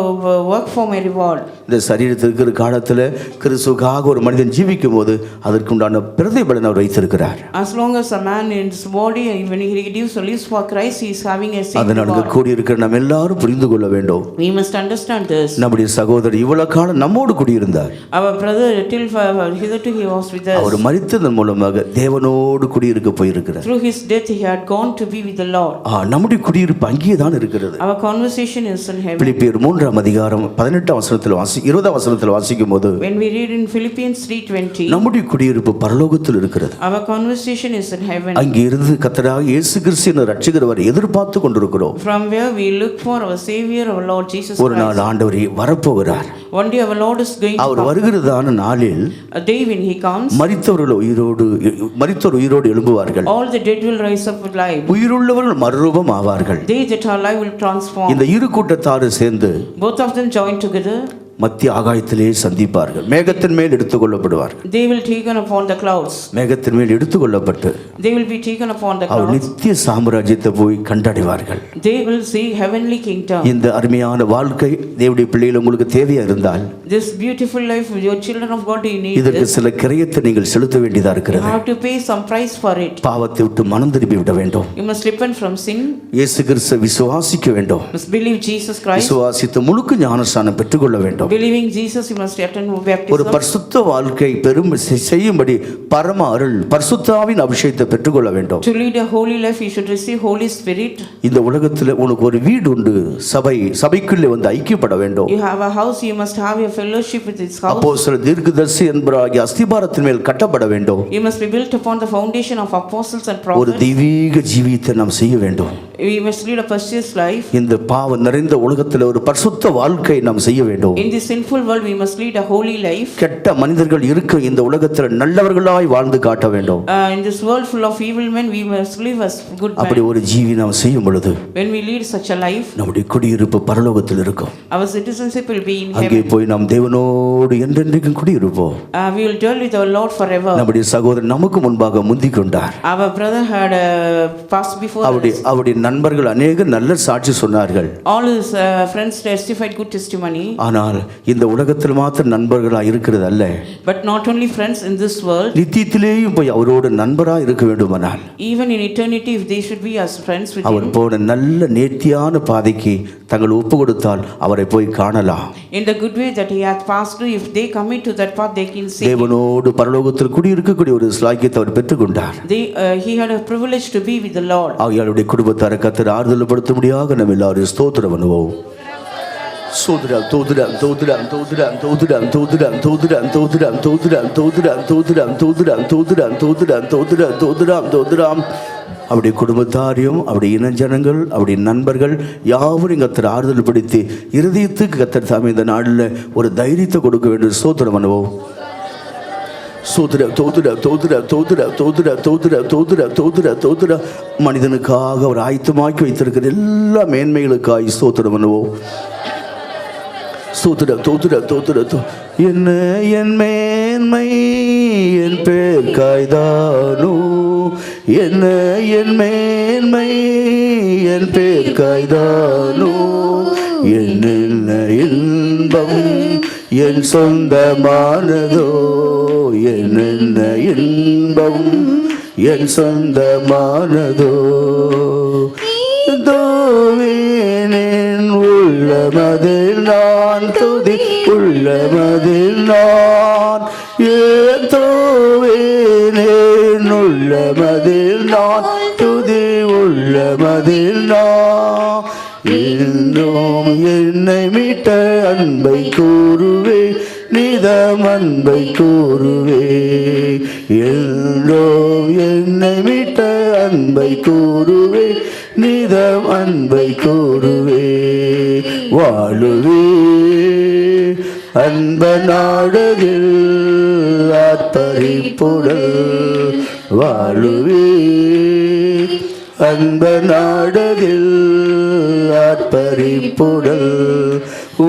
worked for my reward. இந்த சரீரத்தில் இருக்கிற காலத்தில் கிறிஸ்துவுக்காக ஒரு மனிதன் ஜீவிக்கும் போது அதற்குண்டான பிரதிபலன் அவர் வைத்திருக்கிறார். As long as a man in this body, when he lives for Christ, he is having a same அதனால் reward. கூடியிருக்கிற நம்ம எல்லாரும் புரிந்து கொள்ள வேண்டும். We must understand this. நம்முடைய சகோதரர் இவ்வளவு காலம் நம்மோடு குடியிருந்தார். Our brother till hitherto he was with us. அவர் மரித்ததன் மூலமாக தேவனோடு குடியிருக்க போயிருக்கிறார். Through his death he had gone to be with the Lord. நம்முடைய குடியிருப்பு அங்கேயே தான் இருக்கிறது. Our conversation is in heaven. பிலிப்பியர் 3 அதிகாரம் 18 வசனத்தில் 20 வசனத்தில் வாசிக்கும் போது, When we read in Philippians 3:20, நம்முடைய குடியிருப்பு பரலோகத்தில் இருக்கிறது. our conversation is in heaven. அங்கே இருந்து கர்த்தராகிய இயேசு கிறிஸ்து என்ற இரட்சகரை எதிர்பார்த்து கொண்டிருக்கிறோம். From where we look for our Savior, our Lord Jesus ஒரு நாள் Christ. ஆண்டவர் வரப்போகிறார். One day our Lord is going to our come. வருகிறதான நாளில் A day when he comes, மரித்தோர் உயிரோடு எழும்புவார்கள். all the dead will rise up with life. உயிருள்ளவர்கள் மறுரூபம் ஆவார்கள். They that are alive will transform. இந்த இரு கூட்டத்தாரும் சேர்ந்து Both of them join together. மத்திய ஆகாயத்திலே சந்திப்பார்கள். மேகத்தின் மேல் எடுத்துக்கொள்ளப்படுவார்கள். They will taken upon the clouds. மேகத்தின் மேல் எடுத்துக்கொள்ளப்பட்டு They will be taken upon the our clouds. நித்திய சாம்ராஜ்யத்தை போய் கண்டடைவார்கள். They will see heavenly kingdom. இந்த அருமையான வாழ்க்கை தேவனுடைய பிள்ளைகள் உங்களுக்கு தேவையா இருந்தால், This beautiful life with your children of God, you need இதற்கு this. சில கிரயத்தை நீங்கள் செலுத்த வேண்டியதா You இருக்கிறது. have to pay some price for it. பாவத்தை விட்டு மனம் திருப்பி விட வேண்டும். You must repent from sin. இயேசு கிறிஸ்துவை விசுவாசிக்க வேண்டும். You must believe Jesus Christ. விசுவாசித்து முழுக்க ஞானஸ்நானம் பெற்றுக்கொள்ள வேண்டும். Believing Jesus, you must attend ஒரு baptism. பரிசுத்த வாழ்க்கை செய்யும்படி பரம அருள் பரிசுத்தாவின் அபிஷேகத்தை பெற்றுக்கொள்ள வேண்டும். To lead a holy life, you should receive Holy Spirit. இந்த உலகத்தில் உனக்கு ஒரு வீடு உண்டு. சபைக்குள்ளே வந்து ஐக்கியப்பட வேண்டும். You have a house, you must have a fellowship with this house. அப்போஸ்தலர் தீர்க்கதரிசி என்பவராகிய அஸ்திபாரத்தின் மேல் கட்டப்பட வேண்டும். You must be built upon the foundation of apostles and ஒரு prophets. தெய்வீக ஜீவியத்தை நாம் செய்ய வேண்டும். We must lead a purchase life. இந்த பாவம் நிறைந்த உலகத்தில் ஒரு பரிசுத்த வாழ்க்கை நாம் செய்ய வேண்டும். In this sinful world, we must lead a holy life. கெட்ட மனிதர்கள் இருக்க இந்த உலகத்தில் நல்லவர்களாய் வாழ்ந்து காட்ட வேண்டும். In this world full of evil men, we must live as good அப்படி men. ஒரு ஜீவி நாம் செய்யும் பொழுது When we lead such a life, நம்முடைய குடியிருப்பு பரலோகத்தில் இருக்கும். our citizenship will be in அங்கே heaven. போய் நாம் தேவனோடு என்றென்றைக்கும் குடியிருப்போம். We will dwell with our Lord forever. நம்முடைய சகோதரன் நமக்கு முன்பாக முந்திக் கொண்டார். Our brother had passed before us. அவருடைய நண்பர்கள் அநேக நல்ல சாட்சி சொன்னார்கள். All his friends testified good testimony. ஆனால் இந்த உலகத்தில் மாத்திரம் நண்பர்களா இருக்கிறது அல்ல. But not only friends in this world. நித்தியத்திலேயும் போய் அவரோடு நண்பரா இருக்க வேண்டுமானால், Even in eternity, if they should be as friends with our him. போன நல்ல நேர்த்தியான பாதைக்கு தங்கள் ஒப்பு கொடுத்தால் அவரை போய் காணலாம். In the good way that he hath passed through, if they commit to that path, they can see. தேவனோடு பரலோகத்தில் குடியிருக்கக்கூடிய ஒரு ஸ்லாக்கியத்தை அவர் பெற்றுக்கொண்டார். He had a privilege to be with the Lord. அவருடைய குடும்பத்தாரை கத்தர் ஆறுதல் படுத்த முடியாத நம்ம எல்லாரும் ஸ்தோத்திரம் பண்ணுவோம். Sodram, Todram, Todram, Todram, Todram, Todram, Todram, Todram, Todram, Todram, Todram, Todram, Todram, Todram, Todram, Todram, Todram. அவருடைய குடும்பத்தாரையும் அவருடைய இனஜனங்கள் அவருடைய நண்பர்கள் யாவரும் கத்தர் ஆறுதல் படுத்தி இருதயத்துக்கு கத்தர் தாமே இந்த நாளில் ஒரு தைரியத்தை கொடுக்க வேண்டும். ஸ்தோத்திரம் பண்ணுவோம். சோதர தோதுர தோதுர தோதுர தோதுர தோதுர தோதுர தோதுர தோதுர மனிதனுக்காக அவர் ஆயத்தமாக்கி வைத்திருக்கிற எல்லா மேன்மைகளுக்காக ஸ்தோத்திரம் பண்ணுவோம். சோதர தோதுர தோதுர என்ன என் மேன்மை என் பேர் காய்தானோ, என்ன என் மேன்மை என் பேர் காய்தானோ, என்ன இன்பம் என் சொந்தமானதோ, என்ன இன்பம் என் சொந்தமானதோ, தோவேனேன் உள்ளமதில் நான் துதி உள்ளமதில் நான் ஏதோவேனேன் உள்ளமதில் நான் துதி உள்ளமதில் நான் இன்னும் என்னை மீட்ட அன்பை கூறுவே நிதம் அன்பை கூறுவே, எல்லோம் என்னை மீட்ட அன்பை கூறுவே நிதம் அன்பை கூறுவே, வாழுவே அன்ப நாடகில் ஆர்ப்பரிப்புடல், வாழுவே அன்ப நாடகில் ஆர்ப்பரிப்புடல்,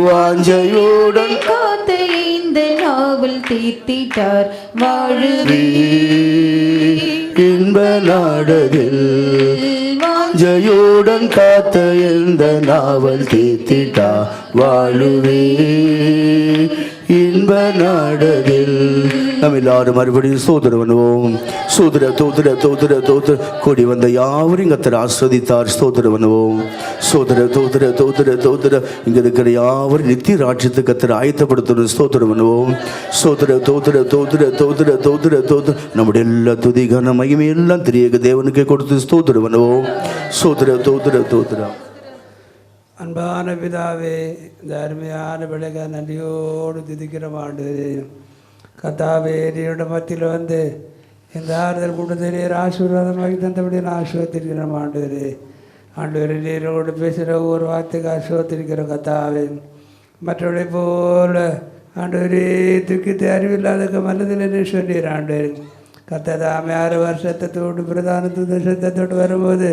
வாஞ்சையுடன் காத்த இந்த நாவல் தீர்த்திட்டார் வாழுவே இன்ப நாடகில், வாஞ்சையுடன் காத்த இந்த நாவல் தீர்த்திட்டார் வாழுவே இன்ப நாடகில். நம்ம எல்லாரும் மறுபடியும் சோதரம் பண்ணுவோம். சோதர தோதர தோதர தோதர கூடி வந்த யாவரையும் கத்தர் ஆஸ்வதித்தார். ஸ்தோத்திரம் பண்ணுவோம். சோதர தோதர தோதர தோதர இங்க இருக்கிற யாவரும் நித்திய ராஜ்யத்தை கத்தர் ஆயத்தப்படுத்தணும். ஸ்தோத்திரம் பண்ணுவோம். சோதர தோதர தோதர தோதர தோதர தோதர நம்முடைய எல்லா துதி கன மகிமை எல்லாம் திரியக தேவனுக்கே கொடுத்து ஸ்தோத்திரம் பண்ணுவோம். சோதர தோதர தோதர. அன்பான பிதாவே, இந்த அருமையான விளைக நன்றியோடு துதிக்கிற ஆண்டவரே, கத்தாவே நீரோட மத்தியில் வந்து இந்த ஆறுதல் கூட்டத்திலே ஆசீர்வாதமாகி தந்தபடி நான் ஆசீர்வதிக்கிற ஆண்டவரே. ஆண்டவரே நீரோடு பேசுகிற ஒவ்வொரு வார்த்தைக்கு ஆசீர்வதிக்கிற கத்தாவே, மற்றவரை போல ஆண்டவரே துக்கித்து அறிவில்லாத மனதில் என்ன சொன்னீர் ஆண்டவரே. கத்ததாமே 6 வருஷத்தோடு பிரதான சத்தத்தோடு வரும்போது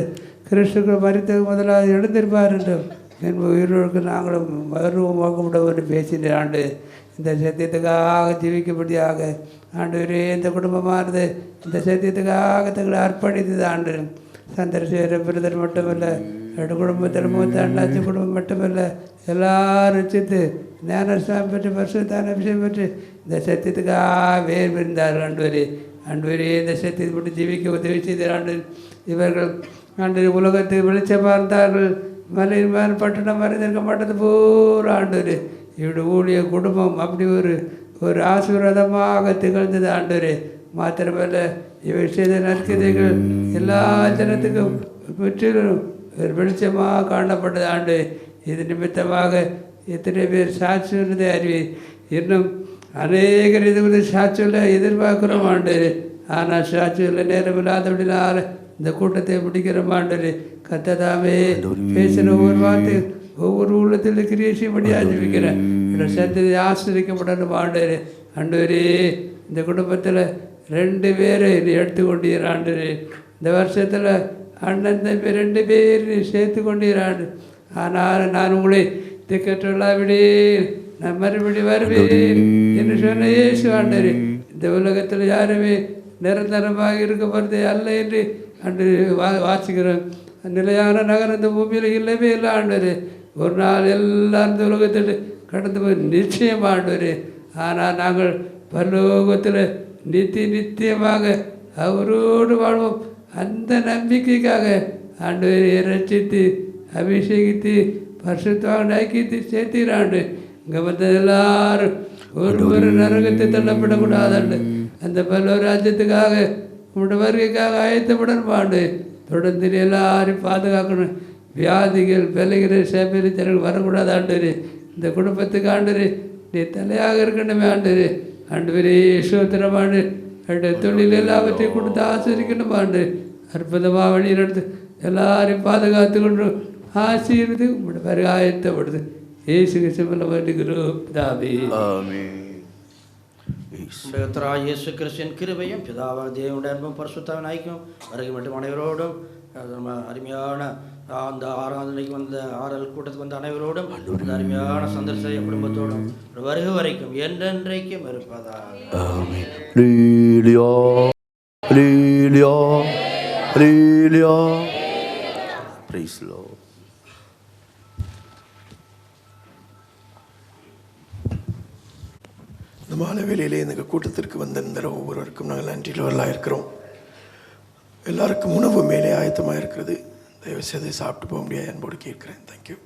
கிறிஸ்துக்கள் மரித்தது முதலாவது எழுந்திருப்பார் என்றும் என் உயிரோருக்கு நாங்களும் மருவம் வாக்கப்பட பேசினேன் ஆண்டு. இந்த சத்தியத்துக்காக ஜீவிக்கப்படியாக ஆண்டவரே இந்த குடும்பமானது இந்த சத்தியத்துக்காக தங்களை அர்ப்பணித்தது ஆண்டு. சந்திரசேகர பிரதர் மட்டுமல்ல, 2 குடும்பத்தில் மூத்த அண்ணாச்சி குடும்பம் மட்டுமல்ல, எல்லாரும் வச்சுட்டு ஞானஸ்தானம் பெற்று பரிசுத்தான விஷயம் பெற்று இந்த சத்தியத்துக்காக வேறு இருந்தார்கள் ஆண்டவரே. ஆண்டவரே இந்த சத்தியத்தை போட்டு ஜீவிக்க உதவி செய்த ஆண்டு. இவர்கள் ஆண்டு உலகத்தை வெளிச்சமாக இருந்தார்கள். மலையின் மேல் பட்டணம் மறைந்திருக்க மாட்டது பூரா ஆண்டவர். இவருடைய ஊழிய குடும்பம் அப்படி ஒரு ஆசீர்வாதமாக திகழ்ந்தது ஆண்டவரே. மாத்திரமல்ல இவை செய்த நற்கிதைகள் எல்லா ஜனத்துக்கும் முற்றிலும் ஒரு வெளிச்சமாக காணப்பட்டது ஆண்டு. இது நிமித்தமாக எத்தனை பேர் சாட்சி சொன்னதை அறிவி. இன்னும் அநேகர் இது குறித்து சாட்சியில் எதிர்பார்க்கிறோம் ஆண்டவரே. ஆனால் சாட்சியில் நேரம் இல்லாதபடினால இந்த கூட்டத்தை முடிக்கிற ஆண்டவரே. கத்ததாமே பேசின ஒவ்வொரு வார்த்தை ஒவ்வொரு உள்ளத்தில் கிரியேஷன்படி ஆரம்பிக்கிறேன். சந்ததி ஆசிரியக்கப்படணும் ஆண்டவரே. ஆண்டவரே இந்த குடும்பத்தில் 2 பேரை நீ எடுத்துக்கொண்டீர் ஆண்டவரே. இந்த வருஷத்தில் அண்ணன் தம்பி 2 பேர் நீ சேர்த்து கொண்டீர் ஆண்டு. ஆனால் நான் உங்களை திக்கற்றவிடே நான் மறுபடி வருவேன் என்று சொன்ன இயேசு ஆண்டவரே. இந்த உலகத்தில் யாருமே நிரந்தரமாக இருக்க போகிறதே அல்ல என்று அன்று வாசிக்கிறோம். நிலையான நகரம் இந்த பூமியில் இல்லவே இல்லை ஆண்டவரே. ஒரு நாள் எல்லாம் இந்த உலகத்தில் கடந்து போய் நிச்சயம் ஆண்டவரே. ஆனால் நாங்கள் பரலோகத்தில் நித்தியமாக அவரோடு வாழ்வோம். அந்த நம்பிக்கைக்காக ஆண்டவரை ரட்சித்து அபிஷேகித்து பரிசுத்தமாக நைக்கித்து சேர்த்தீராண்டு. இங்கே வந்த எல்லாரும் ஒரு நரகத்தை தள்ளப்படக்கூடாதாண்டு. அந்த பல்லவ ராஜ்யத்துக்காக உங்களோட வருகைக்காக ஆயத்தப்படணும் ஆண்டு. தொடர்ந்து எல்லாரையும் பாதுகாக்கணும். வியாதிகள் விளைகிற சேமிரித்தர்கள் வரக்கூடாது ஆண்டவரே. இந்த குடும்பத்துக்கு ஆண்டவரே நீ தலையாக இருக்கணுமே ஆண்டவரே. ஆண்டவரே ஈஸ்வத்திரம் ஆண்டு அவருடைய தொழில் எல்லாவற்றையும் கொடுத்து ஆசிரிக்கணும் ஆண்டு. அற்புதமாக வழி நடத்து எல்லாரையும் பாதுகாத்து கொண்டு ஆசீர்வதி உங்களோட பிறகு ஆயத்தப்படுது. இயேசு கிறிஸ்துவின் வேண்டுகிறோம் பிதாவே. கர்த்தராகிய இயேசு கிறிஸ்துவின் கிருபையும் பிதாவாகிய தேவனுடைய அன்பும் பரிசுத்தாவின் ஐக்கியம் வருகை மற்றும் அனைவரோடும் நம்ம அருமையான அந்த ஆராதனைக்கு வந்த ஆறல் கூட்டத்துக்கு வந்த அனைவரோடும் அந்த அருமையான சந்தர்சய குடும்பத்தோடும் வருகை வரைக்கும் என்றென்றைக்கும் இருப்பதாக. Praise the Lord. இந்த மாலை வேளையிலே இந்த கூட்டத்திற்கு வந்திருந்த ஒவ்வொருவருக்கும் நாங்கள் நன்றியுள்ளவர்களாக இருக்கிறோம். எல்லாருக்கும் உணவு மேலே ஆயத்தமாக இருக்கிறது. தயவுசெய்து சாப்பிட்டு போக முடியாது அன்போடு கேட்கிறேன். தேங்க்யூ.